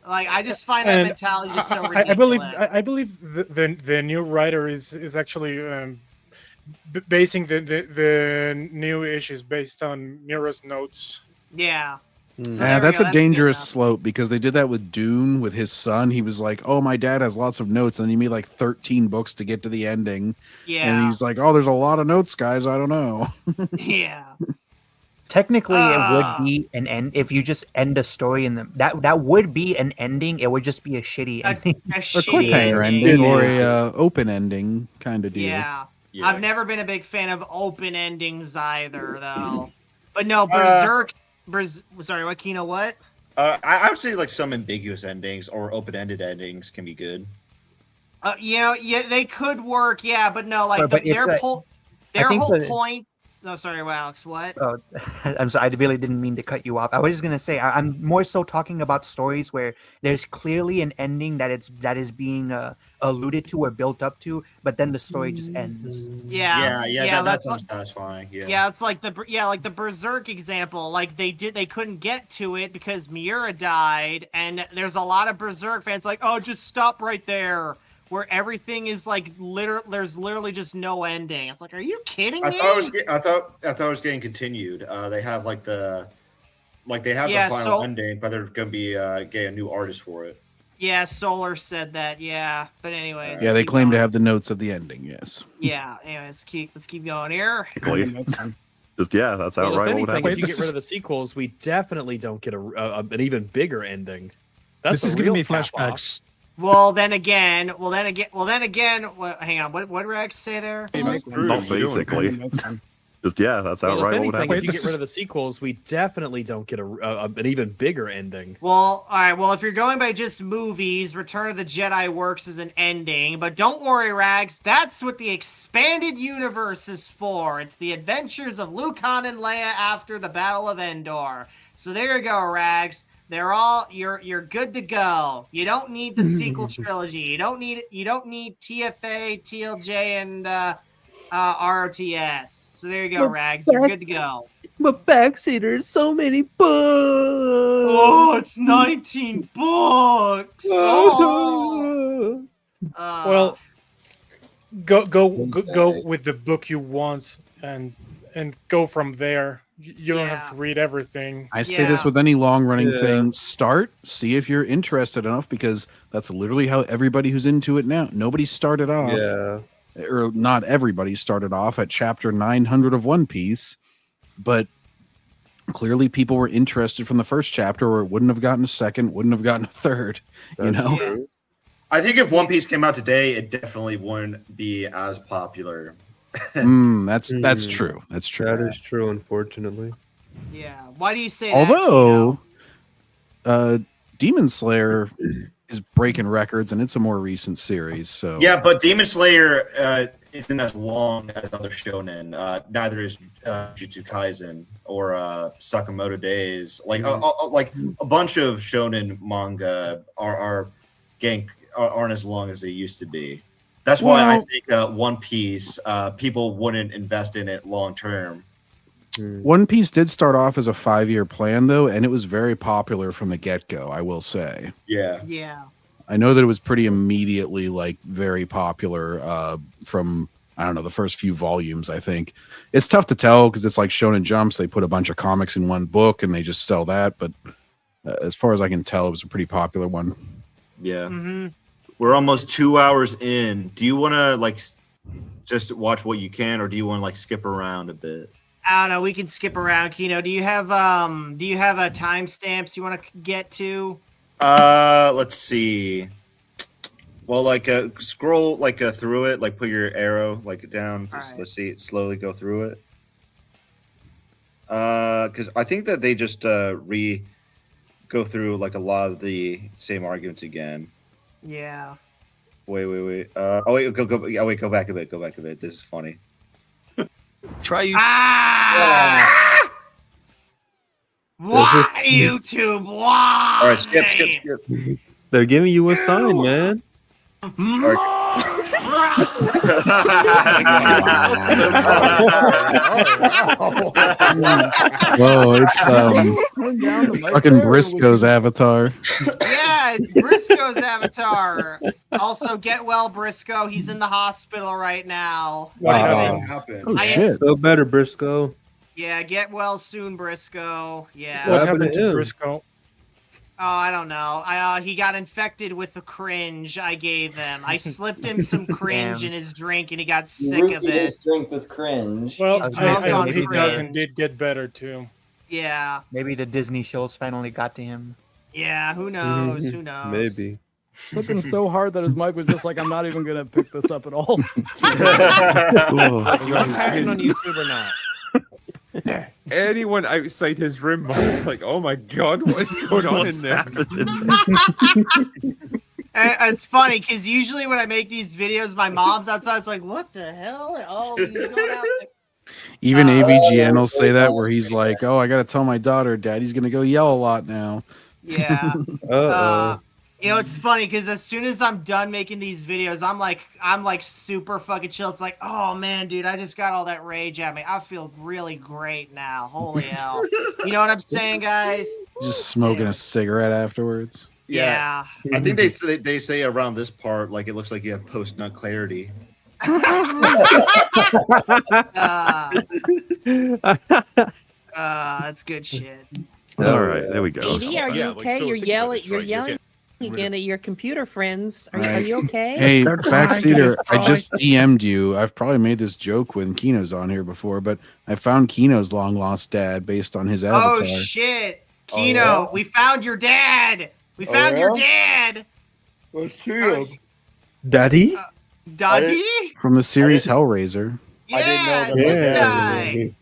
Like I just find that mentality just so ridiculous. I believe the new writer is actually basing the new issues based on Miura's notes. Yeah. Yeah, that's a dangerous slope because they did that with Dune with his son. He was like, "Oh, my dad has lots of notes," and then he made like 13 books to get to the ending. Yeah, and he's like, "Oh, there's a lot of notes, guys. I don't know." Yeah. Technically, it would be an end if you just end a story in the that would be an ending. It would just be a shitty ending, a cliffhanger ending, or a open ending kind of deal. Yeah. I've never been a big fan of open endings either, though. But no, Berserk. Sorry, what Kino? What? I would say like some ambiguous endings or open-ended endings can be good. Yeah, they could work. Yeah, but no, like But their whole point. No, sorry, Alex. What? Oh, I'm sorry. I really didn't mean to cut you off. I was just gonna say I'm more so talking about stories where there's clearly an ending that is being alluded to or built up to, but then the story just ends. Yeah. That's unsatisfying. Yeah, it's like the Berserk example. Like they couldn't get to it because Miura died, and there's a lot of Berserk fans like, oh, just stop right there. Where everything is like there's literally just no ending. It's like, are you kidding me? I thought it was getting continued. They have the final ending, but they're gonna be getting a new artist for it. Yeah, Solar said that. Yeah, but anyways. Yeah, they claim to have the notes of the ending. Yes. Yeah. Anyways, let's keep going here. Just that's outright what would happen. If you get rid of the sequels, we definitely don't get an even bigger ending. This is giving me flashbacks. Well, then again. Hang on. What did Rex say there? Not basically. Just that's outright what would happen. If you get rid of the sequels, we definitely don't get an even bigger ending. Well, all right. Well, if you're going by just movies, Return of the Jedi works as an ending. But don't worry, Rags. That's what the expanded universe is for. It's the adventures of Luke, Han, and Leia after the Battle of Endor. So there you go, Rags. You're good to go. You don't need the sequel trilogy. You don't need TFA, TLJ, and ROTS. So there you go, Rags. You're good to go. But Backseat, there's so many books. Oh, it's 19 books. Oh. Well, go with the book you want and go from there. You don't have to read everything. I say this with any long-running thing. Start, see if you're interested enough, because that's literally how everybody who's into it now. Nobody started off, or not everybody started off at chapter 900 of One Piece, but clearly people were interested from the first chapter, or it wouldn't have gotten a second, wouldn't have gotten a third. True. I think if One Piece came out today, it definitely wouldn't be as popular. That's true. That's true. That is true, unfortunately. Yeah. Why do you say Although, Demon Slayer is breaking records, and it's a more recent series. So yeah, but Demon Slayer isn't as long as other shonen. Neither is Jujutsu Kaisen or Sakamoto Days. Like a bunch of shonen manga aren't as long as they used to be. That's why I think One Piece, people wouldn't invest in it long term. One Piece did start off as a 5-year plan, though, and it was very popular from the get-go, I will say. Yeah. Yeah. I know that it was pretty immediately, like, very popular from, I don't know, the first few volumes, I think. It's tough to tell because it's like Shonen Jumps. They put a bunch of comics in one book, and they just sell that. But as far as I can tell, it was a pretty popular one. Yeah. Mm-hmm. We're almost 2 hours in. Do you want to, just watch what you can, or do you want to, skip around a bit? I don't know. We can skip around. Kino, do you have a timestamps you want to get to? Let's see. Well, scroll through it. Put your arrow down. Let's see. Slowly go through it. Because I think that they just go through a lot of the same arguments again. Yeah. Wait. Go back a bit. Go back a bit. This is funny. Try you. Why, YouTube? Why? All right, skip. They're giving you a sign, man. Whoa, it's fucking Briscoe's avatar. Yeah, it's Briscoe's avatar. Also, get well, Briscoe. He's in the hospital right now. What happened? Oh, shit. So better, Briscoe. Yeah, get well soon, Briscoe. Yeah. What happened to Briscoe? Oh, I don't know. He got infected with the cringe I gave him. I slipped him some cringe in his drink, and he got sick of it. His drink with cringe. Well, I hope he did get better too. Yeah. Maybe the Disney shows finally got to him. Yeah, who knows? Who knows? Maybe. Flipping so hard that his mic was just like, I'm not even gonna pick this up at all. You want passion on YouTube or not? Anyone outside his room might be like, oh my god, what is going on in there? It's funny because usually when I make these videos, my mom's outside. It's like, what the hell? Oh, he's going out there. Even AVGN will say that, where he's like, oh, I got to tell my daughter, Daddy's going to go yell a lot now. Yeah. Uh-oh. It's funny because as soon as I'm done making these videos, I'm like super fucking chill. It's like, oh man, dude, I just got all that rage at me. I feel really great now. Holy hell. You know what I'm saying, guys? Just smoking a cigarette afterwards. Yeah. I think they say around this part, it looks like you have post-nut clarity. That's good shit. All right, there we go. Dee, are you okay? You're yelling again at your computer friends. Are you okay? Hey, Backseater, I just DM'd you. I've probably made this joke when Kino's on here before, but I found Kino's long lost dad based on his avatar. Oh shit, Kino, we found your dad. We found your dad. Let's see him. Daddy? Daddy? From the series Hellraiser. Yeah, I didn't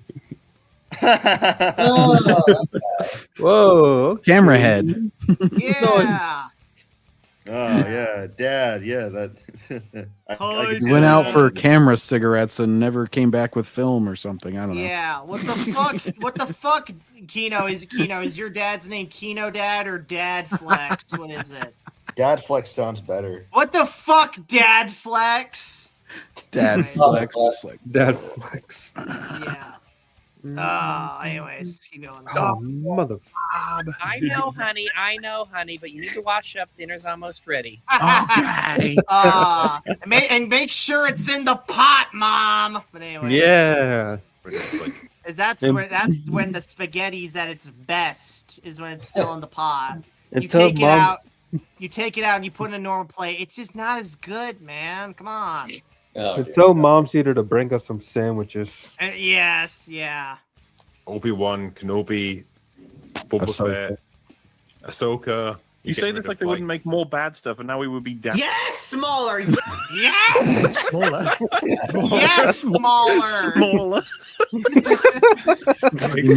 know that Whoa. Camera head. Yeah. Oh yeah, Dad. Yeah, that. I can see He went that out for happening. camera cigarettes and never came back with film or something. I don't know. Yeah, what the fuck? What the fuck? Kino is your dad's name Kino Dad or Dad Flex? What is it? Dad Flex sounds better. What the fuck, Dad Flex? Dad Flex, just like Dad Flex. Yeah. Anyways, keep going. Oh, mother. I know, honey. I know, honey. But you need to wash up. Dinner's almost ready. Okay. And make sure it's in the pot, Mom. But anyway. Yeah. That's when the spaghetti's at its best, is when it's still in the pot. You Until take it out. Mom's- You take it out and you put it in a normal plate. It's just not as good, man. Come on. Tell Mom's eater to bring us some sandwiches. Yes, yeah. Obi-Wan, Kenobi, Boba Fett, Ahsoka. You say this like they wouldn't make more bad stuff, and now we would be down. Yes, smaller. Yes. Smaller. Yes, smaller. Smaller. In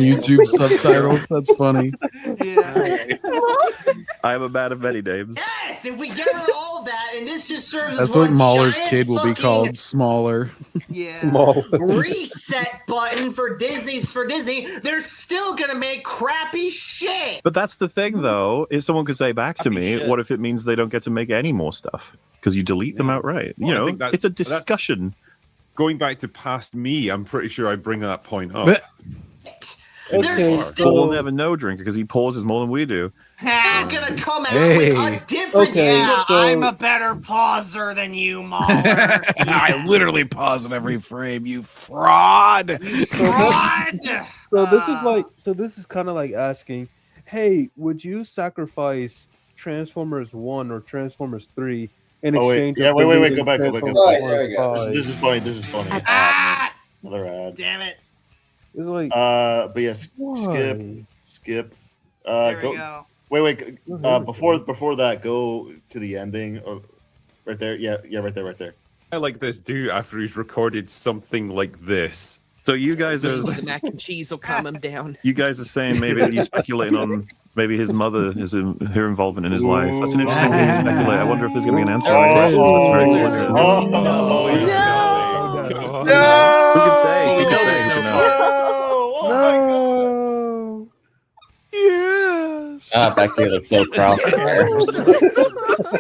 YouTube subtitles. That's funny. Yeah. I am a man of many names. Yes, if we get rid of all that, and this just serves That's as what one Mahler's giant kid will be fucking- called. Smaller. Yeah. Small. Reset button for Disney. They're still gonna make crappy shit. But that's the thing, though. If someone could say back to me, shit. what if it means they don't get to make any more stuff because you delete them outright? Well, You I know, think that's- it's a that's- discussion. Going back to past me, I'm pretty sure I bring that point up. Okay, Paul will never know drinker because he pauses more than we do. I'm gonna come out Hey. with a different. Okay, yeah, so- I'm a better pauser than you, Mahler. I literally pause in every frame. You fraud. Fraud. So this is kind of like asking, hey, would you sacrifice Transformers 1 or Transformers 3 in Oh, wait. exchange? Yeah, of wait, deleting go back. Transformers There we go. 5? This is funny. This is funny. Ah, Another ad. damn it. It's like, But yes, why? skip. There we go. Wait. Before that, go to the ending. Oh, right there. Yeah, right there. I like this dude after he's recorded something like this. So you guys are The mac and cheese will calm him down. you guys are saying maybe he's speculating on maybe his mother her involvement in his life. That's an interesting thing to speculate. I wonder if there's gonna be an answer. Oh, That's very explicit. No! Who can say? Who can say? Who can know? No. Yes. Backseat looks so cross there.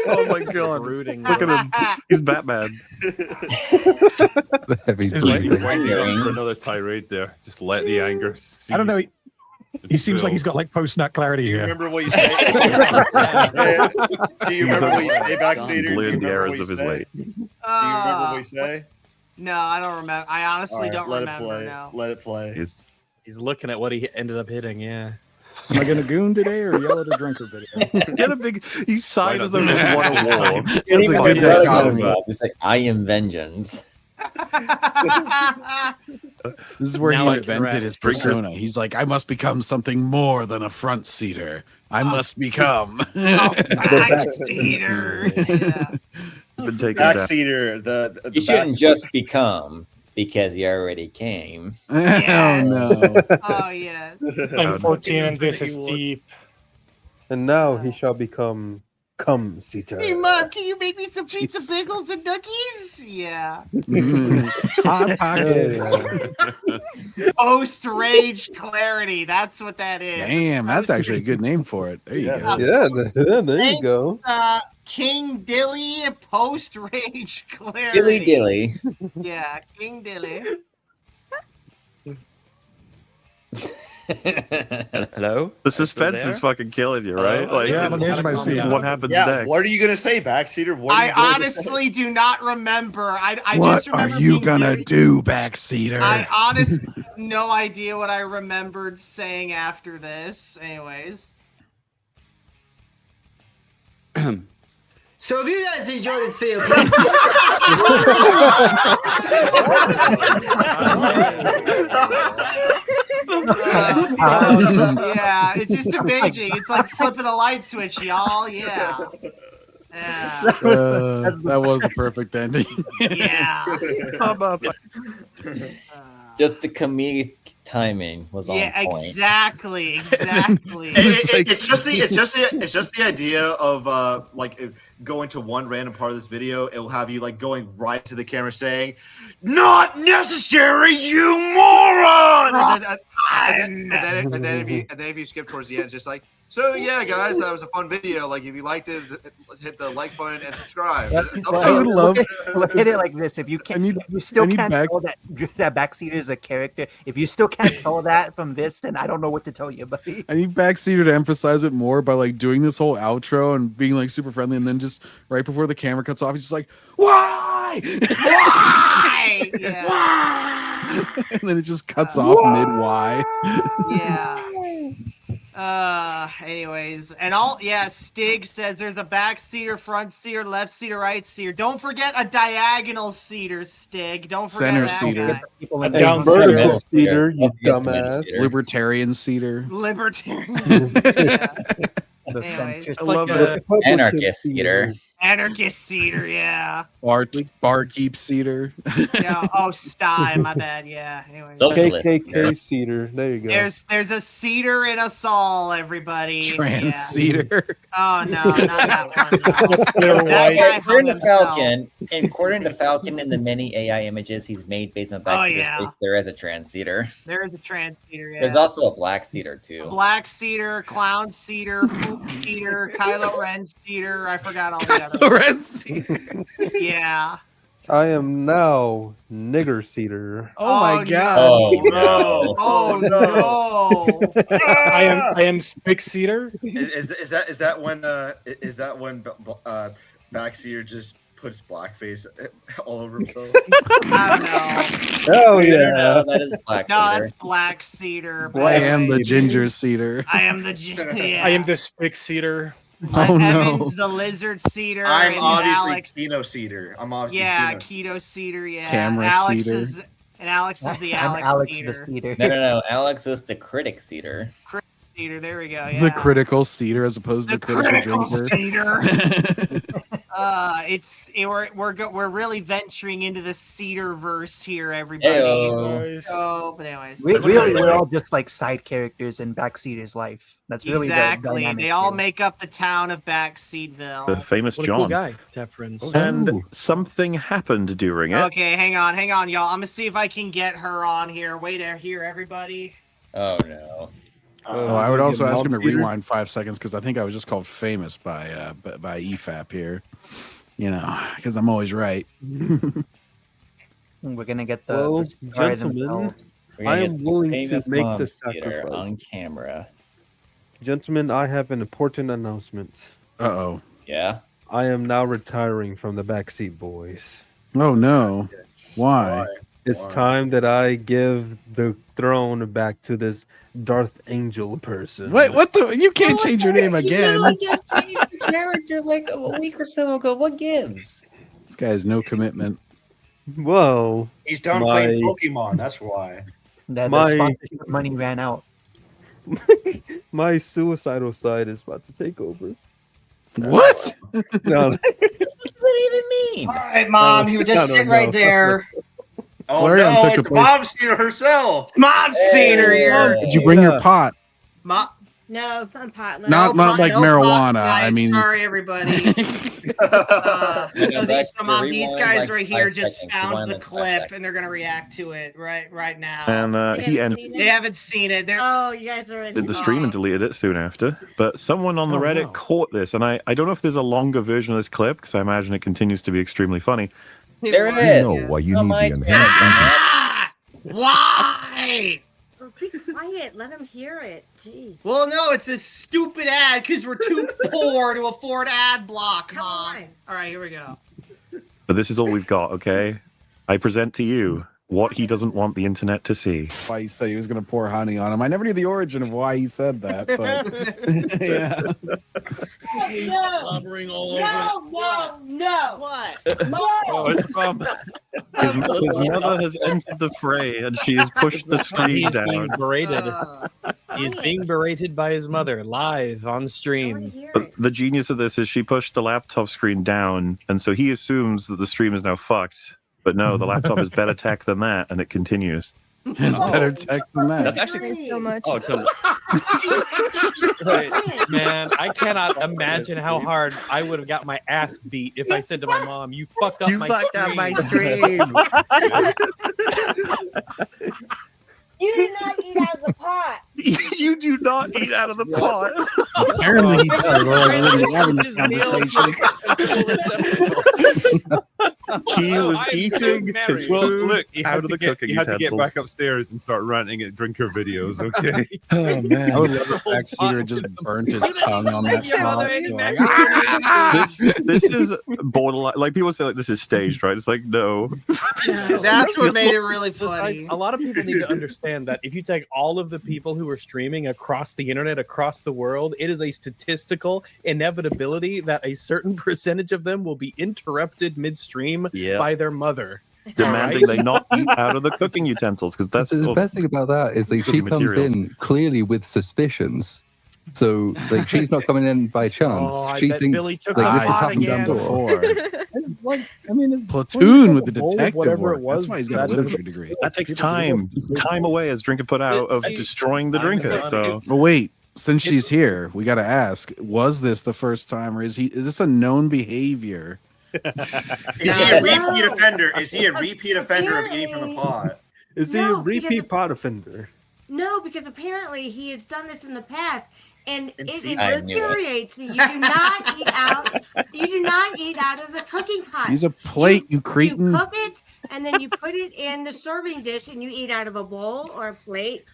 Oh my god! Brooding. Look at him. He's Batman. The heavy He's like breathing. winding up for another tirade there. Just let the anger. I don't know. He seems like he's got like post-nut clarity Do you here. remember what you say? Do you remember what you say, Backseater? He's Do you learned the remember errors what of his you say? way. Do you remember what you say? No, I don't remember. I honestly All right, don't let remember. it play. No. Let it play. He's looking at what he ended up hitting. Yeah. Am I gonna goon today or yell at a drinker video? Get a big. He sighed as though he just won a war. That's a good dichotomy. It's like I am vengeance. This is where Now he I can invented rest. his persona. He's like, I must become something more than a front seater. I must become. Backseater. Yeah. Been taken down. Backseater. The You shouldn't just become because you already came. Yes. Oh no. Oh yes. I'm 14 and this is deep. And now he shall become cum seater. Hey, Mom, can you make me some pizza pickles and nookies? Yeah. Hot pocket. Post rage clarity. That's what that is. Damn, that's actually a good name for it. There you go. Yeah, there you go. King Dilly post rage clarity. Dilly dilly. Yeah, King Dilly. Hello. The suspense is fucking killing you, right? Like, Yeah, I'm on the edge of my seat. what happens Yeah, next? what are you gonna say, Backseater? What are I you going to honestly do not remember. I What just are remember you being gonna very- do, Backseater? I honestly no idea what I remembered saying after this. Anyways. So if you guys enjoy this video, please. Yeah, it's just amazing. It's like flipping a light switch, y'all. Yeah. Yeah. That was the perfect ending. Yeah. How about Just the comedic timing was on point. Exactly. It's just the idea of going to one random part of this video. It will have you like going right to the camera saying, "Not necessary, you moron!" And then if you skip towards the end, it's just like, so yeah, guys, that was a fun video. Like, if you liked it, hit the like button and subscribe. Look at it like this: if you still can't tell that Backseater is a character, if you still can't tell that from this, then I don't know what to tell you, buddy. I need Backseater to emphasize it more by like doing this whole outro and being like super friendly, and then just right before the camera cuts off, he's just like, "Why? Why? Yeah. And then it just cuts off mid why. Yeah. Anyways, and Stig says there's a back seater, front seater, left seater, right seater. Don't forget a diagonal seater, Stig. Don't forget Center that seater. guy. A vertical seater, you dumbass. Libertarian seater. Libertarian. Anyways, it's like anarchist seater. Anarchist seater, yeah. Barkeep seater. Yeah. Oh, Sty, my bad. Yeah. Anyways. KKK seater. There you go. There's a cedar in us all, everybody. Trans seater. Oh no, not that one. That guy hung himself. According to Falcon, in the many AI images he's made based on Backseater's face, there is a trans seater. There is a trans seater. Yeah. There's also a black seater too. A black seater, clown seater, poop seater, Kylo Ren seater. I forgot all the others. Ren seater. Yeah. I am now nigger seater. Oh my god. Oh no. I am Spick Seater. Is that when Backseater just puts blackface all over himself? Oh yeah. No, that is black No, seater. that's black cedar. I am the ginger cedar. I am the yeah. I am the Spick Seater. Oh Evan's the lizard cedar. I'm and obviously Alex, Kino Cedar. I'm obviously keto cedar. Yeah. Camera Alex cedar. is the I'm Alex the cedar. Cedar. No. Alex is the critic seater. Critic cedar. There we go. Yeah. The critical cedar as opposed to the critical drinker. Cedar. We're really venturing into the cedar verse here, everybody. Ayo. But anyways, we're all just like side characters in Backseater's life. That's really exactly. the They all make up the town of Backseatville. The famous What a John. cool guy to have friends. And something happened during it. Okay, hang on, y'all. I'm gonna see if I can get her on here. Wait here, everybody. Oh no. I would also ask him to rewind 5 seconds because I think I was just called famous by EFAP here. You know, because I'm always right. We're gonna get the gentlemen. I am willing to make the sacrifice on camera. Gentlemen, I have an important announcement. Uh-oh. Yeah. I am now retiring from the Backseat Boys. Oh no. Why? It's time that I give the throne back to this Darth Angel person. Wait, what the? You can't change your name again. You just changed the character like a week or so ago. What gives? This guy has no commitment. Whoa. He's done playing Pokemon. That's why. The sponsorship money ran out. My suicidal side is about to take over. What? No. What does that even mean? All right, Mom. He would just sit right there. Oh Florian no, took the it's place. Mom's seen her herself. Mom's seen her here. Did you bring your pot? No, it's not pot. Not like marijuana. I mean, sorry, everybody. Mom, these guys right here just found the clip, and they're gonna react to it right now. And he ended They haven't seen it. Oh, you guys are the stream and deleted it soon after. But someone on the Reddit caught this, and I don't know if there's a longer version of this clip because I imagine it continues to be extremely funny. There it is. know why you need the enhanced engine. Why? Oh, be quiet. Let him hear it. Jeez. Well, no, it's a stupid ad because we're too poor to afford ad block, Mom. All right, here we go. But this is all we've got, okay? I present to you what he doesn't want the internet to see. Why he said he was going to pour honey on him. I never knew the origin of why he said that, but yeah. No. What? Oh, it's his mother has entered the fray and she has pushed the screen He's being down. berated. He's being berated by his mother live on stream. But the genius of this is she pushed the laptop screen down, and so he assumes that the stream is now fucked. But no, the laptop is better tech than that, and it continues. It's better tech than that. That's actually Thanks so much. Oh, totally. Right. Man, I cannot imagine how hard I would have got my ass beat if I said to my mom, "You fucked up my stream." You do not eat out of the pot. You do not eat out of the pot. Apparently he does. Well, I wouldn't be having this conversation. He was eating his food out of the cooking You had to get utensils. back upstairs and start ranting at drinker videos, okay? Oh man, I would love if Backseater had just burnt his tongue on that pot. This is borderline. Like people say, like this is staged, right? It's like no. That's what made it really funny. A lot of people need to understand that if you take all of the people who are streaming across the internet, across the world, it is a statistical inevitability that a certain percentage of them will be interrupted midstream by their mother. Demanding they not eat out of the cooking utensils because that's the best thing about that is that she comes in clearly with suspicions. So like she's not coming in by chance. She thinks like, this has happened done before. It's like, I mean, it's Platoon with the detective whatever work. it was. That's why he's got a literature degree. That takes time away, as Drinker put out, of destroying the drinker. So, but wait, since she's here, we got to ask: was this the first time, or is this a known behavior? Is he a repeat offender? Is he a repeat offender of eating from the pot? Is he a repeat pot offender? No, because apparently he has done this in the past, and it I knew it. infuriates me. You do not eat out. You do not eat out of the cooking pot. Use a plate, you cretin. You cook it, and then you put it in the serving dish, and you eat out of a bowl or a plate.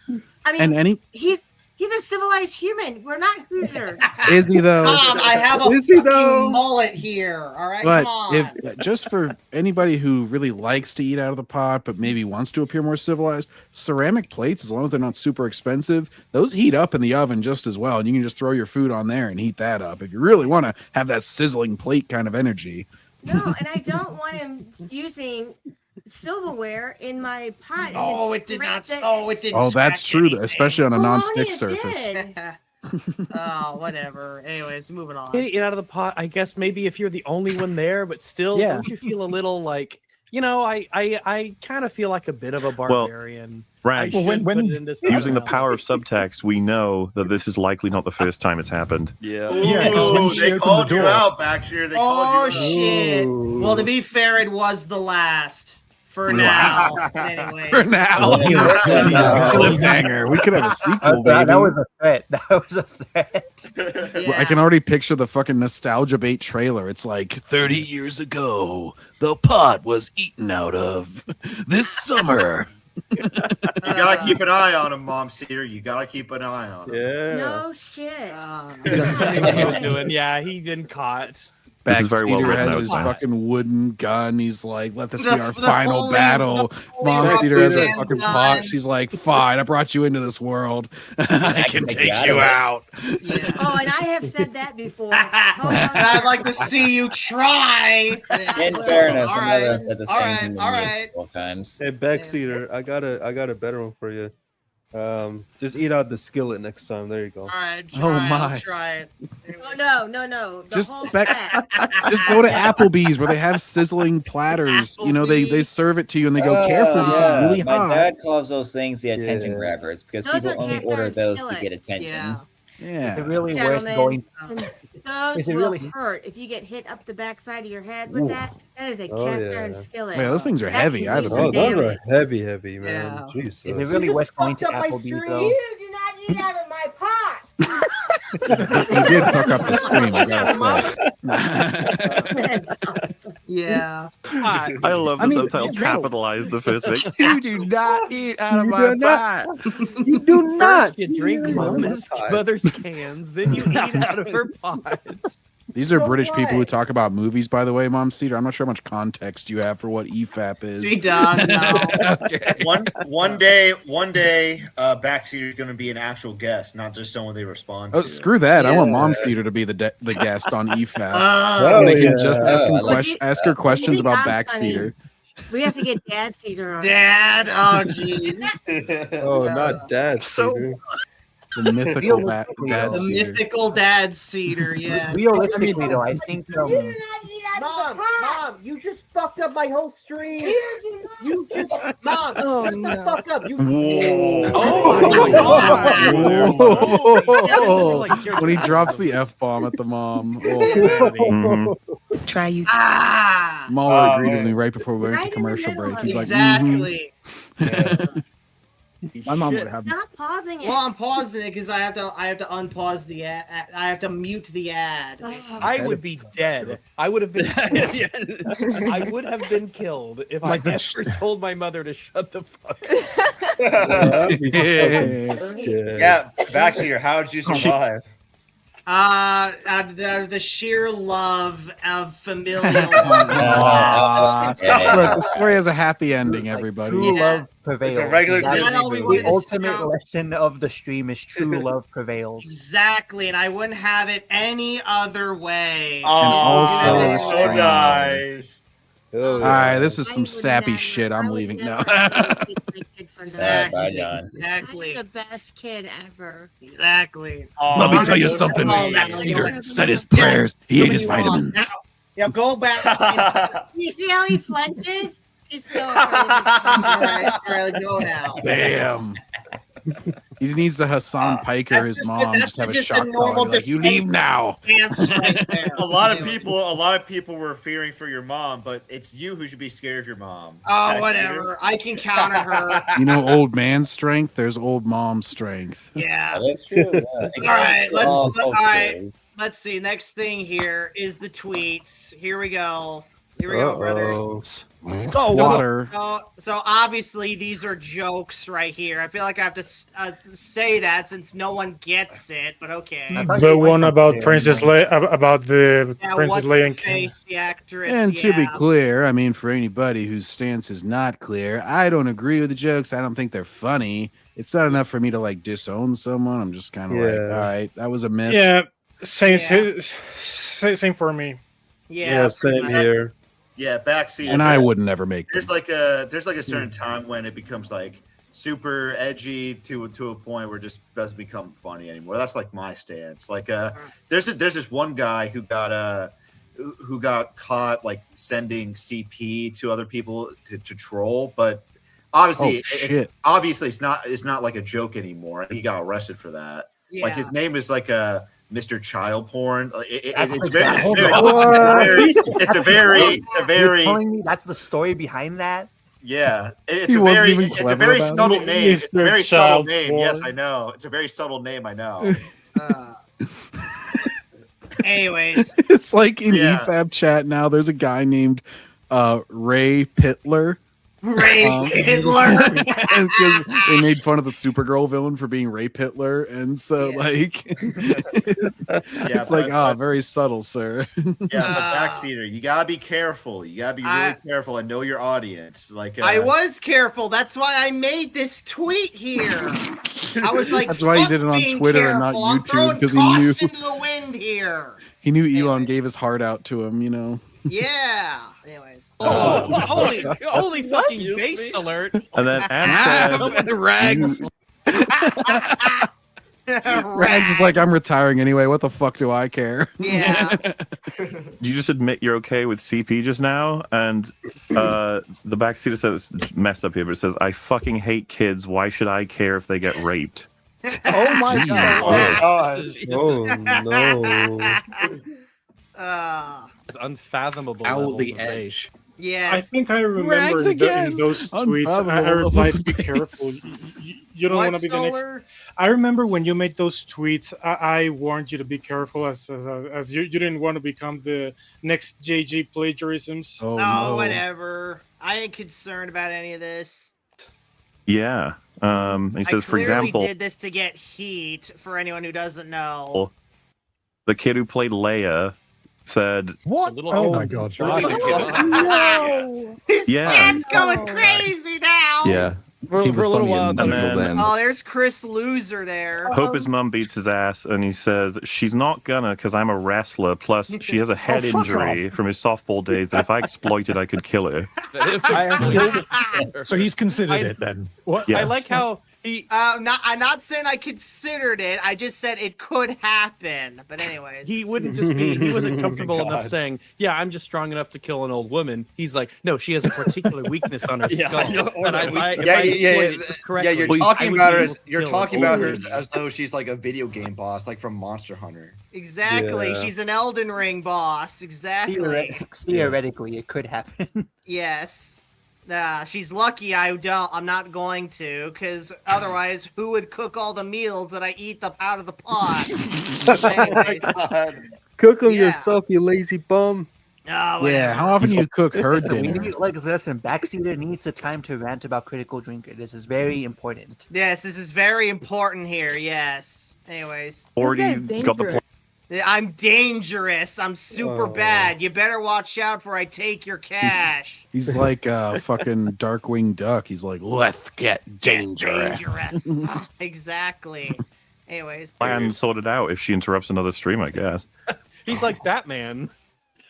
I mean, he's a civilized human. We're not Hoosiers. Is he though? I have a fucking mullet here. All right, But come on. if just for anybody who really likes to eat out of the pot, but maybe wants to appear more civilized, ceramic plates, as long as they're not super expensive, those heat up in the oven just as well, and you can just throw your food on there and heat that up if you really want to have that sizzling plate kind of energy. No, and I don't want him using silverware in my pot. and Oh, it's it did not. scraped Oh, it didn't. Oh, that's scratch true, anything. especially on a Well, non-stick it surface. did. Oh, whatever. Anyways, moving on. Get it out of the pot. I guess maybe if you're the only one there, but still, Yeah. don't you feel a little like, you know, I kind of feel like a bit of a barbarian. Rag, using the power of subtext, we know that this is likely not the first time it's happened. Ooh, they called you out, Backseat. They called you out. Shit. Well, to be fair, it was the last. For now. Anyways. For now. Cliffhanger. We could have a sequel, baby. That was a threat. That was a threat. I can already picture the fucking nostalgia bait trailer. It's like 30 years ago, the pot was eaten out of this summer. You gotta keep an eye on him, Mom Cedar. You gotta keep an eye on him. Yeah. No shit. Yeah, he been caught. This is very well Backseater written has out, his man. fucking wooden gun. He's like, let this The- be our the final only- battle. the only Mom Cedar has her Rock fucking Band pot. gun. She's like, fine, I brought you into this world. I can take you of it. out. Oh, and I have said that before. I'd like to see you try. In fairness, All my mother right, has said the all same right, thing to all me right. a couple of times. Hey, Backseater, I got a better one for you. Just eat out the skillet next time. There you go. All right, Oh, try, my. I'll try it. Oh, no. The Just whole back- set. Just go to Applebee's where they have sizzling platters. You know, they serve it to you and they go, careful, this is really My hot. dad calls those things the attention Yeah. grabbers because Those people are only cast order iron those to skillets. get attention. Yeah. Yeah. Is it really worth Gentlemen, going? those Is it will really- hurt if you get hit up the backside of your head with Ooh. that. That is a Oh, cast yeah. iron skillet. Man, those things are That heavy. can I have do a some Oh, big those damage. are heavy, man. Yeah. Jesus. Is it really worth going to Applebee's though? You do not eat out of my pot. You did fuck up the stream. I gotta That's awesome. Yeah. I love the subtitle capitalize the first bit. You do not eat out of You my do not. pot. You do not. First you drink mother's cans, then you eat out of her pot. These are So British people who what? talk about movies, by the way, Mom Cedar. I'm not sure how much context you have for what EFAP is. He does. No. Okay. One day, Backseater is going to be an actual guest, not just someone they respond to. Oh, screw that. I want Yeah. Mom Cedar to be the guest on EFAP. Oh, They can yeah. just ask, him I like ask her questions think about I'm funny? Backseater. We have to get Dad Cedar on. Dad. Oh, jeez. Oh, not Dad. Cedar. The mythical Dad The Cedar. mythical Dad Cedar. Yeah. Realistically, though, I think You do not eat out Mom, you just fucked up my whole stream. You just, Mom, shut the fuck up. You. When he drops the F-bomb at the mom. Oh, Try you. Mahler agreed with me right before we went to commercial break. He's like, Exactly. My mom would have. Stop pausing it. Well, I'm pausing it because I have to unpause the ad. I have to mute the ad. I would be dead. I would have been. I would have been killed if I ever told my mother to shut the fuck up. Yeah, Backseat, how'd you survive? Out of the sheer love of familial. Look, the story has a happy ending, everybody. True love prevails. It's a regular That's Disney the movie. ultimate lesson of the stream is true love prevails. Exactly, and I wouldn't have it any other way. also so nice. All right, this is some sappy shit. I'm leaving now. Bye, John. Exactly. I'm the best kid ever. Exactly. Let me tell you something. Backseater said his prayers. He ate his vitamins. Now go back. You see how he flinches? He's so all right, go now. Damn. He needs the Hassan Piker, his mom, just have a shock collar. Like, you leave now. A lot of people were fearing for your mom, but it's you who should be scared of your mom. Oh, whatever. I can counter her. You know, old man strength. There's old mom strength. Yeah, that's true. Yeah. All right. Let's see. Next thing here is the tweets. Here we go. Here we go, brothers. Water. So obviously these are jokes right here. I feel like I have to say that since no one gets it, but okay. The one about Princess Leia, about the Princess Leia and King. The actress. And to be clear, I mean, for anybody whose stance is not clear, I don't agree with the jokes. I don't think they're funny. It's not enough for me to like disown someone. I'm just kind of like, all right, that was a miss. Yeah, same for me. Yeah, same here. Yeah, Backseat. And I would never make them. There's like a certain time when it becomes like super edgy to a point where it just doesn't become funny anymore. That's like my stance. Like there's this one guy who got caught like sending CP to other people to troll, but obviously it's not like a joke anymore. He got arrested for that. Yeah. Like his name is like Mr. Child Porn. It's a very. Telling me that's the story behind that. Yeah, it's a very subtle name. It's a very subtle name. Yes, I know. It's a very subtle name. I know. Anyways, it's like in EFAB chat now. There's a guy named Ray Pitler. Ray Pitler. Because they made fun of the Supergirl villain for being Ray Pitler, and so like, it's very subtle, sir. Yeah, but Backseater, you gotta be careful. You gotta be really careful and know your audience. Like I was careful. That's why I made this tweet here. I was like, that's why he did it on Twitter and not YouTube, because he knew into the wind here. He knew Elon gave his heart out to him. You know. Yeah. Anyways. Holy fucking based alert. And then Rags. Rags is like, I'm retiring anyway. What the fuck do I care? Yeah. You just admit you're okay with CP just now, and the Backseater says messed up here, but it says, I fucking hate kids. Why should I care if they get raped? Oh my god. Oh no. It's unfathomable. Owl the levels of edge. base. Yeah. I think I remember in those tweets. I replied, "Be careful. You don't want to be the next." I remember when you made those tweets. I warned you to be careful, as you didn't want to become the next JG plagiarisms. Oh, no. Whatever. I ain't concerned about any of this. Yeah. He says, for example, did this to get heat. For anyone who doesn't know, the kid who played Leia said, "What? Oh my god! No. His dad's going crazy now. Yeah, for a little while. And then, there's Chris Loser there. Hope his mum beats his ass, and he says, she's not gonna because I'm a wrestler. Plus, she has a head injury from his softball days that if I exploited, I could kill her. So he's considered it then. What? Yes. I like how I'm not saying I considered it. I just said it could happen. But anyways, he wouldn't just be. He wasn't comfortable enough saying, "Yeah, I'm just strong enough to kill an old woman." He's like, "No, she has a particular weakness on her skull." You're talking about her. You're talking about her as though she's like a video game boss, like from Monster Hunter. Exactly. Yeah. She's an Elden Ring boss. Exactly. Theoretically, it could happen. Yes. She's lucky I'm not going to, because otherwise, who would cook all the meals that I eat out of the pot? Cook them yourself, you lazy bum. Oh, yeah, how often do you cook her dinner? Listen, Backseater needs a time to rant about Critical Drinker. This is very important. Yes, this is very important here. Yes. Anyways. Already got the point. I'm dangerous. I'm super bad. You better watch out before I take your cash. He's like a fucking Darkwing Duck. He's like, let's get dangerous. Exactly. Anyways. Plan sorted out if she interrupts another stream, I guess. He's like Batman.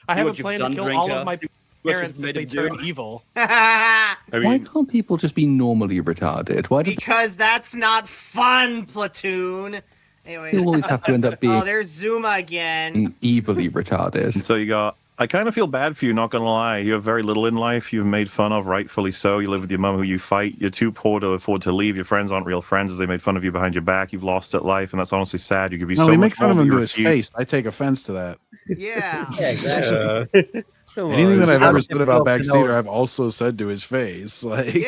I have a plan to kill all of my parents if they turn evil. Why can't people just be normally retarded? Because that's not fun, Platoon. Anyways. You always have to end up being there's Zuma again. evilly retarded. And so you got, I kind of feel bad for you, not gonna lie. You have very little in life. You've made fun of, rightfully so. You live with your mum who you fight. You're too poor to afford to leave. Your friends aren't real friends as they made fun of you behind your back. You've lost at life, and that's honestly sad. You could be so we much make fun of more, him but to you his refuse. face. I take offense to that. Yeah. Yeah, exactly. Anything that I've ever said about Backseater, I've also said to his face. Like,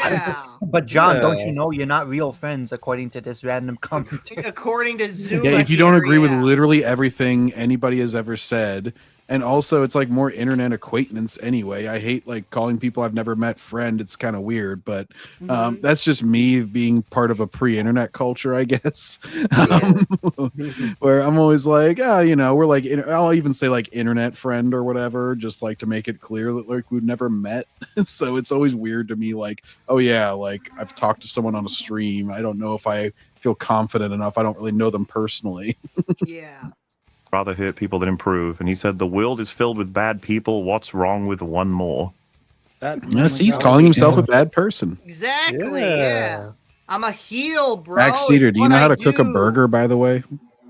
But John, don't you know you're not real friends according to this random comment? According to Zuma. yeah, if you don't agree with literally everything anybody has ever said, and also it's like more internet acquaintance anyway. I hate like calling people I've never met friend. It's kind of weird, but that's just me being part of a pre-internet culture, I guess. Where I'm always like, we're like, I'll even say like internet friend or whatever, just like to make it clear that like we've never met. So it's always weird to me, like, oh yeah, like I've talked to someone on a stream. I don't know if I feel confident enough. I don't really know them personally. Yeah. Rather hurt people than improve. And he said, the world is filled with bad people. What's wrong with one more? Yes, he's calling himself a bad person. Exactly. Yeah. I'm a heel, bro. Backseater, do you know how to cook a burger, by the way?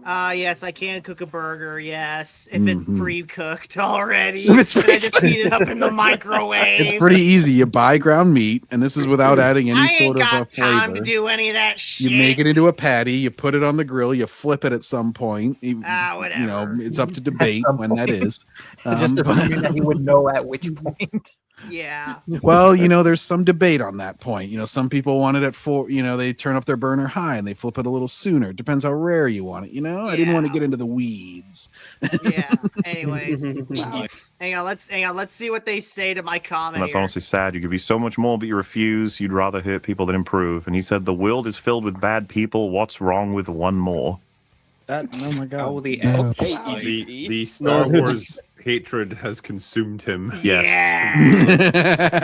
Yes, I can cook a burger. Yes, if it's pre-cooked already. It's and I just heat it up in the microwave. It's pretty easy. You buy ground meat, and this is without adding any sort of a flavor. Time to do any of that shit. You make it into a patty. You put it on the grill. You flip it at some point. Whatever. You know, it's up to debate when that is. Just assuming that he would know at which point. Yeah. Well, there's some debate on that point. Some people want it at 4. They turn up their burner high and they flip it a little sooner. It depends how rare you want it. I didn't want to get into the weeds. Yeah. Anyways, hang on. Let's see what they say to my comment. And that's here. honestly sad. You could be so much more, but you refuse. You'd rather hurt people than improve. And he said, the world is filled with bad people. What's wrong with one more? Oh my god. The Star Wars hatred has consumed him. Yes.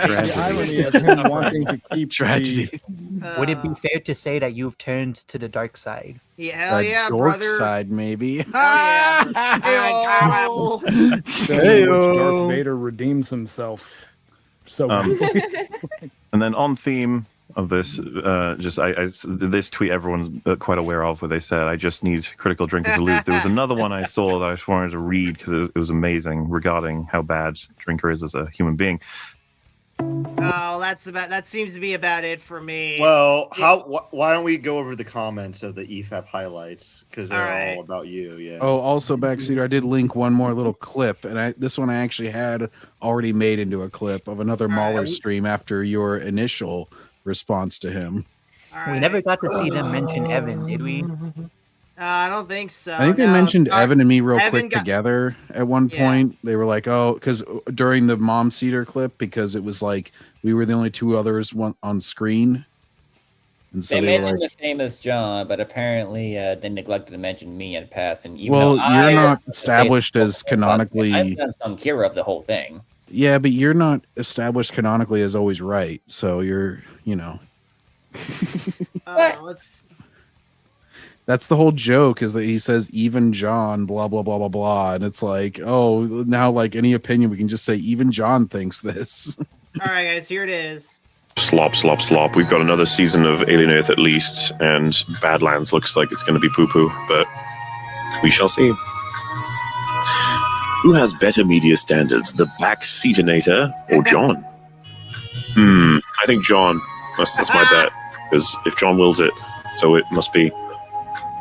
The irony is him wanting to keep tragedy. Would it be fair to say that you've turned to the dark side? Yeah, hell yeah, dork brother. side, maybe. Oh, Hey, Darth Vader redeems himself. So And then on theme of this, this tweet everyone's quite aware of, where they said, I just need Critical Drinker to lose. There was another one I saw that I just wanted to read because it was amazing regarding how bad Drinker is as a human being. Oh, that seems to be about it for me. Well, why don't we go over the comments of the EFAP highlights, because they're all about you. Yeah. Oh, also Backseater, I did link one more little clip, and this one I actually had already made into a clip of another Mahler stream after your initial response to him. We never got to see them mention Evan, did we? I don't think so. I think they mentioned Evan and me real quick together at one point. They were like, oh, because during the Mom Cedar clip, because it was like we were the only two others on screen. And so they mentioned like, the famous John, but apparently they neglected to mention me in past. And even well, though you're not established as canonically. I've done some cure of the whole thing. Yeah, but you're not established canonically as always right. So you're, That's the whole joke, is that he says even John, blah, blah, blah, blah, blah. And it's like, oh, now like any opinion, we can just say even John thinks this. All right, guys, here it is. Slop, slop, slop. We've got another season of Alien Earth at least, and Badlands looks like it's going to be poo-poo, but we shall see. Who has better media standards, the Backseatinator or John? I think John. That's my bet. Because if John wills it, so it must be.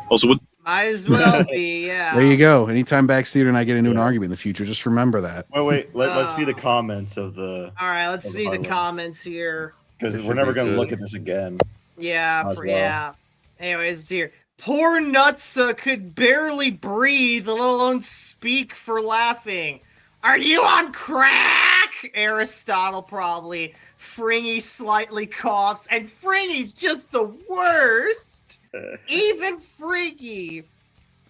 Also, with might as well be, yeah. There you go. Anytime Backseater and I get into an argument in the future, just remember that. Wait. Let's see the comments of the. All right, let's see the comments here. Because we're never going to look at this again. Yeah, yeah. Anyways, it's here. Poor Nutsa could barely breathe, let alone speak for laughing. Are you on crack? Aristotle probably. Fringy slightly coughs, and Fringy's just the worst. Even Fringy.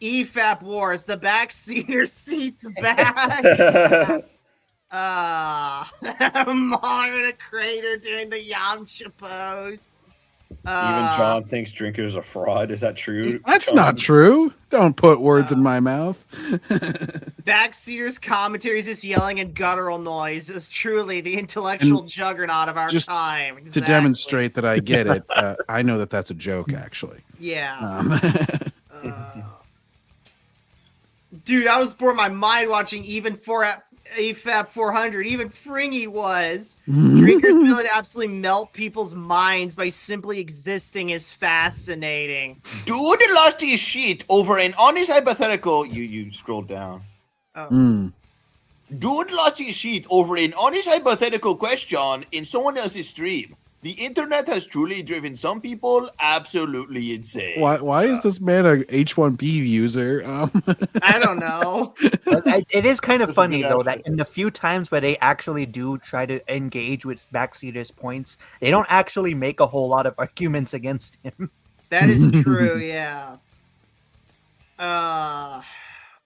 EFAP Wars, the backseater seats back. Mar in a crater doing the Yamcha pose. Even John thinks drinkers are fraud. Is that true? That's John? not true. Don't put words in my mouth. Backseaters commentary is just yelling and guttural noise. Is truly the intellectual juggernaut of our time. To demonstrate that I get it, I know that that's a joke, actually. Yeah. Dude, I was bored my mind watching even AFAB 400. Even Fringy was. Drinker's ability to absolutely melt people's minds by simply existing is fascinating. Dude lost his shit over an honest hypothetical. You scroll down. Dude lost his shit over an honest hypothetical question in someone else's stream. The internet has truly driven some people absolutely insane. Why is this man a H1B user? I don't know. It is kind of funny, though, that in the few times where they actually do try to engage with Backseater's points, they don't actually make a whole lot of arguments against him. That is true, yeah.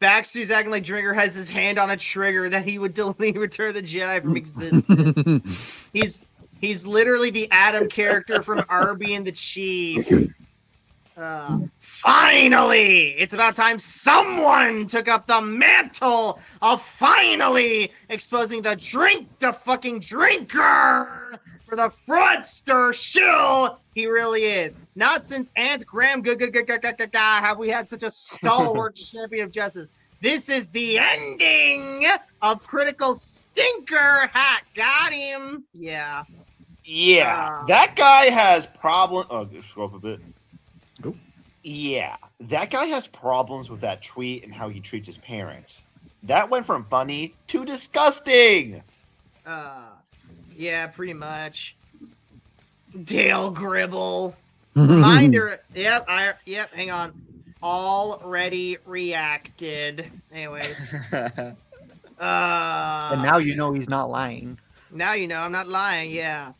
Backseater's acting like Drinker has his hand on a trigger that he would delete Return of the Jedi from existence. He's literally the Adam character from Arby and the Chief. Finally! It's about time someone took up the mantle of finally exposing the fucking drinker for the fraudster shill he really is. Not since Aunt Graham have we had such a stalwart champion of justice. This is the ending of Critical Stinker Hat. Got him. Yeah. Yeah, that guy has problems. Oh, scroll up a bit. Yeah, that guy has problems with that tweet and how he treats his parents. That went from funny to disgusting. Yeah, pretty much. Dale Gribble. Reminder. Yep, hang on. Already reacted. Anyways. And now you know he's not lying. Now you know I'm not lying, yeah.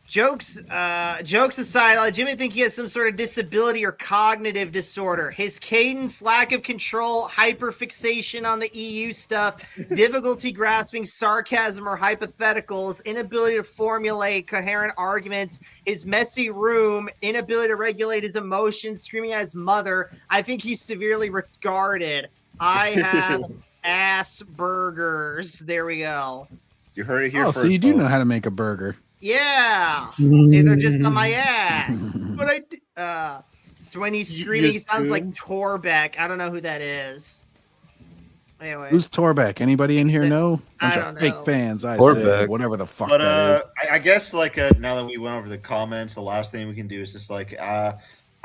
Jokes aside, I legitimately think he has some sort of disability or cognitive disorder. His cadence, lack of control, hyperfixation on the EU stuff, difficulty grasping sarcasm or hypotheticals, inability to formulate coherent arguments, his messy room, inability to regulate his emotions, screaming at his mother. I think he's severely retarded. I have Asperger's. There we go. You heard it here first. So you do know how to make a burger. Yeah, they're just on my ass. But so when he's screaming, he sounds like Torbeck. I don't know who that is. Anyway, who's Torbeck? Anybody in here know? I don't know. Fake fans. I Torbeck. say whatever the fuck But that is. I guess now that we went over the comments, the last thing we can do is just I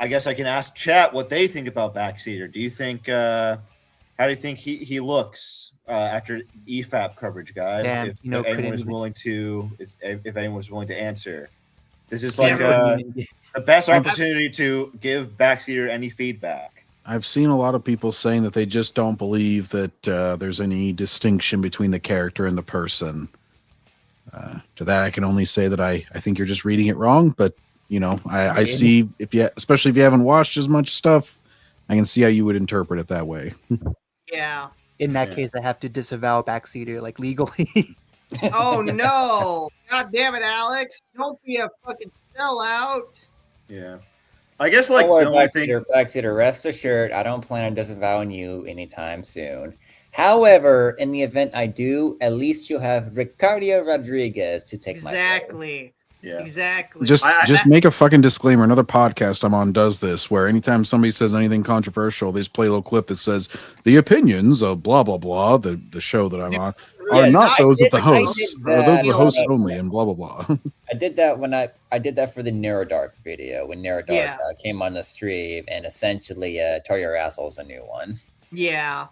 guess I can ask chat what they think about Backseater. Do you think? How do you think he looks? After EFAP coverage, guys. Damn, if anyone's willing to answer, this is like the best opportunity to give Backseater any feedback. I've seen a lot of people saying that they just don't believe that there's any distinction between the character and the person. To that, I can only say that I think you're just reading it wrong. But I see especially if you haven't watched as much stuff, I can see how you would interpret it that way. Yeah. In that case, I have to disavow Backseater, legally. Oh, no. God damn it, Alex. Don't be a fucking sellout. Yeah. I guess, the only thing... Backseater, rest assured, I don't plan on disavowing you anytime soon. However, in the event I do, at least you'll have Ricardo Rodriguez to take my place. Exactly. Yeah, exactly. Just make a fucking disclaimer. Another podcast I'm on does this, where anytime somebody says anything controversial, they just play a little clip that says the opinions of blah blah blah, the show that I'm on, are not those of the hosts, or those of the hosts only, and blah blah blah. I did that when I did that for the Neurodark video when Neurodark came on the stream, and essentially "Tell Your Asshole's" a new one. Yeah,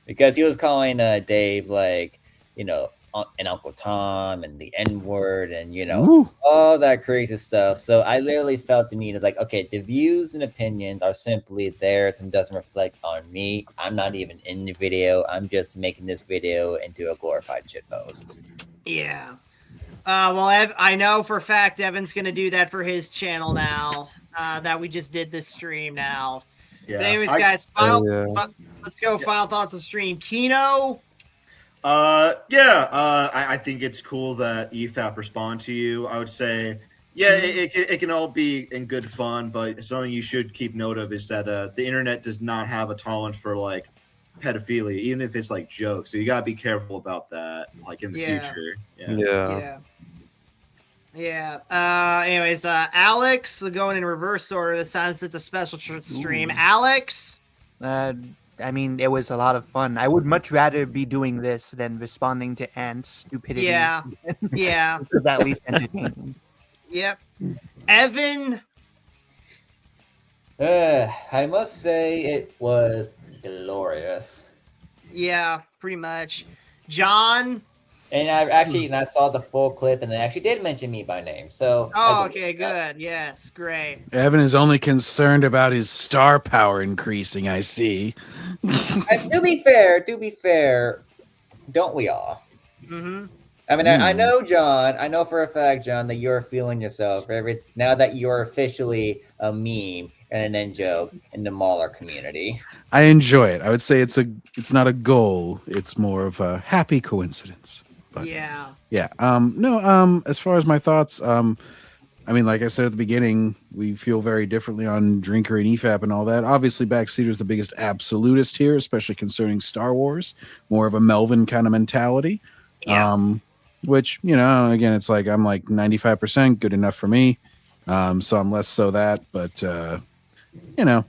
because he was calling Dave like, you know, and Uncle Tom and the N-word and, you know, all that crazy stuff. So I literally felt the need of like, okay, the views and opinions are simply theirs and doesn't reflect on me. I'm not even in the video. I'm just making this video into a glorified shitpost. Yeah. Well, I know for a fact Evan's going to do that for his channel now, that we just did this stream now. Yeah. But anyways, guys, let's go. Final thoughts of stream. Kino? I think it's cool that EFAP respond to you. I would say, it can all be in good fun, but something you should keep note of is that the internet does not have a tolerance for like pedophilia, even if it's like jokes. So you gotta be careful about that, like in the future. Anyways, Alex, going in reverse order this time since it's a special stream. Alex? I mean, it was a lot of fun. I would much rather be doing this than responding to Ant's stupidity. Yeah. It's at least entertaining. Yep. Evan? I must say it was glorious. Yeah, pretty much. John? And I saw the full clip, and they actually did mention me by name. So. Oh, okay, good. Yes, great. Evan is only concerned about his star power increasing. I see. To be fair, don't we all? Mm-hmm. I mean, I know, John. I know for a fact, John, that you're feeling yourself now that you're officially a meme and an in joke in the Mauler community. I enjoy it. I would say it's not a goal. It's more of a happy coincidence. But, as far as my thoughts, I mean, like I said at the beginning, we feel very differently on Drinker and EFAP and all that. Obviously, Backseater is the biggest absolutist here, especially concerning Star Wars. More of a Melvin kind of mentality. Yeah. Which, you know, again, it's like I'm like 95% good enough for me. So I'm less so that. But, you know,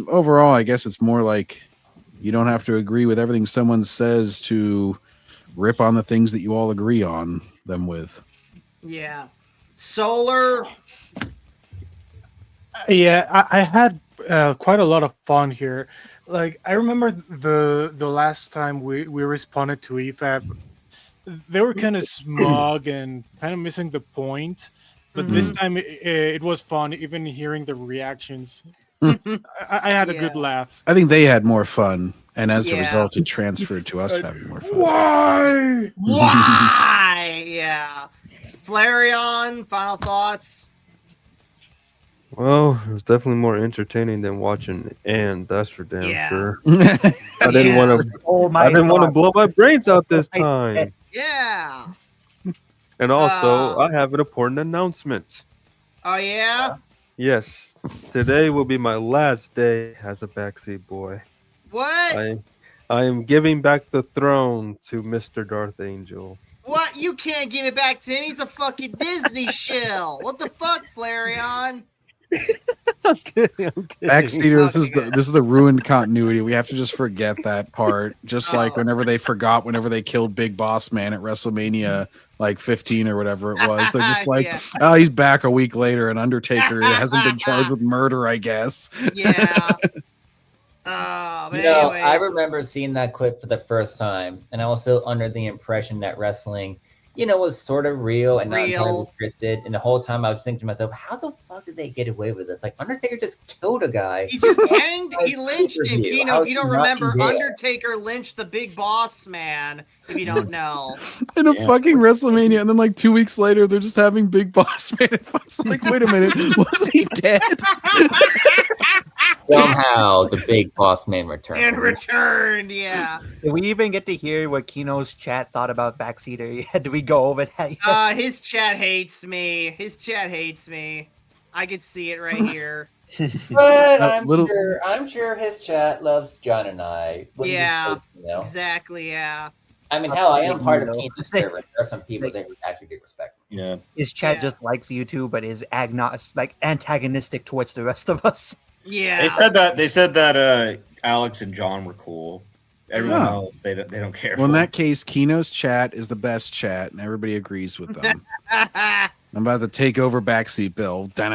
overall, I guess it's more like you don't have to agree with everything someone says to rip on the things that you all agree on them with. Yeah. Solar? Yeah, I had quite a lot of fun here. Like, I remember the last time we responded to EFAP, they were kind of smug and kind of missing the point. But this time it was fun, even hearing the reactions. I had a good laugh. I think they had more fun, and as a result, it transferred to us having more fun. Why? Yeah. Flareon, final thoughts? Well, it was definitely more entertaining than watching, and that's for damn sure. I didn't want to blow my brains out this time. Yeah. And also, I have an important announcement. Oh yeah? Yes. Today will be my last day as a Backseat boy. What? I am giving back the throne to Mr. Darth Angel. What? You can't give it back to him. He's a fucking Disney shill. What the fuck, Flareon? I'm kidding. Backseater, this is the ruined continuity. We have to just forget that part. Just like whenever they killed Big Boss Man at WrestleMania like 15 or whatever it was. They're just like, oh, he's back a week later, and Undertaker hasn't been charged with murder, I guess. Yeah. I remember seeing that clip for the first time, and I was still under the impression that wrestling, was sort of real and not entirely scripted. And the whole time I was thinking to myself, how the fuck did they get away with this? Like, Undertaker just killed a guy. He just he lynched him. If you don't remember, Undertaker lynched the Big Boss Man, if you don't know. In a fucking WrestleMania, and then like 2 weeks later, they're just having Big Boss Man. It's like, wait a minute, wasn't he dead? Somehow the Big Boss Man returned. Yeah. Did we even get to hear what Kino's chat thought about Backseater? Did we go over that? His chat hates me. I could see it right here. But I'm sure his chat loves John and I. Yeah. Exactly. Yeah. I mean, hell, I am part of Keena's server. There are some people there who actually do respect me. Yeah. His chat just likes you too, but is antagonistic towards the rest of us. Yeah. They said that Alex and John were cool. Everyone else, they don't care. Well, in that case, Kino's chat is the best chat, and everybody agrees with them. I'm about to take over Backseat Bill. Oh,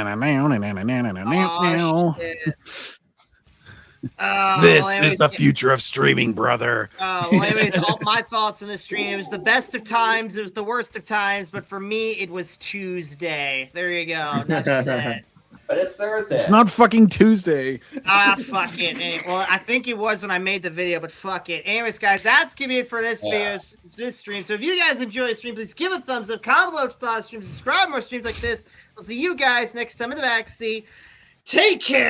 shit. This is the future of streaming, brother. Well, anyways, all my thoughts on this stream. It was the best of times. It was the worst of times. But for me, it was Tuesday. There you go. Enough said. But it's Thursday. It's not fucking Tuesday. Fuck it. Well, I think it was when I made the video, but fuck it. Anyways, guys, that's gonna be it for this this stream. So if you guys enjoy the stream, please give a thumbs up, comment below thoughts, stream, subscribe more streams like this. We'll see you guys next time in the backseat. Take care.